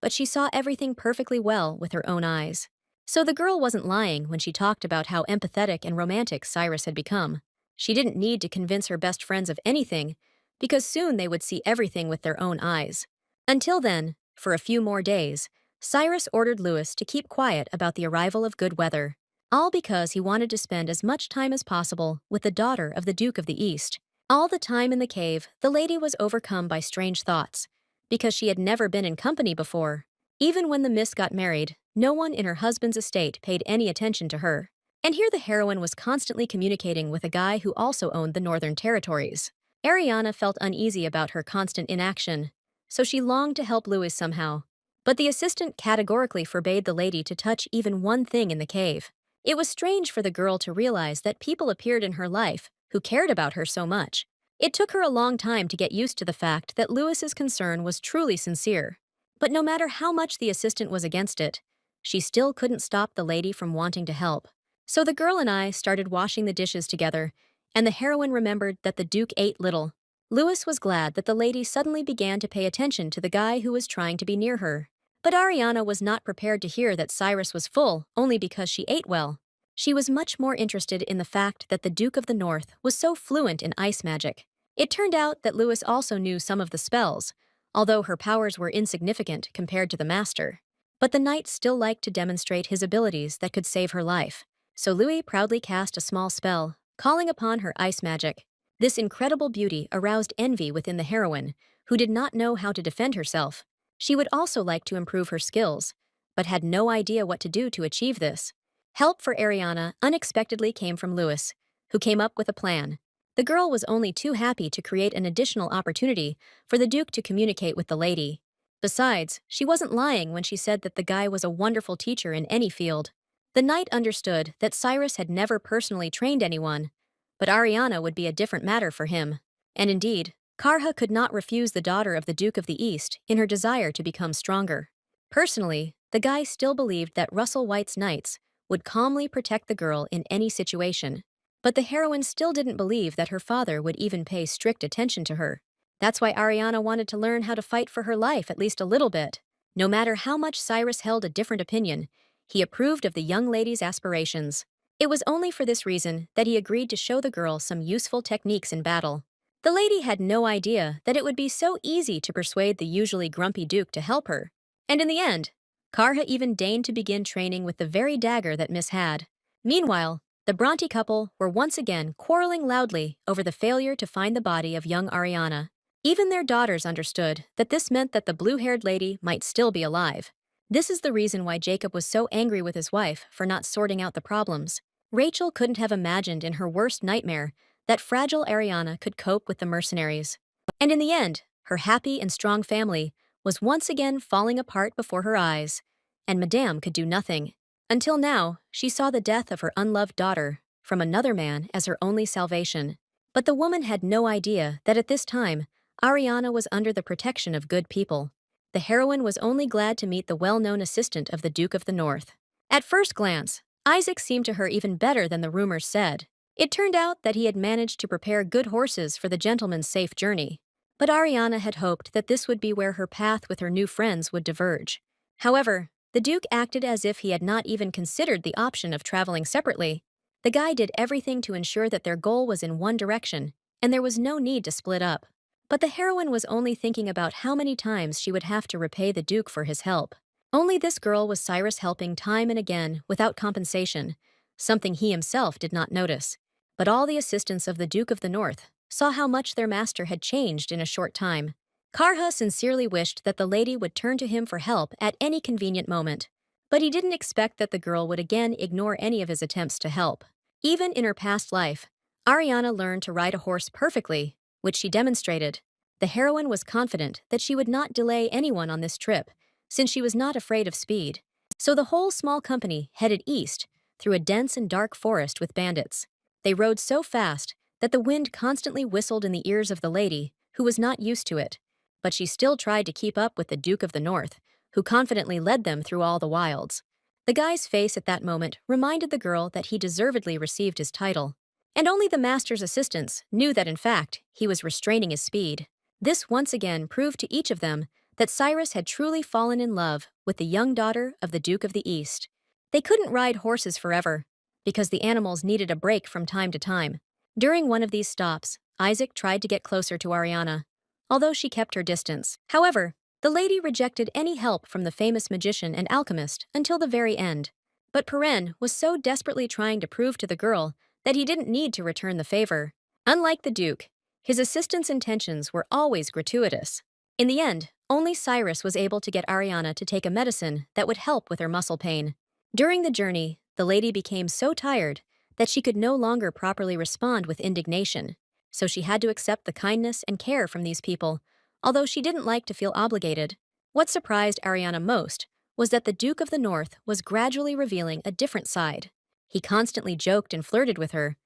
Speaker 1: but she saw everything perfectly well with her own eyes. So the girl wasn't lying when she talked about how empathetic and romantic Cyrus had become. She didn't need to convince her best friends of anything, because soon they would see everything with their own eyes. Until then, for a few more days, Cyrus ordered Lewis to keep quiet about the arrival of good weather, all because he wanted to spend as much time as possible with the daughter of the Duke of the East. All the time in the cave, the lady was overcome by strange thoughts, because she had never been in company before. Even when the Miss got married, no one in her husband's estate paid any attention to her. And here the heroine was constantly communicating with a guy who also owned the Northern Territories. Ariana felt uneasy about her constant inaction, so she longed to help Lewis somehow. But the assistant categorically forbade the lady to touch even one thing in the cave. It was strange for the girl to realize that people appeared in her life who cared about her so much. It took her a long time to get used to the fact that Lewis's concern was truly sincere. But no matter how much the assistant was against it, she still couldn't stop the lady from wanting to help. So the girl and I started washing the dishes together, and the heroine remembered that the Duke ate little. Lewis was glad that the lady suddenly began to pay attention to the guy who was trying to be near her. But Ariana was not prepared to hear that Cyrus was full only because she ate well. She was much more interested in the fact that the Duke of the North was so fluent in ice magic. It turned out that Lewis also knew some of the spells, although her powers were insignificant compared to the master. But the knight still liked to demonstrate his abilities that could save her life. So Louis proudly cast a small spell, calling upon her ice magic. This incredible beauty aroused envy within the heroine, who did not know how to defend herself. She would also like to improve her skills, but had no idea what to do to achieve this. Help for Ariana unexpectedly came from Lewis, who came up with a plan. The girl was only too happy to create an additional opportunity for the Duke to communicate with the lady. Besides, she wasn't lying when she said that the guy was a wonderful teacher in any field. The knight understood that Cyrus had never personally trained anyone, but Ariana would be a different matter for him. And indeed, Karha could not refuse the daughter of the Duke of the East in her desire to become stronger. Personally, the guy still believed that Russell White's knights would calmly protect the girl in any situation. But the heroine still didn't believe that her father would even pay strict attention to her. That's why Ariana wanted to learn how to fight for her life at least a little bit. No matter how much Cyrus held a different opinion, he approved of the young lady's aspirations. It was only for this reason that he agreed to show the girl some useful techniques in battle. The lady had no idea that it would be so easy to persuade the usually grumpy Duke to help her. And in the end, Karha even deigned to begin training with the very dagger that Miss had. Meanwhile, the Bronte couple were once again quarreling loudly over the failure to find the body of young Ariana. Even their daughters understood that this meant that the blue-haired lady might still be alive. This is the reason why Jacob was so angry with his wife for not sorting out the problems. Rachel couldn't have imagined in her worst nightmare that fragile Ariana could cope with the mercenaries. And in the end, her happy and strong family was once again falling apart before her eyes. and Madame could do nothing. Until now, she saw the death of her unloved daughter from another man as her only salvation. But the woman had no idea that at this time, Ariana was under the protection of good people. The heroine was only glad to meet the well-known assistant of the Duke of the North. At first glance, Isaac seemed to her even better than the rumors said. It turned out that he had managed to prepare good horses for the gentleman's safe journey. But Ariana had hoped that this would be where her path with her new friends would diverge. However, the Duke acted as if he had not even considered the option of traveling separately. The guy did everything to ensure that their goal was in one direction, and there was no need to split up. But the heroine was only thinking about how many times she would have to repay the Duke for his help. Only this girl was Cyrus helping time and again without compensation, something he himself did not notice. But all the assistants of the Duke of the North saw how much their master had changed in a short time. Karha sincerely wished that the lady would turn to him for help at any convenient moment, but he didn't expect that the girl would again ignore any of his attempts to help. Even in her past life, Ariana learned to ride a horse perfectly, which she demonstrated. The heroine was confident that she would not delay anyone on this trip, since she was not afraid of speed. So the whole small company headed east through a dense and dark forest with bandits. They rode so fast that the wind constantly whistled in the ears of the lady, who was not used to it. But she still tried to keep up with the Duke of the North, who confidently led them through all the wilds. The guy's face at that moment reminded the girl that he deservedly received his title. And only the master's assistants knew that in fact, he was restraining his speed. This once again proved to each of them that Cyrus had truly fallen in love with the young daughter of the Duke of the East. They couldn't ride horses forever, because the animals needed a break from time to time. During one of these stops, Isaac tried to get closer to Ariana, although she kept her distance. However, the lady rejected any help from the famous magician and alchemist until the very end. But Peren was so desperately trying to prove to the girl that he didn't need to return the favor. Unlike the Duke, his assistant's intentions were always gratuitous. In the end, only Cyrus was able to get Ariana to take a medicine that would help with her muscle pain. During the journey, the lady became so tired that she could no longer properly respond with indignation, so she had to accept the kindness and care from these people, although she didn't like to feel obligated. What surprised Ariana most was that the Duke of the North was gradually revealing a different side. He constantly joked and flirted with her,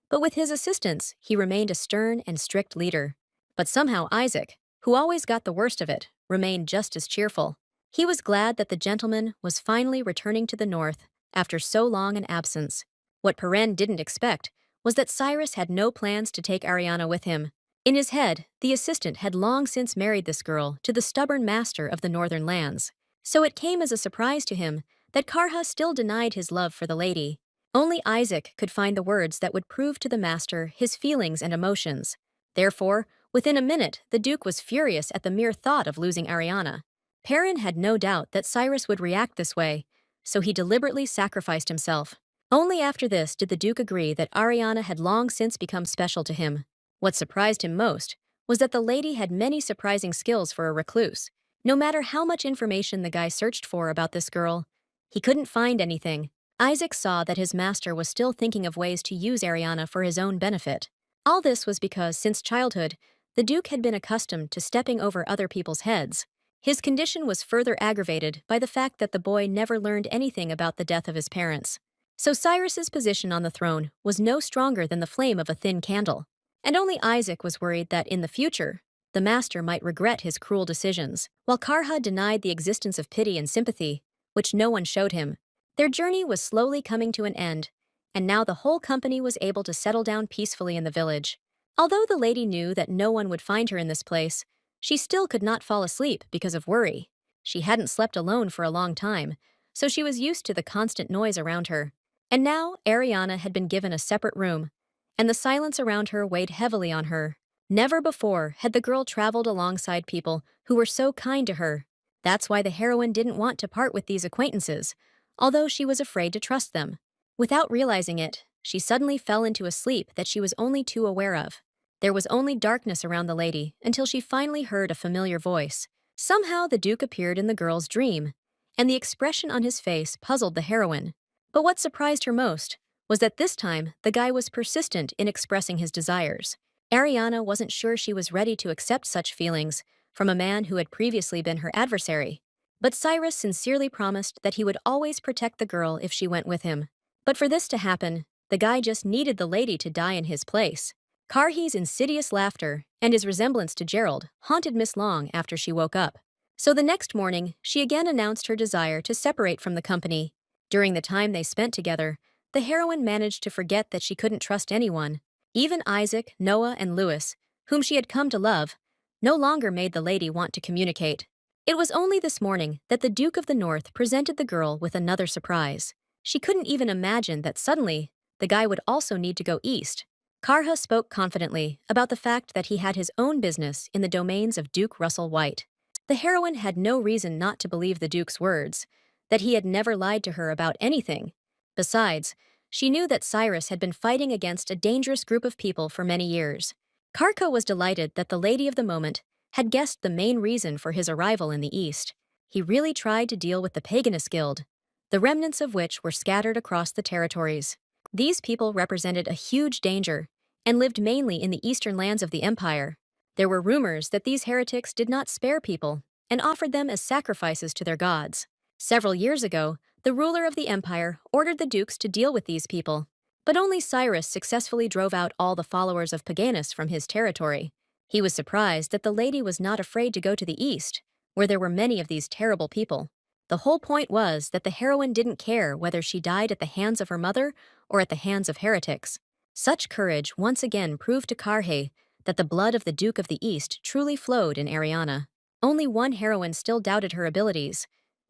Speaker 1: but with his assistants, he remained a stern and strict leader. But somehow Isaac, who always got the worst of it, remained just as cheerful. He was glad that the gentleman was finally returning to the north after so long an absence. What Peren didn't expect was that Cyrus had no plans to take Ariana with him. In his head, the assistant had long since married this girl to the stubborn master of the northern lands. So it came as a surprise to him that Karha still denied his love for the lady. Only Isaac could find the words that would prove to the master his feelings and emotions. Therefore, within a minute, the Duke was furious at the mere thought of losing Ariana. Perrin had no doubt that Cyrus would react this way, so he deliberately sacrificed himself. Only after this did the Duke agree that Ariana had long since become special to him. What surprised him most was that the lady had many surprising skills for a recluse. No matter how much information the guy searched for about this girl, he couldn't find anything. Isaac saw that his master was still thinking of ways to use Ariana for his own benefit. All this was because, since childhood, the Duke had been accustomed to stepping over other people's heads. His condition was further aggravated by the fact that the boy never learned anything about the death of his parents. So Cyrus's position on the throne was no stronger than the flame of a thin candle. And only Isaac was worried that, in the future, the master might regret his cruel decisions, while Karha denied the existence of pity and sympathy, which no one showed him. Their journey was slowly coming to an end, and now the whole company was able to settle down peacefully in the village. Although the lady knew that no one would find her in this place, she still could not fall asleep because of worry. She hadn't slept alone for a long time, so she was used to the constant noise around her. And now Ariana had been given a separate room, and the silence around her weighed heavily on her. Never before had the girl traveled alongside people who were so kind to her. That's why the heroine didn't want to part with these acquaintances, although she was afraid to trust them. Without realizing it, she suddenly fell into a sleep that she was only too aware of. There was only darkness around the lady until she finally heard a familiar voice. Somehow the Duke appeared in the girl's dream, and the expression on his face puzzled the heroine. But what surprised her most was that this time the guy was persistent in expressing his desires. Ariana wasn't sure she was ready to accept such feelings from a man who had previously been her adversary. But Cyrus sincerely promised that he would always protect the girl if she went with him. But for this to happen, the guy just needed the lady to die in his place. Karhi's insidious laughter and his resemblance to Gerald haunted Miss Long after she woke up. So the next morning, she again announced her desire to separate from the company. During the time they spent together, the heroine managed to forget that she couldn't trust anyone. Even Isaac, Noah, and Lewis, whom she had come to love, no longer made the lady want to communicate. It was only this morning that the Duke of the North presented the girl with another surprise. She couldn't even imagine that suddenly, the guy would also need to go east. Karha spoke confidently about the fact that he had his own business in the domains of Duke Russell White. The heroine had no reason not to believe the Duke's words, that he had never lied to her about anything. Besides, she knew that Cyrus had been fighting against a dangerous group of people for many years. Karka was delighted that the lady of the moment had guessed the main reason for his arrival in the East. He really tried to deal with the Paganist Guild, the remnants of which were scattered across the territories. These people represented a huge danger and lived mainly in the eastern lands of the empire. There were rumors that these heretics did not spare people and offered them as sacrifices to their gods. Several years ago, the ruler of the empire ordered the dukes to deal with these people, but only Cyrus successfully drove out all the followers of Paganus from his territory. He was surprised that the lady was not afraid to go to the east, where there were many of these terrible people. The whole point was that the heroine didn't care whether she died at the hands of her mother or at the hands of heretics. Such courage once again proved to Karhe that the blood of the Duke of the East truly flowed in Ariana. Only one heroine still doubted her abilities,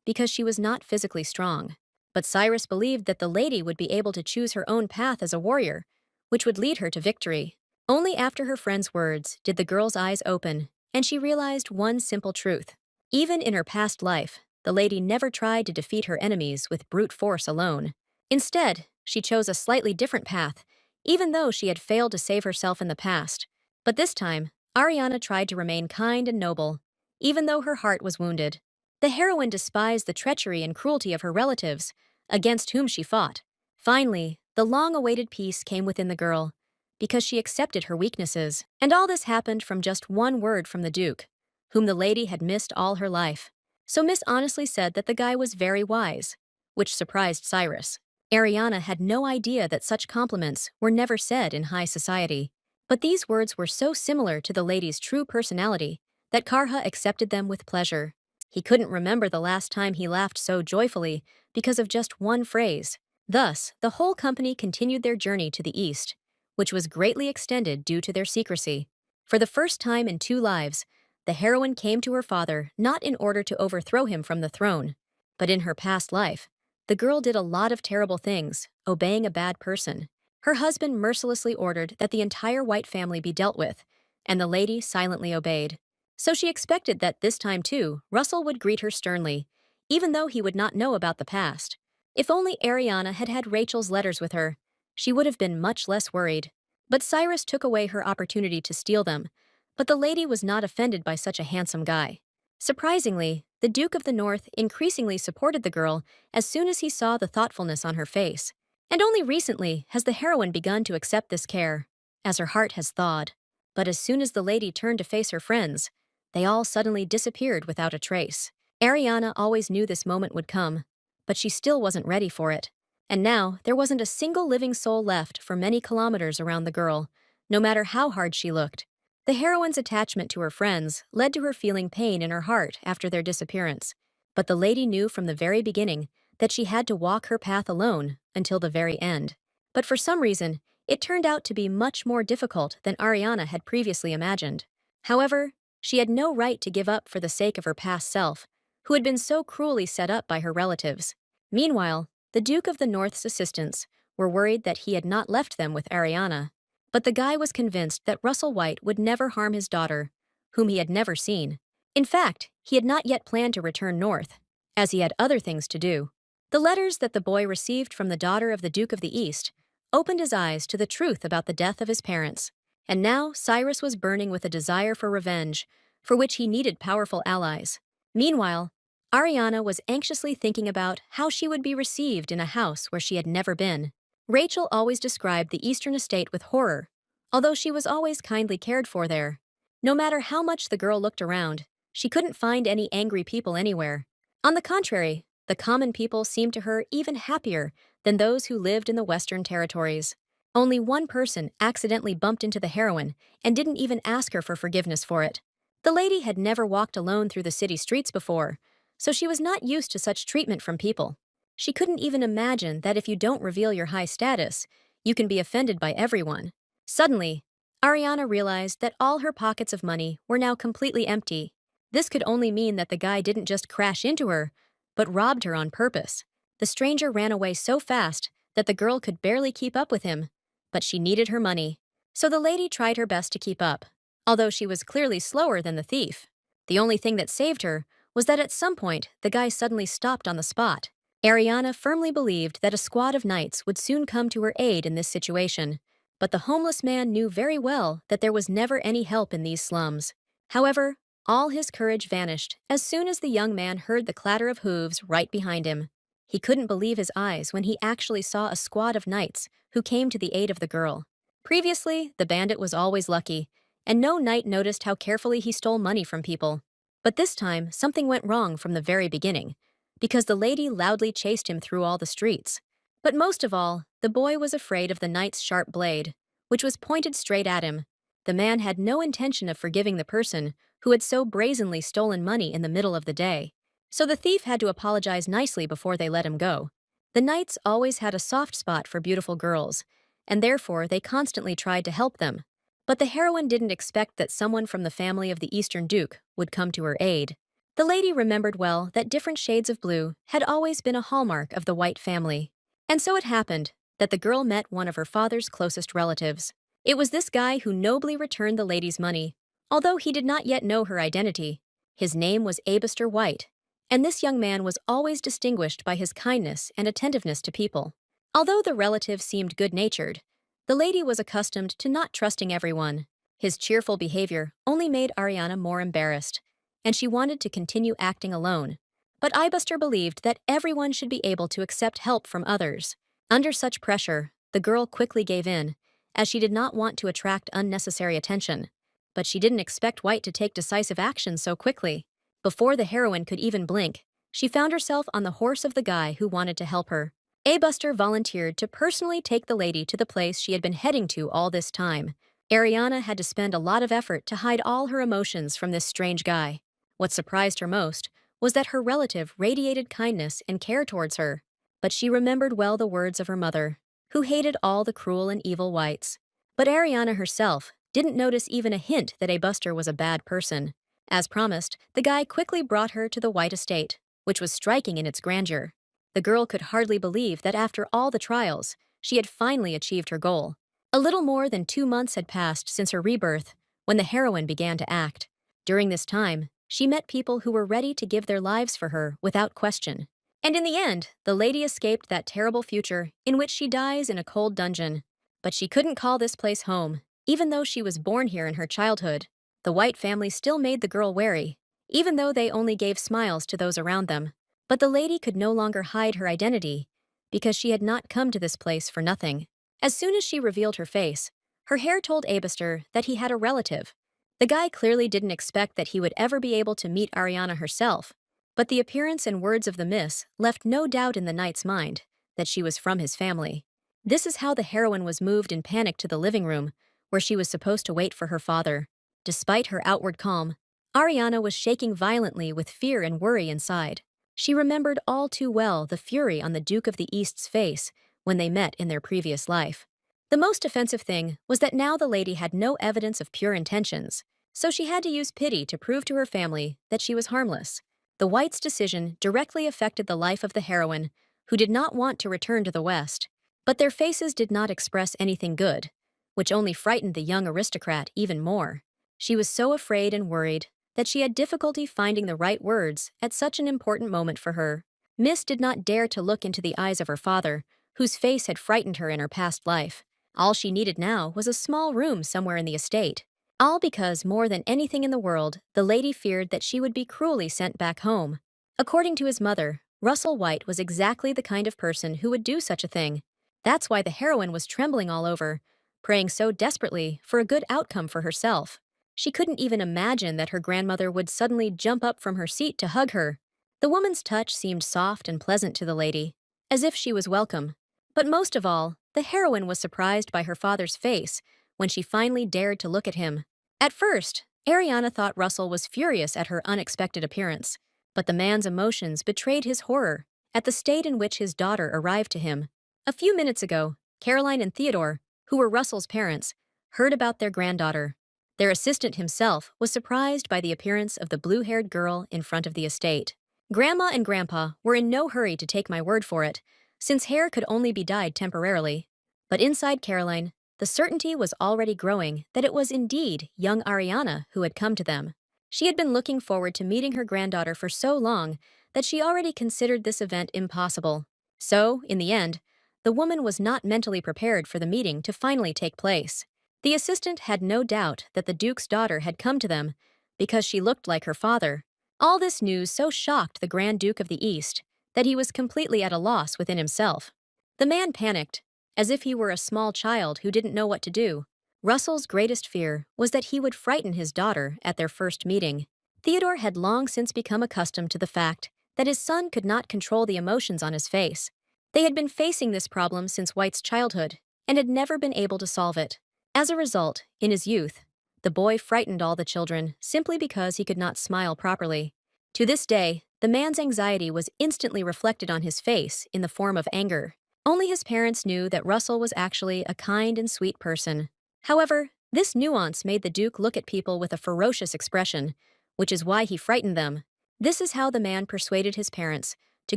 Speaker 1: because she was not physically strong. But Cyrus believed that the lady would be able to choose her own path as a warrior, which would lead her to victory. Only after her friend's words did the girl's eyes open, and she realized one simple truth. Even in her past life, the lady never tried to defeat her enemies with brute force alone. Instead, she chose a slightly different path, even though she had failed to save herself in the past. But this time, Ariana tried to remain kind and noble, even though her heart was wounded. The heroine despised the treachery and cruelty of her relatives, against whom she fought. Finally, the long-awaited peace came within the girl, because she accepted her weaknesses. And all this happened from just one word from the Duke, whom the lady had missed all her life. So Miss honestly said that the guy was very wise, which surprised Cyrus. Ariana had no idea that such compliments were never said in high society. But these words were so similar to the lady's true personality that Karha accepted them with pleasure. He couldn't remember the last time he laughed so joyfully because of just one phrase. Thus, the whole company continued their journey to the east, which was greatly extended due to their secrecy. For the first time in 2 lives, the heroine came to her father not in order to overthrow him from the throne, but in her past life, the girl did a lot of terrible things, obeying a bad person. Her husband mercilessly ordered that the entire White family be dealt with, and the lady silently obeyed. So she expected that this time too, Russell would greet her sternly, even though he would not know about the past. If only Ariana had had Rachel's letters with her, she would have been much less worried. But Cyrus took away her opportunity to steal them, but the lady was not offended by such a handsome guy. Surprisingly, the Duke of the North increasingly supported the girl as soon as he saw the thoughtfulness on her face. And only recently has the heroine begun to accept this care, as her heart has thawed. But as soon as the lady turned to face her friends, they all suddenly disappeared without a trace. Ariana always knew this moment would come, but she still wasn't ready for it. And now, there wasn't a single living soul left for many kilometers around the girl, no matter how hard she looked. The heroine's attachment to her friends led to her feeling pain in her heart after their disappearance. But the lady knew from the very beginning that she had to walk her path alone until the very end. But for some reason, it turned out to be much more difficult than Ariana had previously imagined. However, she had no right to give up for the sake of her past self, who had been so cruelly set up by her relatives. Meanwhile, the Duke of the North's assistants were worried that he had not left them with Ariana. But the guy was convinced that Russell White would never harm his daughter, whom he had never seen. In fact, he had not yet planned to return north, as he had other things to do. The letters that the boy received from the daughter of the Duke of the East opened his eyes to the truth about the death of his parents. And now Cyrus was burning with a desire for revenge, for which he needed powerful allies. Meanwhile, Ariana was anxiously thinking about how she would be received in a house where she had never been. Rachel always described the Eastern estate with horror, although she was always kindly cared for there. No matter how much the girl looked around, she couldn't find any angry people anywhere. On the contrary, the common people seemed to her even happier than those who lived in the Western territories. Only one person accidentally bumped into the heroine and didn't even ask her for forgiveness for it. The lady had never walked alone through the city streets before, so she was not used to such treatment from people. She couldn't even imagine that if you don't reveal your high status, you can be offended by everyone. Suddenly, Ariana realized that all her pockets of money were now completely empty. This could only mean that the guy didn't just crash into her, but robbed her on purpose. The stranger ran away so fast that the girl could barely keep up with him, but she needed her money. So the lady tried her best to keep up, although she was clearly slower than the thief. The only thing that saved her was that at some point the guy suddenly stopped on the spot. Ariana firmly believed that a squad of knights would soon come to her aid in this situation, but the homeless man knew very well that there was never any help in these slums. However, all his courage vanished as soon as the young man heard the clatter of hooves right behind him. He couldn't believe his eyes when he actually saw a squad of knights who came to the aid of the girl. Previously, the bandit was always lucky, and no knight noticed how carefully he stole money from people. But this time, something went wrong from the very beginning, because the lady loudly chased him through all the streets. But most of all, the boy was afraid of the knight's sharp blade, which was pointed straight at him. The man had no intention of forgiving the person who had so brazenly stolen money in the middle of the day. So the thief had to apologize nicely before they let him go. The knights always had a soft spot for beautiful girls, and therefore they constantly tried to help them. But the heroine didn't expect that someone from the family of the Eastern Duke would come to her aid. The lady remembered well that different shades of blue had always been a hallmark of the White family. And so it happened that the girl met one of her father's closest relatives. It was this guy who nobly returned the lady's money, although he did not yet know her identity. His name was Abister White, and this young man was always distinguished by his kindness and attentiveness to people. Although the relative seemed good-natured, the lady was accustomed to not trusting everyone. His cheerful behavior only made Ariana more embarrassed, and she wanted to continue acting alone. But Ibister believed that everyone should be able to accept help from others. Under such pressure, the girl quickly gave in, as she did not want to attract unnecessary attention. But she didn't expect White to take decisive action so quickly. Before the heroine could even blink, she found herself on the horse of the guy who wanted to help her. Abuster volunteered to personally take the lady to the place she had been heading to all this time. Ariana had to spend a lot of effort to hide all her emotions from this strange guy. What surprised her most was that her relative radiated kindness and care towards her. But she remembered well the words of her mother, who hated all the cruel and evil whites. But Ariana herself didn't notice even a hint that Abuster was a bad person. As promised, the guy quickly brought her to the White estate, which was striking in its grandeur. The girl could hardly believe that after all the trials, she had finally achieved her goal. A little more than 2 months had passed since her rebirth when the heroine began to act. During this time, she met people who were ready to give their lives for her without question. And in the end, the lady escaped that terrible future in which she dies in a cold dungeon. But she couldn't call this place home, even though she was born here in her childhood. The White family still made the girl wary, even though they only gave smiles to those around them. But the lady could no longer hide her identity, because she had not come to this place for nothing. As soon as she revealed her face, her hair told Abister that he had a relative. The guy clearly didn't expect that he would ever be able to meet Ariana herself, but the appearance and words of the miss left no doubt in the knight's mind that she was from his family. This is how the heroine was moved in panic to the living room, where she was supposed to wait for her father. Despite her outward calm, Ariana was shaking violently with fear and worry inside. She remembered all too well the fury on the Duke of the East's face when they met in their previous life. The most offensive thing was that now the lady had no evidence of pure intentions, so she had to use pity to prove to her family that she was harmless. The Whites' decision directly affected the life of the heroine, who did not want to return to the West. But their faces did not express anything good, which only frightened the young aristocrat even more. She was so afraid and worried that she had difficulty finding the right words at such an important moment for her. Miss did not dare to look into the eyes of her father, whose face had frightened her in her past life. All she needed now was a small room somewhere in the estate. All because, more than anything in the world, the lady feared that she would be cruelly sent back home. According to his mother, Russell White was exactly the kind of person who would do such a thing. That's why the heroine was trembling all over, praying so desperately for a good outcome for herself. She couldn't even imagine that her grandmother would suddenly jump up from her seat to hug her. The woman's touch seemed soft and pleasant to the lady, as if she was welcome. But most of all, the heroine was surprised by her father's face when she finally dared to look at him. At first, Ariana thought Russell was furious at her unexpected appearance, but the man's emotions betrayed his horror at the state in which his daughter arrived to him. A few minutes ago, Caroline and Theodore, who were Russell's parents, heard about their granddaughter. Their assistant himself was surprised by the appearance of the blue-haired girl in front of the estate. Grandma and Grandpa were in no hurry to take my word for it, since hair could only be dyed temporarily. But inside Caroline, the certainty was already growing that it was indeed young Ariana who had come to them. She had been looking forward to meeting her granddaughter for so long that she already considered this event impossible. So, in the end, the woman was not mentally prepared for the meeting to finally take place. The assistant had no doubt that the Duke's daughter had come to them because she looked like her father. All this news so shocked the Grand Duke of the East that he was completely at a loss within himself. The man panicked, as if he were a small child who didn't know what to do. Russell's greatest fear was that he would frighten his daughter at their first meeting. Theodore had long since become accustomed to the fact that his son could not control the emotions on his face. They had been facing this problem since White's childhood and had never been able to solve it. As a result, in his youth, the boy frightened all the children simply because he could not smile properly. To this day, the man's anxiety was instantly reflected on his face in the form of anger. Only his parents knew that Russell was actually a kind and sweet person. However, this nuance made the Duke look at people with a ferocious expression, which is why he frightened them. This is how the man persuaded his parents to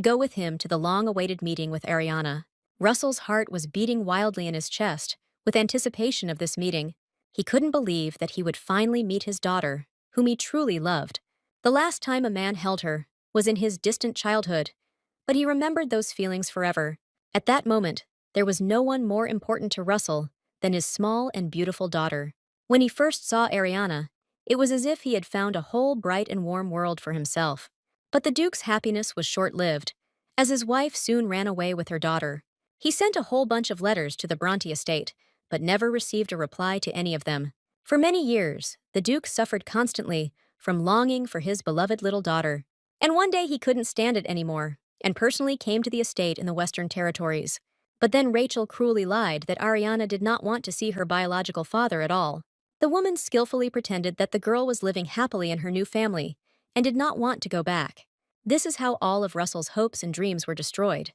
Speaker 1: go with him to the long-awaited meeting with Ariana. Russell's heart was beating wildly in his chest with anticipation of this meeting. He couldn't believe that he would finally meet his daughter, whom he truly loved. The last time a man held her was in his distant childhood, but he remembered those feelings forever. At that moment, there was no one more important to Russell than his small and beautiful daughter. When he first saw Ariana, it was as if he had found a whole bright and warm world for himself. But the Duke's happiness was short-lived, as his wife soon ran away with her daughter. He sent a whole bunch of letters to the Bronte estate, but never received a reply to any of them. For many years, the Duke suffered constantly from longing for his beloved little daughter. And one day he couldn't stand it anymore, and personally came to the estate in the Western Territories. But then Rachel cruelly lied that Ariana did not want to see her biological father at all. The woman skillfully pretended that the girl was living happily in her new family and did not want to go back. This is how all of Russell's hopes and dreams were destroyed,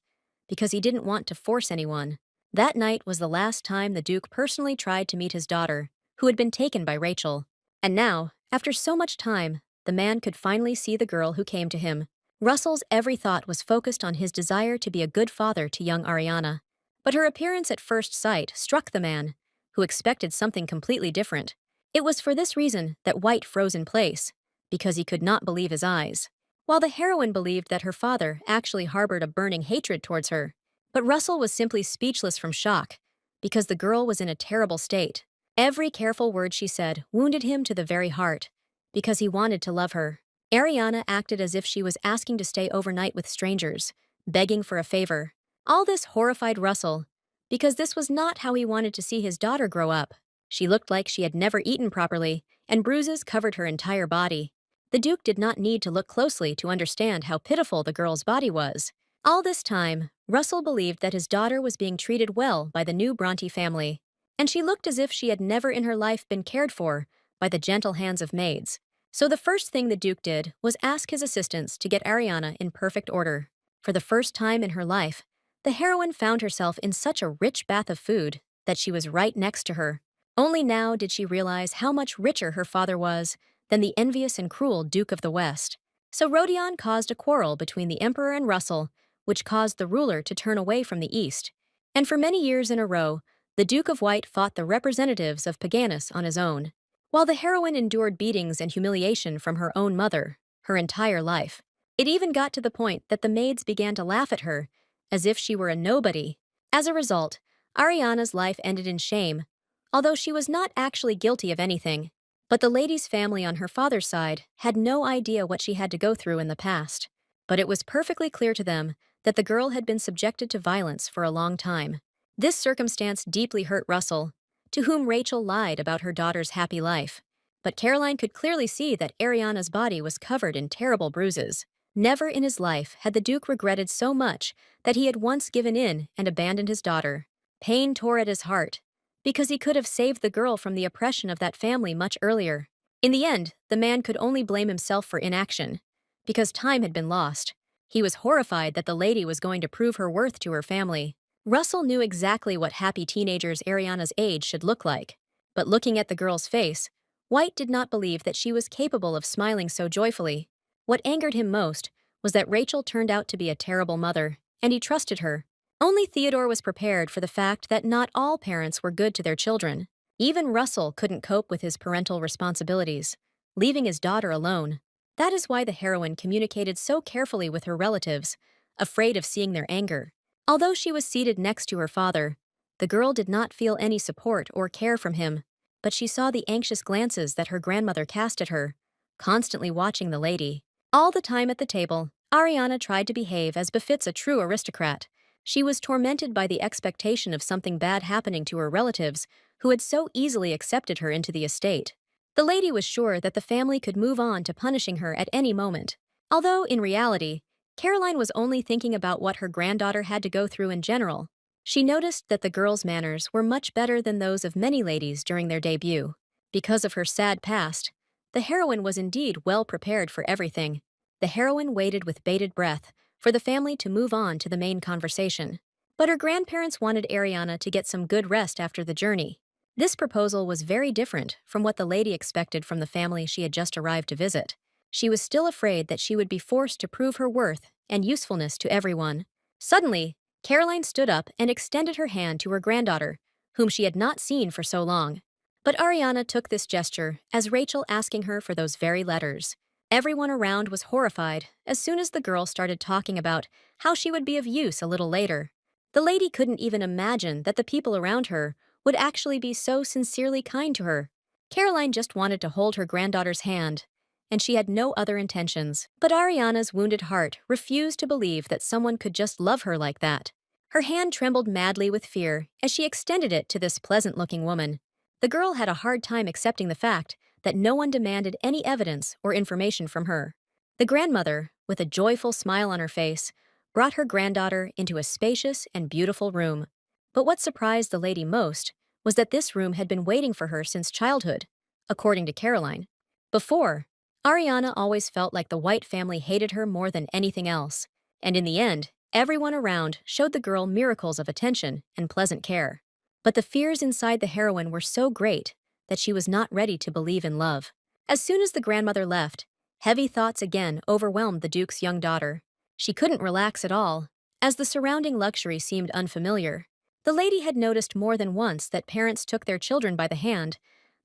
Speaker 1: because he didn't want to force anyone. That night was the last time the Duke personally tried to meet his daughter, who had been taken by Rachel. And now, after so much time, the man could finally see the girl who came to him. Russell's every thought was focused on his desire to be a good father to young Ariana. But her appearance at first sight struck the man, who expected something completely different. It was for this reason that White froze in place, because he could not believe his eyes. While the heroine believed that her father actually harbored a burning hatred towards her, but Russell was simply speechless from shock, because the girl was in a terrible state. Every careful word she said wounded him to the very heart, because he wanted to love her. Ariana acted as if she was asking to stay overnight with strangers, begging for a favor. All this horrified Russell, because this was not how he wanted to see his daughter grow up. She looked like she had never eaten properly, and bruises covered her entire body. The Duke did not need to look closely to understand how pitiful the girl's body was. All this time, Russell believed that his daughter was being treated well by the new Bronte family, and she looked as if she had never in her life been cared for by the gentle hands of maids. So the first thing the Duke did was ask his assistants to get Ariana in perfect order. For the first time in her life, the heroine found herself in such a rich bath of food that she was right next to her. Only now did she realize how much richer her father was than the envious and cruel Duke of the West. So Rodion caused a quarrel between the Emperor and Russell, which caused the ruler to turn away from the East. And for many years in a row, the Duke of White fought the representatives of Paganus on his own, while the heroine endured beatings and humiliation from her own mother her entire life. It even got to the point that the maids began to laugh at her, as if she were a nobody. As a result, Ariana's life ended in shame, although she was not actually guilty of anything. But the lady's family on her father's side had no idea what she had to go through in the past. But it was perfectly clear to them that the girl had been subjected to violence for a long time. This circumstance deeply hurt Russell, to whom Rachel lied about her daughter's happy life. But Caroline could clearly see that Ariana's body was covered in terrible bruises. Never in his life had the Duke regretted so much that he had once given in and abandoned his daughter. Pain tore at his heart, because he could have saved the girl from the oppression of that family much earlier. In the end, the man could only blame himself for inaction, because time had been lost. He was horrified that the lady was going to prove her worth to her family. Russell knew exactly what happy teenagers Ariana's age should look like, but looking at the girl's face, White did not believe that she was capable of smiling so joyfully. What angered him most was that Rachel turned out to be a terrible mother, and he trusted her. Only Theodore was prepared for the fact that not all parents were good to their children. Even Russell couldn't cope with his parental responsibilities, leaving his daughter alone. That is why the heroine communicated so carefully with her relatives, afraid of seeing their anger. Although she was seated next to her father, the girl did not feel any support or care from him, but she saw the anxious glances that her grandmother cast at her, constantly watching the lady. All the time at the table, Ariana tried to behave as befits a true aristocrat. She was tormented by the expectation of something bad happening to her relatives, who had so easily accepted her into the estate. The lady was sure that the family could move on to punishing her at any moment. Although, in reality, Caroline was only thinking about what her granddaughter had to go through in general. She noticed that the girl's manners were much better than those of many ladies during their debut. Because of her sad past, the heroine was indeed well prepared for everything. The heroine waited with bated breath for the family to move on to the main conversation. But her grandparents wanted Ariana to get some good rest after the journey. This proposal was very different from what the lady expected from the family she had just arrived to visit. She was still afraid that she would be forced to prove her worth and usefulness to everyone. Suddenly, Caroline stood up and extended her hand to her granddaughter, whom she had not seen for so long. But Ariana took this gesture as Rachel asking her for those very letters. Everyone around was horrified as soon as the girl started talking about how she would be of use a little later. The lady couldn't even imagine that the people around her would actually be so sincerely kind to her. Caroline just wanted to hold her granddaughter's hand, and she had no other intentions. But Ariana's wounded heart refused to believe that someone could just love her like that. Her hand trembled madly with fear as she extended it to this pleasant-looking woman. The girl had a hard time accepting the fact that no one demanded any evidence or information from her. The grandmother, with a joyful smile on her face, brought her granddaughter into a spacious and beautiful room. But what surprised the lady most was that this room had been waiting for her since childhood, according to Caroline. Before, Ariana always felt like the White family hated her more than anything else, and in the end, everyone around showed the girl miracles of attention and pleasant care. But the fears inside the heroine were so great that she was not ready to believe in love. As soon as the grandmother left, heavy thoughts again overwhelmed the Duke's young daughter. She couldn't relax at all, as the surrounding luxury seemed unfamiliar. The lady had noticed more than once that parents took their children by the hand,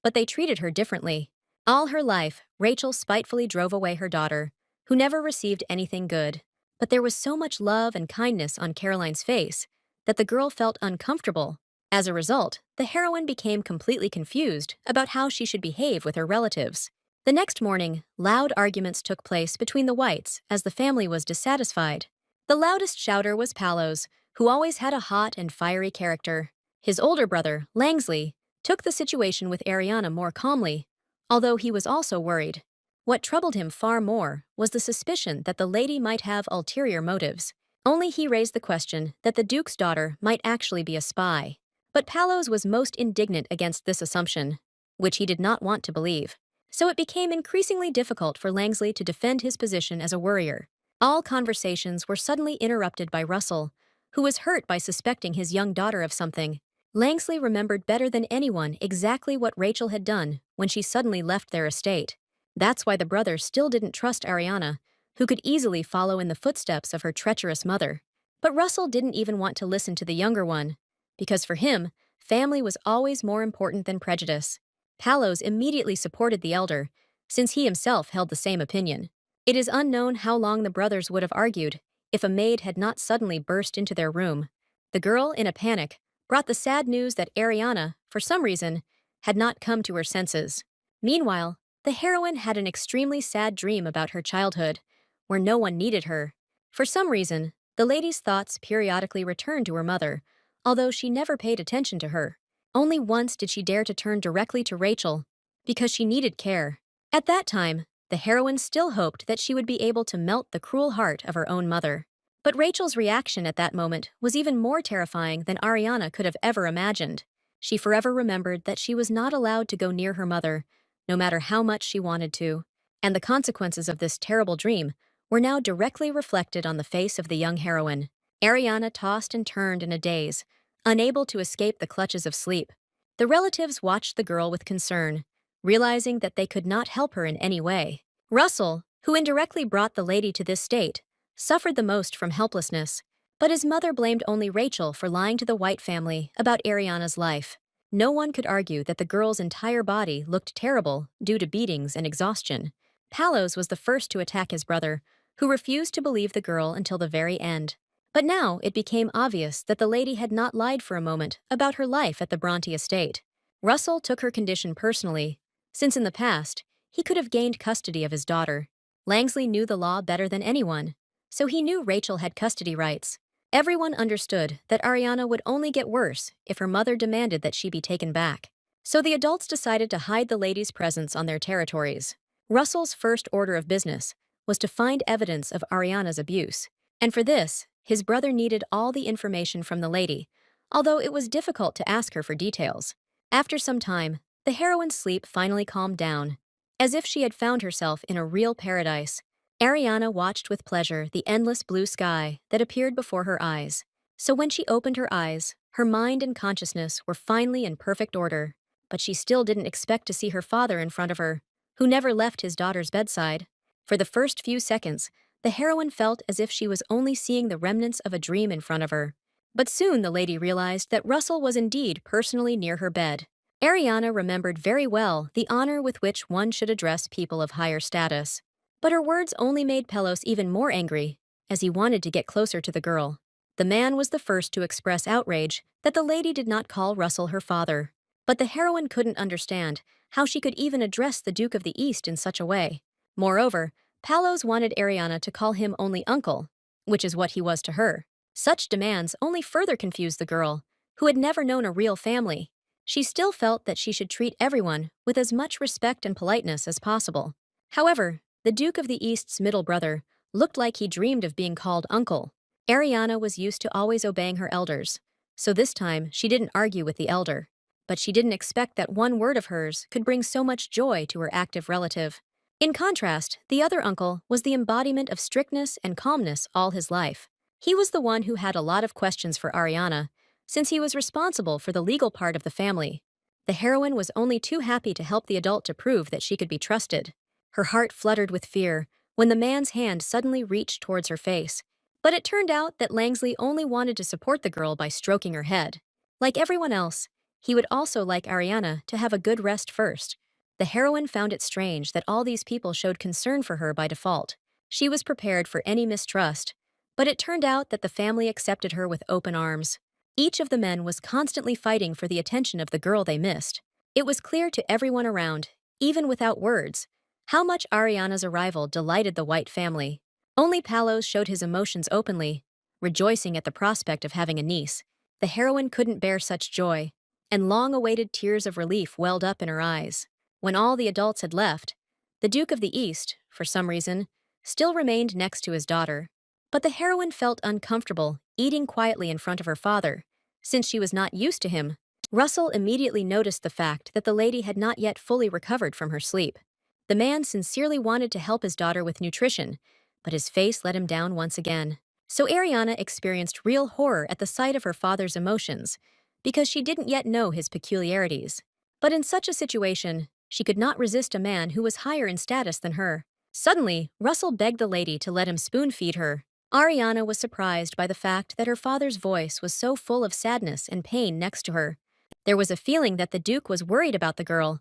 Speaker 1: but they treated her differently. All her life, Rachel spitefully drove away her daughter, who never received anything good. But there was so much love and kindness on Caroline's face that the girl felt uncomfortable. As a result, the heroine became completely confused about how she should behave with her relatives. The next morning, loud arguments took place between the Whites as the family was dissatisfied. The loudest shouter was Palos, who always had a hot and fiery character. His older brother, Langsley, took the situation with Ariana more calmly, although he was also worried. What troubled him far more was the suspicion that the lady might have ulterior motives. Only he raised the question that the Duke's daughter might actually be a spy. But Palos was most indignant against this assumption, which he did not want to believe. So it became increasingly difficult for Langsley to defend his position as a worrier. All conversations were suddenly interrupted by Russell, who was hurt by suspecting his young daughter of something. Langsley remembered better than anyone exactly what Rachel had done when she suddenly left their estate. That's why the brother still didn't trust Ariana, who could easily follow in the footsteps of her treacherous mother. But Russell didn't even want to listen to the younger one, because for him, family was always more important than prejudice. Palos immediately supported the elder, since he himself held the same opinion. It is unknown how long the brothers would have argued if a maid had not suddenly burst into their room. The girl, in a panic, brought the sad news that Ariana, for some reason, had not come to her senses. Meanwhile, the heroine had an extremely sad dream about her childhood, where no one needed her. For some reason, the lady's thoughts periodically returned to her mother, although she never paid attention to her. Only once did she dare to turn directly to Rachel, because she needed care. At that time, the the heroine still hoped that she would be able to melt the cruel heart of her own mother. But Rachel's reaction at that moment was even more terrifying than Ariana could have ever imagined. She forever remembered that she was not allowed to go near her mother, no matter how much she wanted to, and the consequences of this terrible dream were now directly reflected on the face of the young heroine. Ariana tossed and turned in a daze, unable to escape the clutches of sleep. The relatives watched the girl with concern, realizing that they could not help her in any way. Russell, who indirectly brought the lady to this state, suffered the most from helplessness, but his mother blamed only Rachel for lying to the White family about Ariana's life. No one could argue that the girl's entire body looked terrible due to beatings and exhaustion. Palos was the first to attack his brother, who refused to believe the girl until the very end. But now it became obvious that the lady had not lied for a moment about her life at the Bronte estate. Russell took her condition personally, since in the past, he could have gained custody of his daughter. Langsley knew the law better than anyone, so he knew Rachel had custody rights. Everyone understood that Ariana would only get worse if her mother demanded that she be taken back. So the adults decided to hide the lady's presence on their territories. Russell's first order of business was to find evidence of Ariana's abuse, and for this, his brother needed all the information from the lady, although it was difficult to ask her for details. After some time, the heroine's sleep finally calmed down, as if she had found herself in a real paradise. Ariana watched with pleasure the endless blue sky that appeared before her eyes. So when she opened her eyes, her mind and consciousness were finally in perfect order. But she still didn't expect to see her father in front of her, who never left his daughter's bedside. For the first few seconds, the heroine felt as if she was only seeing the remnants of a dream in front of her. But soon the lady realized that Russell was indeed personally near her bed. Ariana remembered very well the honor with which one should address people of higher status. But her words only made Pelos even more angry, as he wanted to get closer to the girl. The man was the first to express outrage that the lady did not call Russell her father. But the heroine couldn't understand how she could even address the Duke of the East in such a way. Moreover, Palos wanted Ariana to call him only uncle, which is what he was to her. Such demands only further confused the girl, who had never known a real family. She still felt that she should treat everyone with as much respect and politeness as possible. However, the Duke of the East's middle brother looked like he dreamed of being called uncle. Ariana was used to always obeying her elders, so this time she didn't argue with the elder. But she didn't expect that one word of hers could bring so much joy to her active relative. In contrast, the other uncle was the embodiment of strictness and calmness all his life. He was the one who had a lot of questions for Ariana, since he was responsible for the legal part of the family. The heroine was only too happy to help the adult to prove that she could be trusted. Her heart fluttered with fear when the man's hand suddenly reached towards her face. But it turned out that Langsley only wanted to support the girl by stroking her head. Like everyone else, he would also like Ariana to have a good rest first. The heroine found it strange that all these people showed concern for her by default. She was prepared for any mistrust, but it turned out that the family accepted her with open arms. Each of the men was constantly fighting for the attention of the girl they missed. It was clear to everyone around, even without words, how much Ariana's arrival delighted the White family. Only Palos showed his emotions openly, rejoicing at the prospect of having a niece. The heroine couldn't bear such joy, and long-awaited tears of relief welled up in her eyes. When all the adults had left, the Duke of the East, for some reason, still remained next to his daughter. But the heroine felt uncomfortable eating quietly in front of her father, since she was not used to him. Russell immediately noticed the fact that the lady had not yet fully recovered from her sleep. The man sincerely wanted to help his daughter with nutrition, but his face let him down once again. So Ariana experienced real horror at the sight of her father's emotions, because she didn't yet know his peculiarities. But in such a situation, she could not resist a man who was higher in status than her. Suddenly, Russell begged the lady to let him spoon-feed her. Ariana was surprised by the fact that her father's voice was so full of sadness and pain next to her. There was a feeling that the Duke was worried about the girl,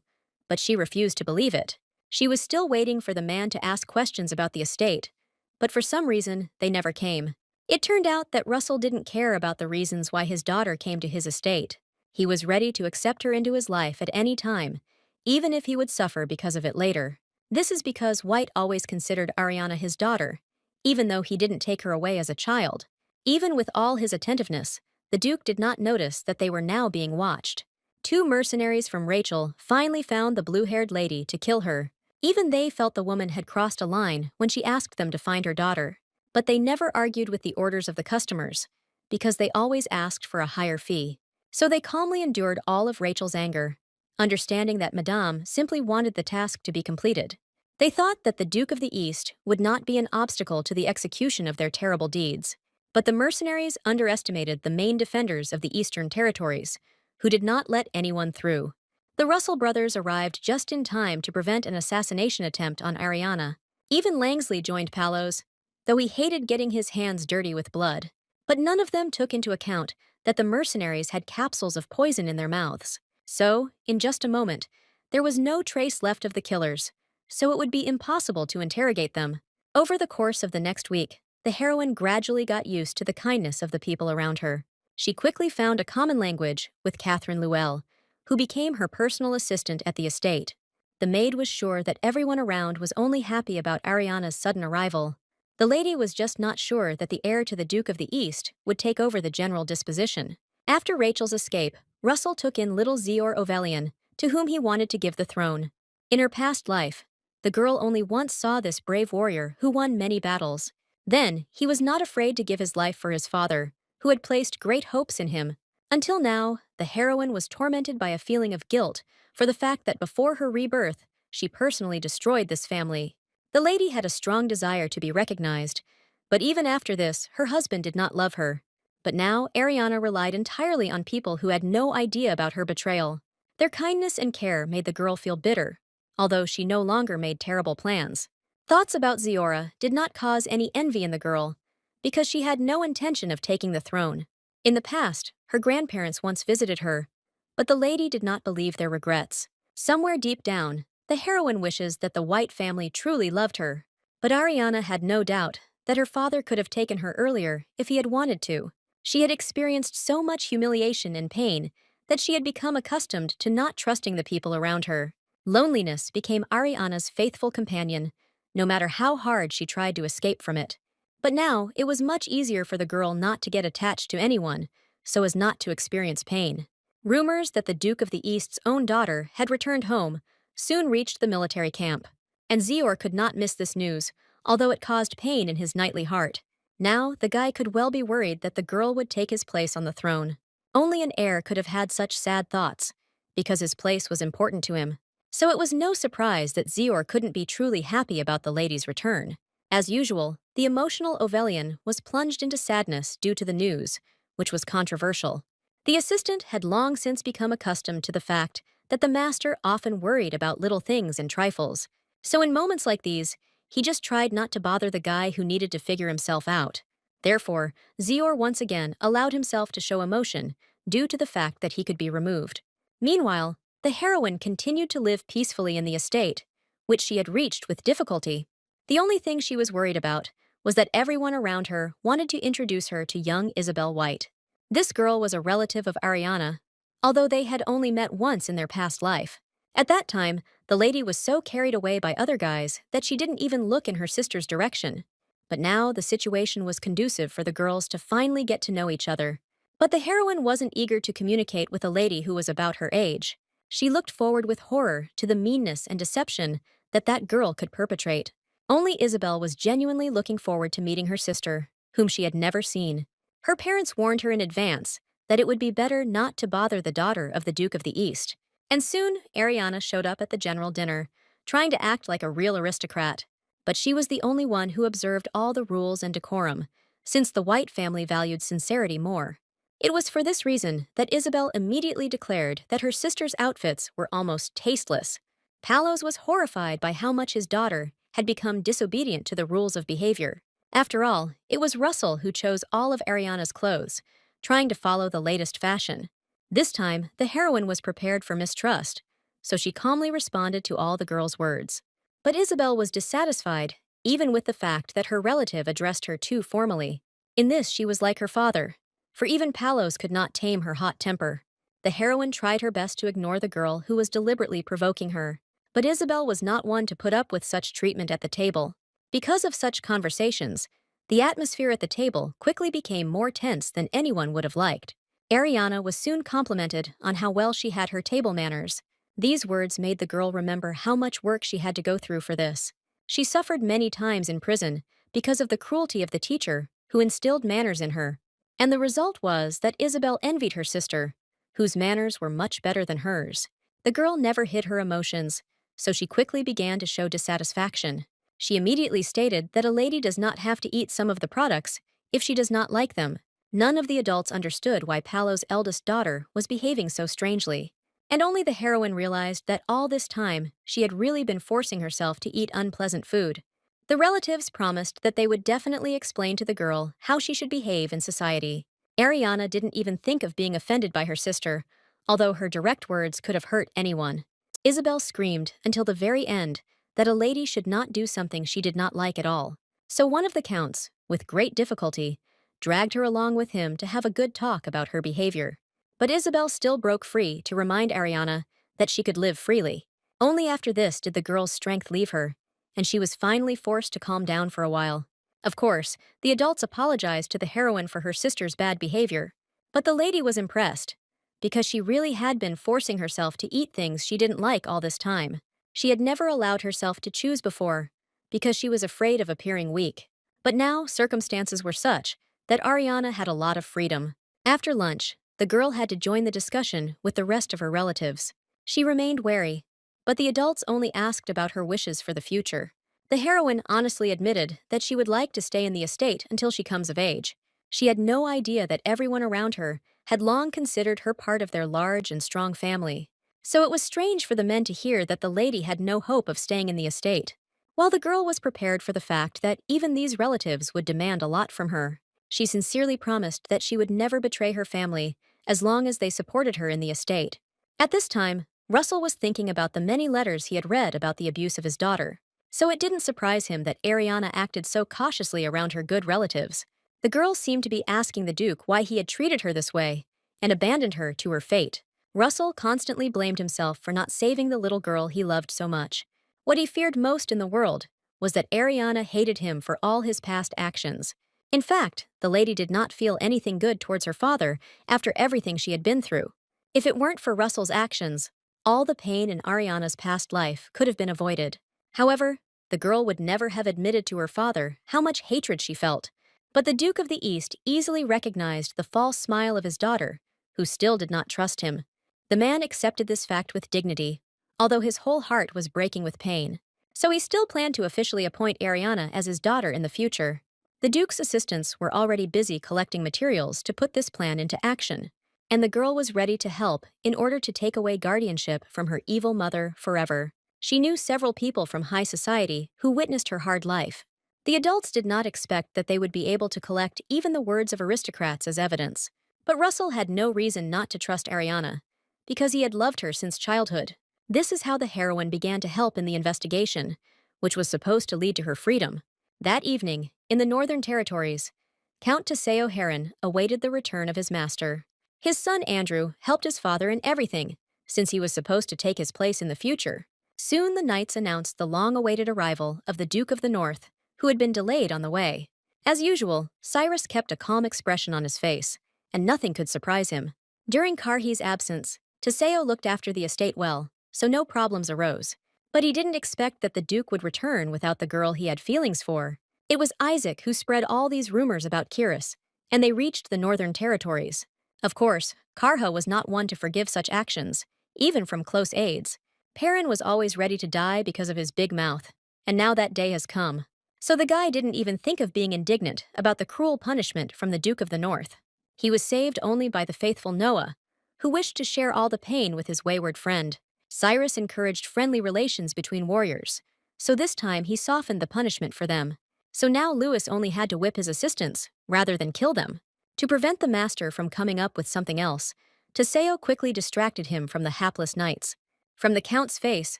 Speaker 1: but she refused to believe it. She was still waiting for the man to ask questions about the estate, but for some reason, they never came. It turned out that Russell didn't care about the reasons why his daughter came to his estate. He was ready to accept her into his life at any time, even if he would suffer because of it later. This is because White always considered Ariana his daughter, even though he didn't take her away as a child. Even with all his attentiveness, the Duke did not notice that they were now being watched. Two mercenaries from Rachel finally found the blue-haired lady to kill her. Even they felt the woman had crossed a line when she asked them to find her daughter. But they never argued with the orders of the customers, because they always asked for a higher fee. So they calmly endured all of Rachel's anger, understanding that Madame simply wanted the task to be completed. They thought that the Duke of the East would not be an obstacle to the execution of their terrible deeds. But the mercenaries underestimated the main defenders of the Eastern territories, who did not let anyone through. The Russell brothers arrived just in time to prevent an assassination attempt on Ariana. Even Langsley joined Palos, though he hated getting his hands dirty with blood. But none of them took into account that the mercenaries had capsules of poison in their mouths. So, in just a moment, there was no trace left of the killers, so it would be impossible to interrogate them. Over the course of the next week, the heroine gradually got used to the kindness of the people around her. She quickly found a common language with Catherine Luell, who became her personal assistant at the estate. The maid was sure that everyone around was only happy about Ariana's sudden arrival. The lady was just not sure that the heir to the Duke of the East would take over the general disposition. After Rachel's escape, Russell took in little Zior Ovelian, to whom he wanted to give the throne. In her past life, the girl only once saw this brave warrior who won many battles. Then, he was not afraid to give his life for his father, who had placed great hopes in him. Until now, the heroine was tormented by a feeling of guilt for the fact that before her rebirth, she personally destroyed this family. The lady had a strong desire to be recognized, but even after this, her husband did not love her. But now, Ariana relied entirely on people who had no idea about her betrayal. Their kindness and care made the girl feel bitter, although she no longer made terrible plans. Thoughts about Ziora did not cause any envy in the girl, because she had no intention of taking the throne. In the past, her grandparents once visited her, but the lady did not believe their regrets. Somewhere deep down, the heroine wishes that the White family truly loved her. But Ariana had no doubt that her father could have taken her earlier if he had wanted to. She had experienced so much humiliation and pain that she had become accustomed to not trusting the people around her. Loneliness became Ariana's faithful companion, no matter how hard she tried to escape from it. But now, it was much easier for the girl not to get attached to anyone, so as not to experience pain. Rumors that the Duke of the East's own daughter had returned home soon reached the military camp, and Zior could not miss this news, although it caused pain in his knightly heart. Now, the guy could well be worried that the girl would take his place on the throne. Only an heir could have had such sad thoughts, because his place was important to him. So it was no surprise that Zior couldn't be truly happy about the lady's return. As usual, the emotional Ovelian was plunged into sadness due to the news, which was controversial. The assistant had long since become accustomed to the fact that the master often worried about little things and trifles. So in moments like these, he just tried not to bother the guy who needed to figure himself out. Therefore, Zior once again allowed himself to show emotion due to the fact that he could be removed. Meanwhile, the heroine continued to live peacefully in the estate, which she had reached with difficulty. The only thing she was worried about was that everyone around her wanted to introduce her to young Isabel White. This girl was a relative of Ariana, although they had only met once in their past life. At that time, the lady was so carried away by other guys that she didn't even look in her sister's direction. But now the situation was conducive for the girls to finally get to know each other. But the heroine wasn't eager to communicate with a lady who was about her age. She looked forward with horror to the meanness and deception that girl could perpetrate. Only Isabel was genuinely looking forward to meeting her sister, whom she had never seen. Her parents warned her in advance that it would be better not to bother the daughter of the Duke of the East. And soon, Ariana showed up at the general dinner, trying to act like a real aristocrat. But she was the only one who observed all the rules and decorum, since the White family valued sincerity more. It was for this reason that Isabel immediately declared that her sister's outfits were almost tasteless. Palos was horrified by how much his daughter had become disobedient to the rules of behavior. After all, it was Russell who chose all of Ariana's clothes, trying to follow the latest fashion. This time, the heroine was prepared for mistrust, so she calmly responded to all the girls' words. But Isabel was dissatisfied, even with the fact that her relative addressed her too formally. In this, she was like her father, for even Palos could not tame her hot temper. The heroine tried her best to ignore the girl who was deliberately provoking her, but Isabel was not one to put up with such treatment at the table. Because of such conversations, the atmosphere at the table quickly became more tense than anyone would have liked. Ariana was soon complimented on how well she had her table manners, These words made the girl remember how much work she had to go through for this. She suffered many times in prison because of the cruelty of the teacher who instilled manners in her. And the result was that Isabel envied her sister, whose manners were much better than hers. The girl never hid her emotions, so she quickly began to show dissatisfaction. She immediately stated that a lady does not have to eat some of the products if she does not like them. None of the adults understood why Paolo's eldest daughter was behaving so strangely. And only the heroine realized that all this time she had really been forcing herself to eat unpleasant food. The relatives promised that they would definitely explain to the girl how she should behave in society. Ariana didn't even think of being offended by her sister, although her direct words could have hurt anyone. Isabel screamed until the very end that a lady should not do something she did not like at all. So one of the counts, with great difficulty, dragged her along with him to have a good talk about her behavior. But Isabel still broke free to remind Ariana that she could live freely. Only after this did the girl's strength leave her, and she was finally forced to calm down for a while. Of course, the adults apologized to the heroine for her sister's bad behavior. But the lady was impressed, because she really had been forcing herself to eat things she didn't like all this time. She had never allowed herself to choose before, because she was afraid of appearing weak. But now circumstances were such that Ariana had a lot of freedom. After lunch, the girl had to join the discussion with the rest of her relatives. She remained wary, but the adults only asked about her wishes for the future. The heroine honestly admitted that she would like to stay in the estate until she comes of age. She had no idea that everyone around her had long considered her part of their large and strong family. So it was strange for the men to hear that the lady had no hope of staying in the estate. While the girl was prepared for the fact that even these relatives would demand a lot from her, she sincerely promised that she would never betray her family as long as they supported her in the estate. At this time, Russell was thinking about the many letters he had read about the abuse of his daughter. So it didn't surprise him that Ariana acted so cautiously around her good relatives. The girl seemed to be asking the Duke why he had treated her this way and abandoned her to her fate. Russell constantly blamed himself for not saving the little girl he loved so much. What he feared most in the world was that Ariana hated him for all his past actions. In fact, the lady did not feel anything good towards her father after everything she had been through. If it weren't for Russell's actions, all the pain in Ariana's past life could have been avoided. However, the girl would never have admitted to her father how much hatred she felt. But the Duke of the East easily recognized the false smile of his daughter, who still did not trust him. The man accepted this fact with dignity, although his whole heart was breaking with pain. So he still planned to officially appoint Ariana as his daughter in the future. The Duke's assistants were already busy collecting materials to put this plan into action, and the girl was ready to help in order to take away guardianship from her evil mother forever. She knew several people from high society who witnessed her hard life. The adults did not expect that they would be able to collect even the words of aristocrats as evidence. But Russell had no reason not to trust Ariana, because he had loved her since childhood. This is how the heroine began to help in the investigation, which was supposed to lead to her freedom. That evening, in the Northern Territories, Count Taseo Heron awaited the return of his master. His son Andrew helped his father in everything, since he was supposed to take his place in the future. Soon the knights announced the long-awaited arrival of the Duke of the North, who had been delayed on the way. As usual, Cyrus kept a calm expression on his face, and nothing could surprise him. During Karhi's absence, Taseo looked after the estate well, so no problems arose. But he didn't expect that the Duke would return without the girl he had feelings for. It was Isaac who spread all these rumors about Kiris, and they reached the Northern Territories. Of course, Karha was not one to forgive such actions, even from close aides. Perrin was always ready to die because of his big mouth, and now that day has come. So the guy didn't even think of being indignant about the cruel punishment from the Duke of the North. He was saved only by the faithful Noah, who wished to share all the pain with his wayward friend. Cyrus encouraged friendly relations between warriors, so this time he softened the punishment for them. So now Lewis only had to whip his assistants, rather than kill them. To prevent the master from coming up with something else, Taseo quickly distracted him from the hapless knights. From the count's face,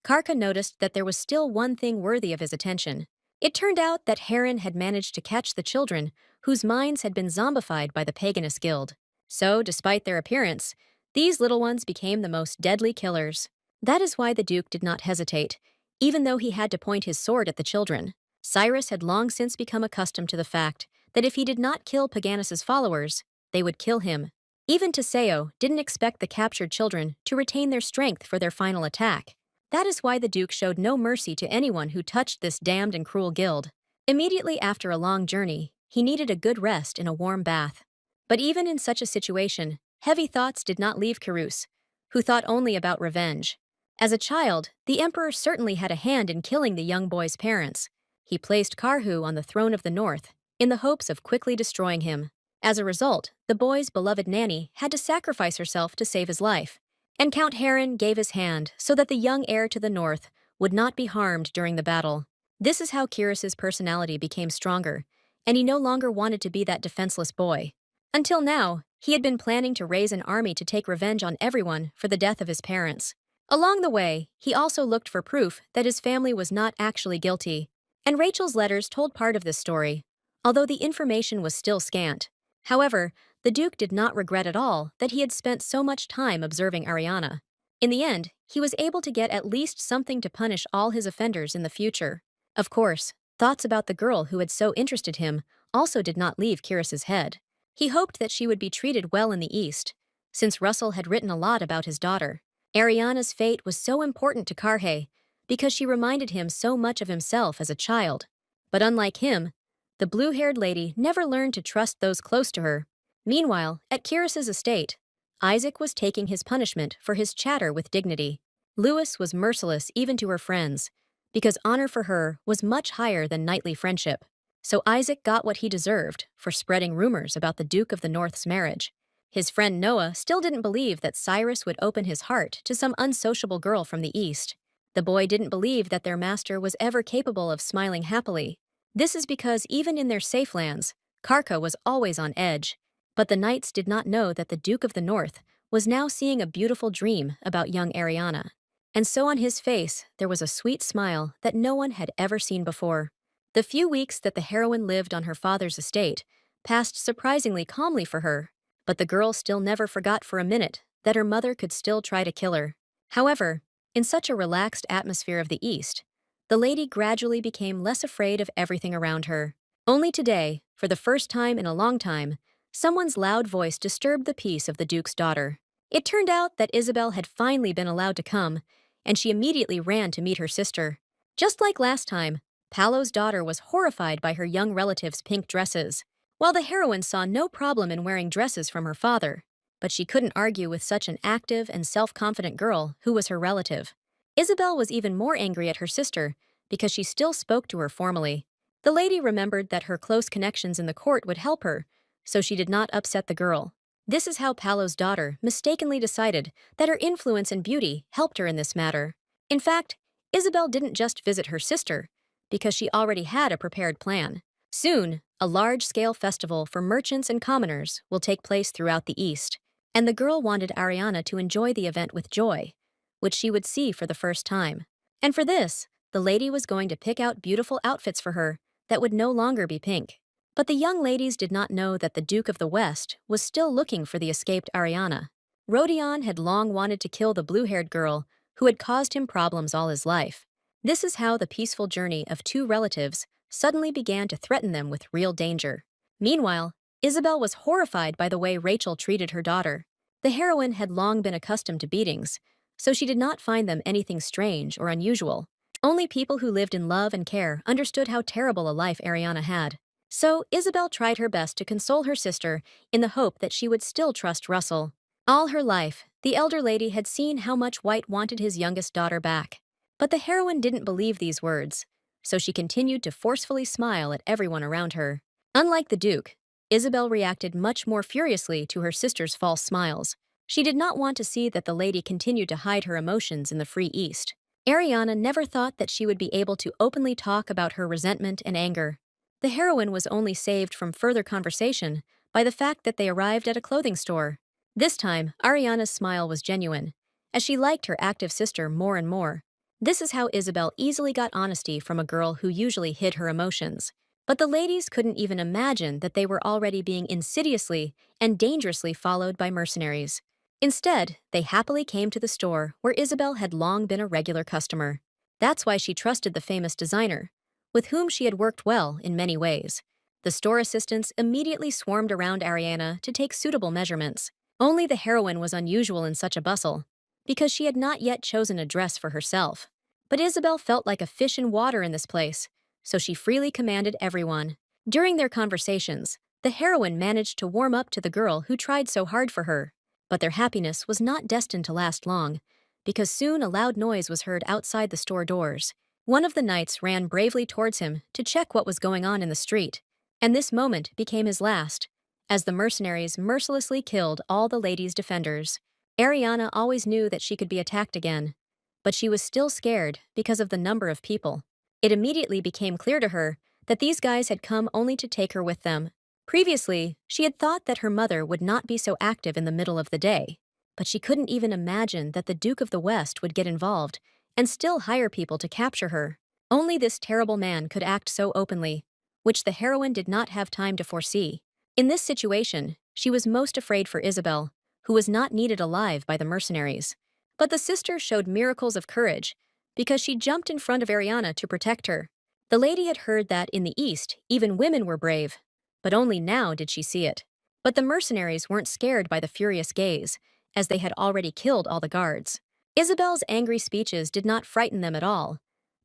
Speaker 1: Karka noticed that there was still one thing worthy of his attention. It turned out that Heron had managed to catch the children whose minds had been zombified by the Paganist Guild. So, despite their appearance, these little ones became the most deadly killers. That is why the Duke did not hesitate, even though he had to point his sword at the children. Cyrus had long since become accustomed to the fact that if he did not kill Paganis's followers, they would kill him. Even Teseo didn't expect the captured children to retain their strength for their final attack. That is why the Duke showed no mercy to anyone who touched this damned and cruel guild. Immediately after a long journey, he needed a good rest in a warm bath. But even in such a situation, heavy thoughts did not leave Carus, who thought only about revenge. As a child, the Emperor certainly had a hand in killing the young boy's parents. He placed Karhu on the throne of the North, in the hopes of quickly destroying him. As a result, the boy's beloved nanny had to sacrifice herself to save his life. And Count Heron gave his hand so that the young heir to the North would not be harmed during the battle. This is how Kyrus's personality became stronger, and he no longer wanted to be that defenseless boy. Until now, he had been planning to raise an army to take revenge on everyone for the death of his parents. Along the way, he also looked for proof that his family was not actually guilty. And Rachel's letters told part of this story, although the information was still scant. However, the Duke did not regret at all that he had spent so much time observing Ariana. In the end, he was able to get at least something to punish all his offenders in the future. Of course, thoughts about the girl who had so interested him also did not leave Kyrus's head. He hoped that she would be treated well in the East, since Russell had written a lot about his daughter. Ariana's fate was so important to Karhe because she reminded him so much of himself as a child. But unlike him, the blue-haired lady never learned to trust those close to her. Meanwhile, at Kyrus's estate, Isaac was taking his punishment for his chatter with dignity. Lewis was merciless even to her friends, because honor for her was much higher than knightly friendship. So Isaac got what he deserved for spreading rumors about the Duke of the North's marriage. His friend Noah still didn't believe that Cyrus would open his heart to some unsociable girl from the East. The boy didn't believe that their master was ever capable of smiling happily. This is because even in their safe lands, Karka was always on edge. But the knights did not know that the Duke of the North was now seeing a beautiful dream about young Ariana. And so on his face, there was a sweet smile that no one had ever seen before. The few weeks that the heroine lived on her father's estate passed surprisingly calmly for her, but the girl still never forgot for a minute that her mother could still try to kill her. However, in such a relaxed atmosphere of the East, the lady gradually became less afraid of everything around her. Only today, for the first time in a long time, someone's loud voice disturbed the peace of the Duke's daughter. It turned out that Isabel had finally been allowed to come, and she immediately ran to meet her sister. Just like last time, Paolo's daughter was horrified by her young relative's pink dresses, while the heroine saw no problem in wearing dresses from her father. But she couldn't argue with such an active and self-confident girl who was her relative. Isabel was even more angry at her sister because she still spoke to her formally. The lady remembered that her close connections in the court would help her, so she did not upset the girl. This is how Paolo's daughter mistakenly decided that her influence and beauty helped her in this matter. In fact, Isabel didn't just visit her sister, because she already had a prepared plan. Soon, a large-scale festival for merchants and commoners will take place throughout the East, and the girl wanted Ariana to enjoy the event with joy, which she would see for the first time. And for this, the lady was going to pick out beautiful outfits for her that would no longer be pink. But the young ladies did not know that the Duke of the West was still looking for the escaped Ariana. Rodion had long wanted to kill the blue-haired girl who had caused him problems all his life. This is how the peaceful journey of two relatives suddenly began to threaten them with real danger. Meanwhile, Isabel was horrified by the way Rachel treated her daughter. The heroine had long been accustomed to beatings, so she did not find them anything strange or unusual. Only people who lived in love and care understood how terrible a life Ariana had. So Isabel tried her best to console her sister in the hope that she would still trust Russell. All her life, the elder lady had seen how much White wanted his youngest daughter back. But the heroine didn't believe these words, so she continued to forcefully smile at everyone around her. Unlike the Duke, Isabel reacted much more furiously to her sister's false smiles. She did not want to see that the lady continued to hide her emotions in the free East. Ariana never thought that she would be able to openly talk about her resentment and anger. The heroine was only saved from further conversation by the fact that they arrived at a clothing store. This time, Ariana's smile was genuine, as she liked her active sister more and more. This is how Isabel easily got honesty from a girl who usually hid her emotions. But the ladies couldn't even imagine that they were already being insidiously and dangerously followed by mercenaries. Instead, they happily came to the store where Isabel had long been a regular customer. That's why she trusted the famous designer, with whom she had worked well in many ways. The store assistants immediately swarmed around Ariana to take suitable measurements. Only the heroine was unusual in such a bustle, because she had not yet chosen a dress for herself. But Isabel felt like a fish in water in this place, so she freely commanded everyone. During their conversations, the heroine managed to warm up to the girl who tried so hard for her. But their happiness was not destined to last long, because soon a loud noise was heard outside the store doors. One of the knights ran bravely towards him to check what was going on in the street, and this moment became his last, as the mercenaries mercilessly killed all the lady's defenders. Ariana always knew that she could be attacked again, but she was still scared because of the number of people. It immediately became clear to her that these guys had come only to take her with them. Previously, she had thought that her mother would not be so active in the middle of the day, but she couldn't even imagine that the Duke of the West would get involved and still hire people to capture her. Only this terrible man could act so openly, which the heroine did not have time to foresee. In this situation, she was most afraid for Isabel, who was not needed alive by the mercenaries. But the sister showed miracles of courage, because she jumped in front of Ariana to protect her. The lady had heard that in the East, even women were brave, but only now did she see it. But the mercenaries weren't scared by the furious gaze, as they had already killed all the guards. Isabel's angry speeches did not frighten them at all,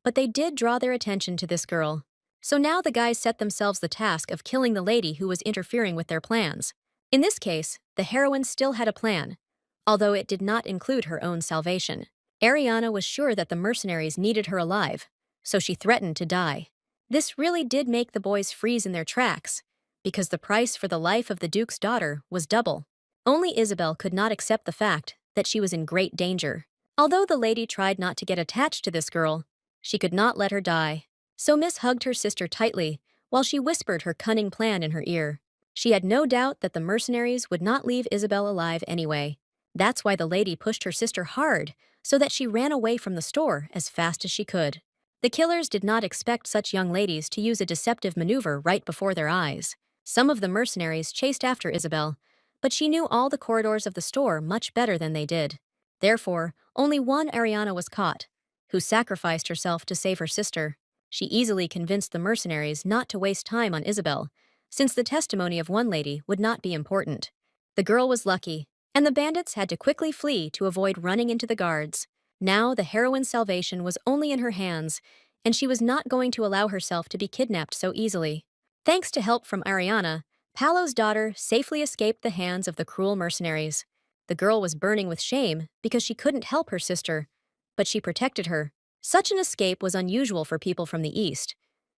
Speaker 1: but they did draw their attention to this girl. So now the guys set themselves the task of killing the lady who was interfering with their plans. In this case, the heroine still had a plan, although it did not include her own salvation. Ariana was sure that the mercenaries needed her alive, so she threatened to die. This really did make the boys freeze in their tracks, because the price for the life of the Duke's daughter was double. Only Isabel could not accept the fact that she was in great danger. Although the lady tried not to get attached to this girl, she could not let her die. So Miss hugged her sister tightly while she whispered her cunning plan in her ear. She had no doubt that the mercenaries would not leave Isabel alive anyway. That's why the lady pushed her sister hard, so that she ran away from the store as fast as she could. The killers did not expect such young ladies to use a deceptive maneuver right before their eyes. Some of the mercenaries chased after Isabel, but she knew all the corridors of the store much better than they did. Therefore, only one Ariana was caught, who sacrificed herself to save her sister. She easily convinced the mercenaries not to waste time on Isabel, since the testimony of one lady would not be important. The girl was lucky, and the bandits had to quickly flee to avoid running into the guards. Now the heroine's salvation was only in her hands, and she was not going to allow herself to be kidnapped so easily. Thanks to help from Ariana, Paolo's daughter safely escaped the hands of the cruel mercenaries. The girl was burning with shame because she couldn't help her sister, but she protected her. Such an escape was unusual for people from the East,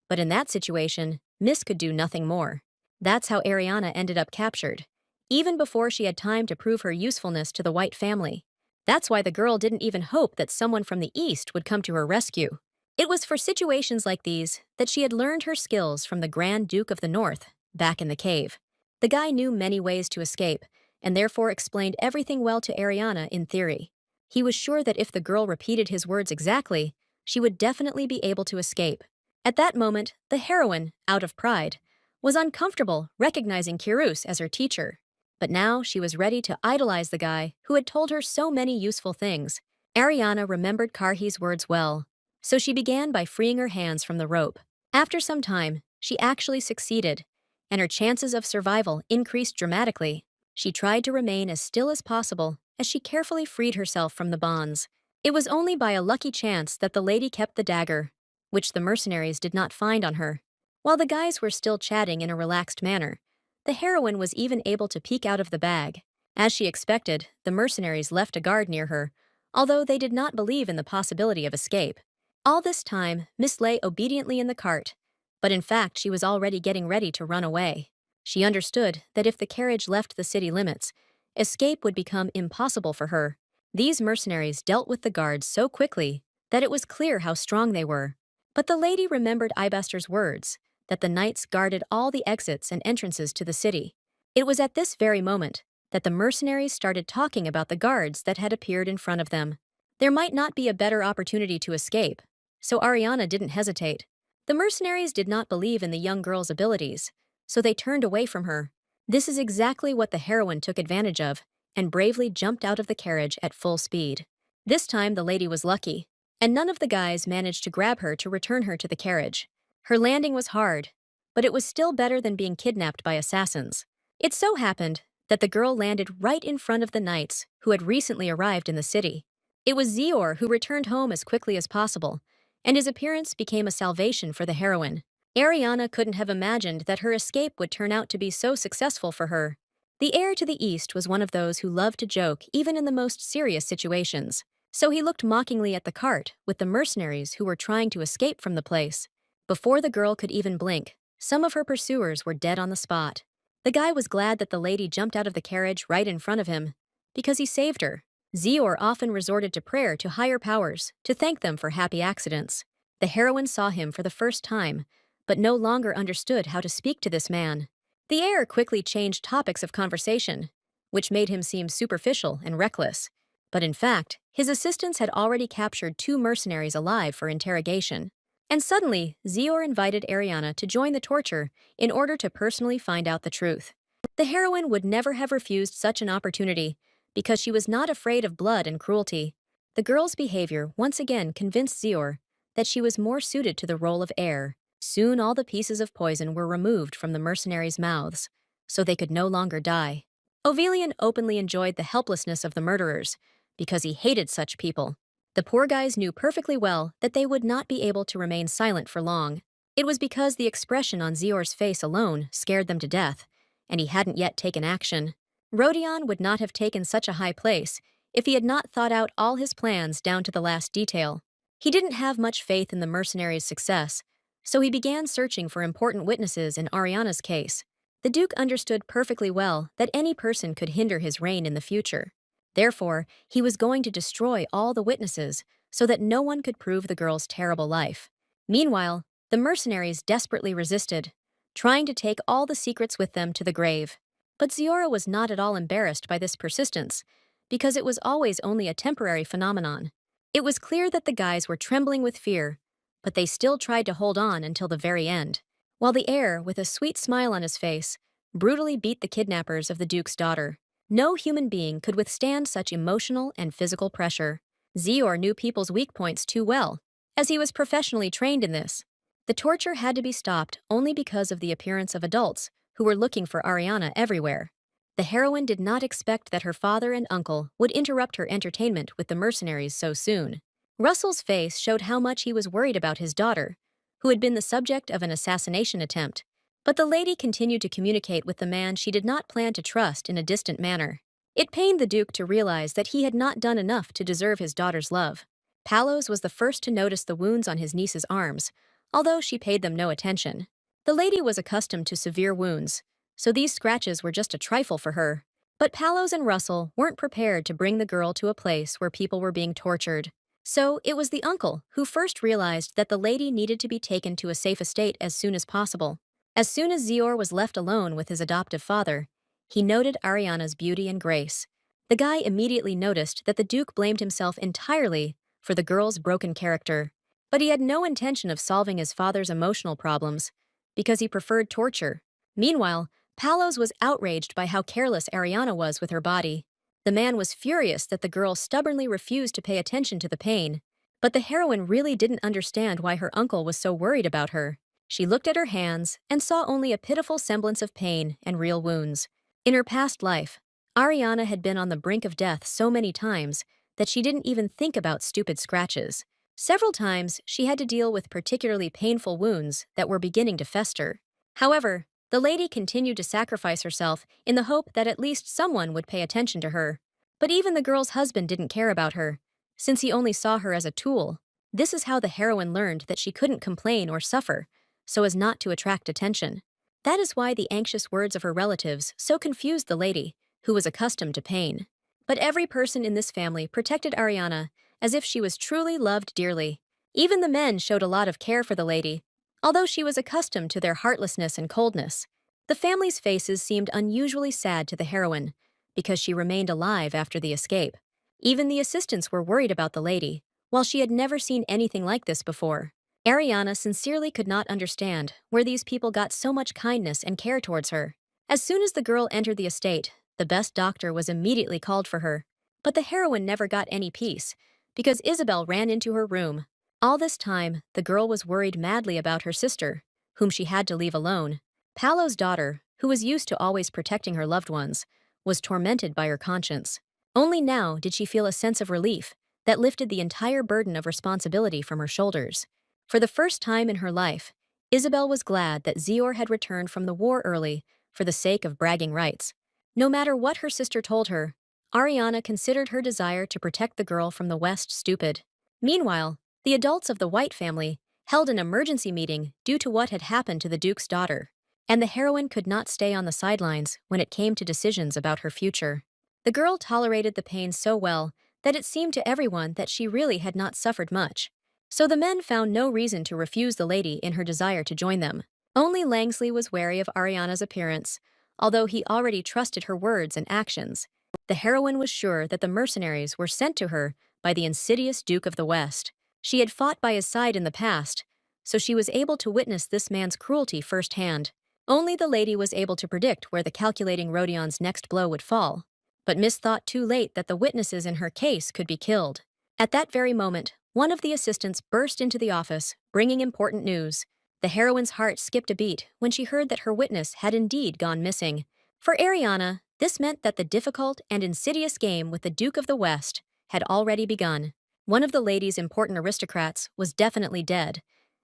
Speaker 1: but in that situation, Miss could do nothing more. That's how Ariana ended up captured, even before she had time to prove her usefulness to the White family. That's why the girl didn't even hope that someone from the East would come to her rescue. It was for situations like these that she had learned her skills from the Grand Duke of the North, back in the cave. The guy knew many ways to escape, and therefore explained everything well to Ariana in theory. He was sure that if the girl repeated his words exactly, she would definitely be able to escape. At that moment, the heroine, out of pride, was uncomfortable recognizing Kirus as her teacher. But now she was ready to idolize the guy who had told her so many useful things. Ariana remembered Karhi's words well, so she began by freeing her hands from the rope. After some time, she actually succeeded, and her chances of survival increased dramatically. She tried to remain as still as possible as she carefully freed herself from the bonds. It was only by a lucky chance that the lady kept the dagger, which the mercenaries did not find on her. While the guys were still chatting in a relaxed manner, the heroine was even able to peek out of the bag. As she expected, the mercenaries left a guard near her, although they did not believe in the possibility of escape. All this time, Miss lay obediently in the cart, but in fact she was already getting ready to run away. She understood that if the carriage left the city limits, escape would become impossible for her. These mercenaries dealt with the guards so quickly that it was clear how strong they were. But the lady remembered Ibaster's words, that the knights guarded all the exits and entrances to the city. It was at this very moment that the mercenaries started talking about the guards that had appeared in front of them. There might not be a better opportunity to escape, so Ariana didn't hesitate. The mercenaries did not believe in the young girl's abilities, so they turned away from her. This is exactly what the heroine took advantage of, and bravely jumped out of the carriage at full speed. This time the lady was lucky, and none of the guys managed to grab her to return her to the carriage. Her landing was hard, but it was still better than being kidnapped by assassins. It so happened that the girl landed right in front of the knights who had recently arrived in the city. It was Zior who returned home as quickly as possible, and his appearance became a salvation for the heroine. Ariana couldn't have imagined that her escape would turn out to be so successful for her. The heir to the East was one of those who loved to joke even in the most serious situations, so he looked mockingly at the cart with the mercenaries who were trying to escape from the place. Before the girl could even blink, some of her pursuers were dead on the spot. The guy was glad that the lady jumped out of the carriage right in front of him, because he saved her. Zior often resorted to prayer to higher powers to thank them for happy accidents. The heroine saw him for the first time, but no longer understood how to speak to this man. The heir quickly changed topics of conversation, which made him seem superficial and reckless. But in fact, his assistants had already captured 2 mercenaries alive for interrogation. And suddenly, Zior invited Ariana to join the torture in order to personally find out the truth. The heroine would never have refused such an opportunity because she was not afraid of blood and cruelty. The girl's behavior once again convinced Zior that she was more suited to the role of heir. Soon all the pieces of poison were removed from the mercenaries' mouths, so they could no longer die. Ovelian openly enjoyed the helplessness of the murderers, because he hated such people. The poor guys knew perfectly well that they would not be able to remain silent for long. It was because the expression on Zior's face alone scared them to death, and he hadn't yet taken action. Rodion would not have taken such a high place if he had not thought out all his plans down to the last detail. He didn't have much faith in the mercenaries' success, so he began searching for important witnesses in Ariana's case. The Duke understood perfectly well that any person could hinder his reign in the future. Therefore, he was going to destroy all the witnesses so that no one could prove the girl's terrible life. Meanwhile, the mercenaries desperately resisted, trying to take all the secrets with them to the grave. But Ziora was not at all embarrassed by this persistence, because it was always only a temporary phenomenon. It was clear that the guys were trembling with fear, but they still tried to hold on until the very end, while the heir, with a sweet smile on his face, brutally beat the kidnappers of the Duke's daughter. No human being could withstand such emotional and physical pressure. Zior knew people's weak points too well, as he was professionally trained in this. The torture had to be stopped only because of the appearance of adults who were looking for Ariana everywhere. The heroine did not expect that her father and uncle would interrupt her entertainment with the mercenaries so soon. Russell's face showed how much he was worried about his daughter, who had been the subject of an assassination attempt. But the lady continued to communicate with the man she did not plan to trust in a distant manner. It pained the Duke to realize that he had not done enough to deserve his daughter's love. Palos was the first to notice the wounds on his niece's arms, although she paid them no attention. The lady was accustomed to severe wounds, so these scratches were just a trifle for her. But Palos and Russell weren't prepared to bring the girl to a place where people were being tortured. So it was the uncle who first realized that the lady needed to be taken to a safe estate as soon as possible. As soon as Zior was left alone with his adoptive father, he noted Ariana's beauty and grace. The guy immediately noticed that the Duke blamed himself entirely for the girl's broken character, but he had no intention of solving his father's emotional problems because he preferred torture. Meanwhile, Palos was outraged by how careless Ariana was with her body. The man was furious that the girl stubbornly refused to pay attention to the pain, but the heroine really didn't understand why her uncle was so worried about her. She looked at her hands and saw only a pitiful semblance of pain and real wounds. In her past life, Ariana had been on the brink of death so many times that she didn't even think about stupid scratches. Several times, she had to deal with particularly painful wounds that were beginning to fester. However, the lady continued to sacrifice herself in the hope that at least someone would pay attention to her. But even the girl's husband didn't care about her, since he only saw her as a tool. This is how the heroine learned that she couldn't complain or suffer, so as not to attract attention. That is why the anxious words of her relatives so confused the lady, who was accustomed to pain. But every person in this family protected Ariana as if she was truly loved dearly. Even the men showed a lot of care for the lady, although she was accustomed to their heartlessness and coldness. The family's faces seemed unusually sad to the heroine, because she remained alive after the escape. Even the assistants were worried about the lady, while she had never seen anything like this before. Ariana sincerely could not understand where these people got so much kindness and care towards her. As soon as the girl entered the estate, the best doctor was immediately called for her. But the heroine never got any peace, because Isabel ran into her room. All this time, the girl was worried madly about her sister, whom she had to leave alone. Paolo's daughter, who was used to always protecting her loved ones, was tormented by her conscience. Only now did she feel a sense of relief that lifted the entire burden of responsibility from her shoulders. For the first time in her life, Isabel was glad that Zior had returned from the war early for the sake of bragging rights. No matter what her sister told her, Ariana considered her desire to protect the girl from the West stupid. Meanwhile, the adults of the White family held an emergency meeting due to what had happened to the Duke's daughter, and the heroine could not stay on the sidelines when it came to decisions about her future. The girl tolerated the pain so well that it seemed to everyone that she really had not suffered much. So the men found no reason to refuse the lady in her desire to join them. Only Langsley was wary of Ariana's appearance, although he already trusted her words and actions. The heroine was sure that the mercenaries were sent to her by the insidious Duke of the West. She had fought by his side in the past, so she was able to witness this man's cruelty firsthand. Only the lady was able to predict where the calculating Rodion's next blow would fall. But Miss thought too late that the witnesses in her case could be killed. At that very moment, one of the assistants burst into the office, bringing important news. The heroine's heart skipped a beat when she heard that her witness had indeed gone missing. For Ariana, this meant that the difficult and insidious game with the Duke of the West had already begun. One of the lady's important aristocrats was definitely dead,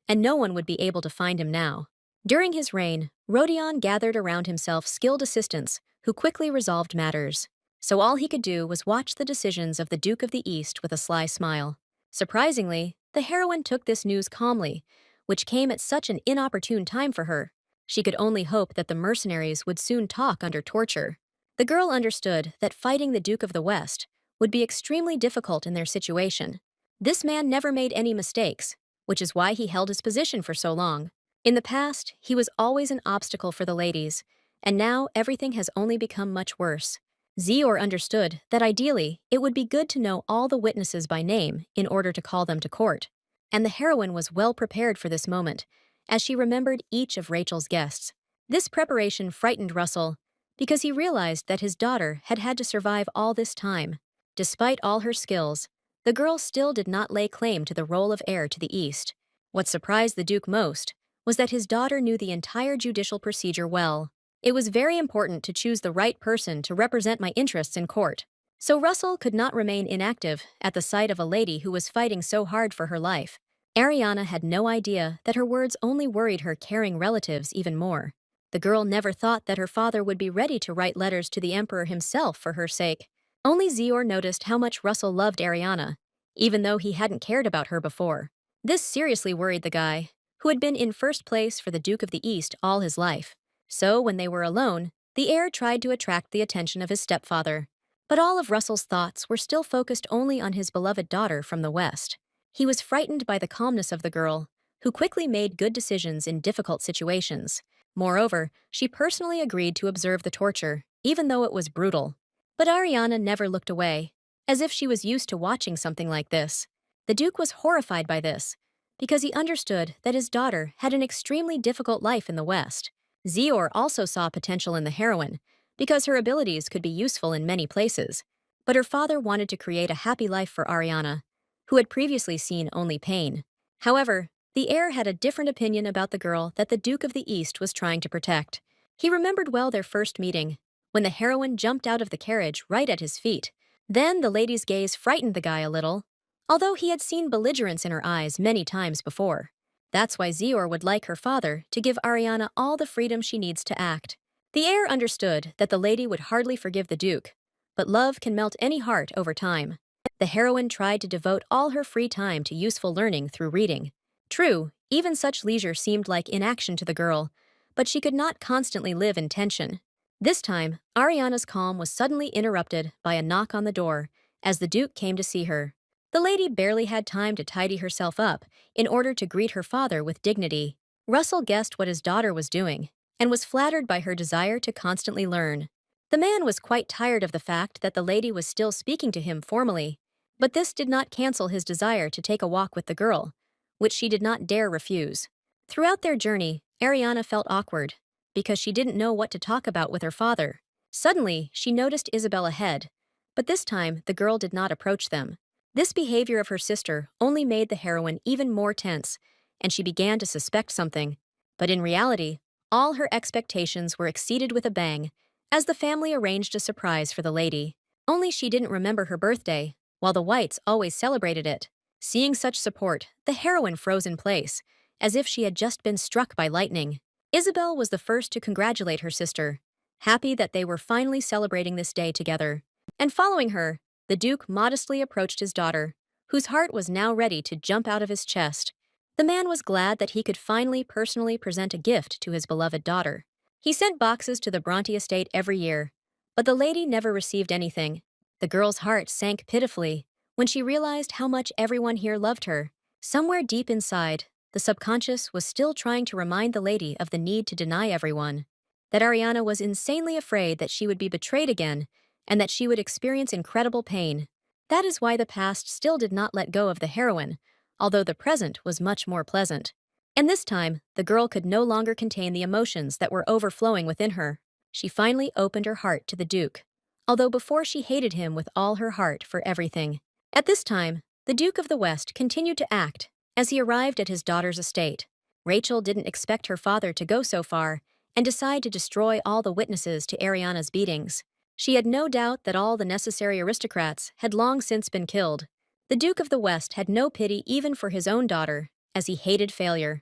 Speaker 1: and no one would be able to find him now. During his reign, Rodion gathered around himself skilled assistants who quickly resolved matters. So all he could do was watch the decisions of the Duke of the East with a sly smile. Surprisingly, the heroine took this news calmly, which came at such an inopportune time for her. She could only hope that the mercenaries would soon talk under torture. The girl understood that fighting the Duke of the West would be extremely difficult in their situation. This man never made any mistakes, which is why he held his position for so long. In the past, he was always an obstacle for the ladies, and now everything has only become much worse. Zior understood that ideally, it would be good to know all the witnesses by name in order to call them to court. And the heroine was well prepared for this moment, as she remembered each of Rachel's guests. This preparation frightened Russell, because he realized that his daughter had had to survive all this time. Despite all her skills, the girl still did not lay claim to the role of heir to the East. What surprised the Duke most was that his daughter knew the entire judicial procedure well. It was very important to choose the right person to represent my interests in court. So Russell could not remain inactive at the sight of a lady who was fighting so hard for her life. Ariana had no idea that her words only worried her caring relatives even more. The girl never thought that her father would be ready to write letters to the emperor himself for her sake. Only Zior noticed how much Russell loved Ariana, even though he hadn't cared about her before. This seriously worried the guy, who had been in first place for the Duke of the East all his life. So when they were alone, the heir tried to attract the attention of his stepfather. But all of Russell's thoughts were still focused only on his beloved daughter from the West. He was frightened by the calmness of the girl, who quickly made good decisions in difficult situations. Moreover, she personally agreed to observe the torture, even though it was brutal. But Ariana never looked away, as if she was used to watching something like this. The Duke was horrified by this, because he understood that his daughter had an extremely difficult life in the West. Zior also saw potential in the heroine, because her abilities could be useful in many places. But her father wanted to create a happy life for Ariana, who had previously seen only pain. However, the heir had a different opinion about the girl that the Duke of the East was trying to protect. He remembered well their first meeting, when the heroine jumped out of the carriage right at his feet. Then the lady's gaze frightened the guy a little, although he had seen belligerence in her eyes many times before. That's why Zior would like her father to give Ariana all the freedom she needs to act. The heir understood that the lady would hardly forgive the Duke, but love can melt any heart over time. The heroine tried to devote all her free time to useful learning through reading. True, even such leisure seemed like inaction to the girl, but she could not constantly live in tension. This time, Ariana's calm was suddenly interrupted by a knock on the door, as the Duke came to see her. The lady barely had time to tidy herself up in order to greet her father with dignity. Russell guessed what his daughter was doing, and was flattered by her desire to constantly learn. The man was quite tired of the fact that the lady was still speaking to him formally, but this did not cancel his desire to take a walk with the girl, which she did not dare refuse. Throughout their journey, Ariana felt awkward, because she didn't know what to talk about with her father. Suddenly, she noticed Isabel ahead, but this time the girl did not approach them. This behavior of her sister only made the heroine even more tense, and she began to suspect something. But in reality, all her expectations were exceeded with a bang, as the family arranged a surprise for the lady. Only she didn't remember her birthday, while the whites always celebrated it. Seeing such support, the heroine froze in place, as if she had just been struck by lightning. Isabel was the first to congratulate her sister, happy that they were finally celebrating this day together. And following her, the Duke modestly approached his daughter, whose heart was now ready to jump out of his chest. The man was glad that he could finally personally present a gift to his beloved daughter. He sent boxes to the Bronte estate every year, but the lady never received anything. The girl's heart sank pitifully when she realized how much everyone here loved her. Somewhere deep inside, the subconscious was still trying to remind the lady of the need to deny everyone. That Ariana was insanely afraid that she would be betrayed again and that she would experience incredible pain. That is why the past still did not let go of the heroine, although the present was much more pleasant. And this time, the girl could no longer contain the emotions that were overflowing within her. She finally opened her heart to the Duke, although before she hated him with all her heart for everything. At this time, the Duke of the West continued to act as he arrived at his daughter's estate. Rachel didn't expect her father to go so far and decide to destroy all the witnesses to Ariana's beatings. She had no doubt that all the necessary aristocrats had long since been killed. The Duke of the West had no pity even for his own daughter, as he hated failure.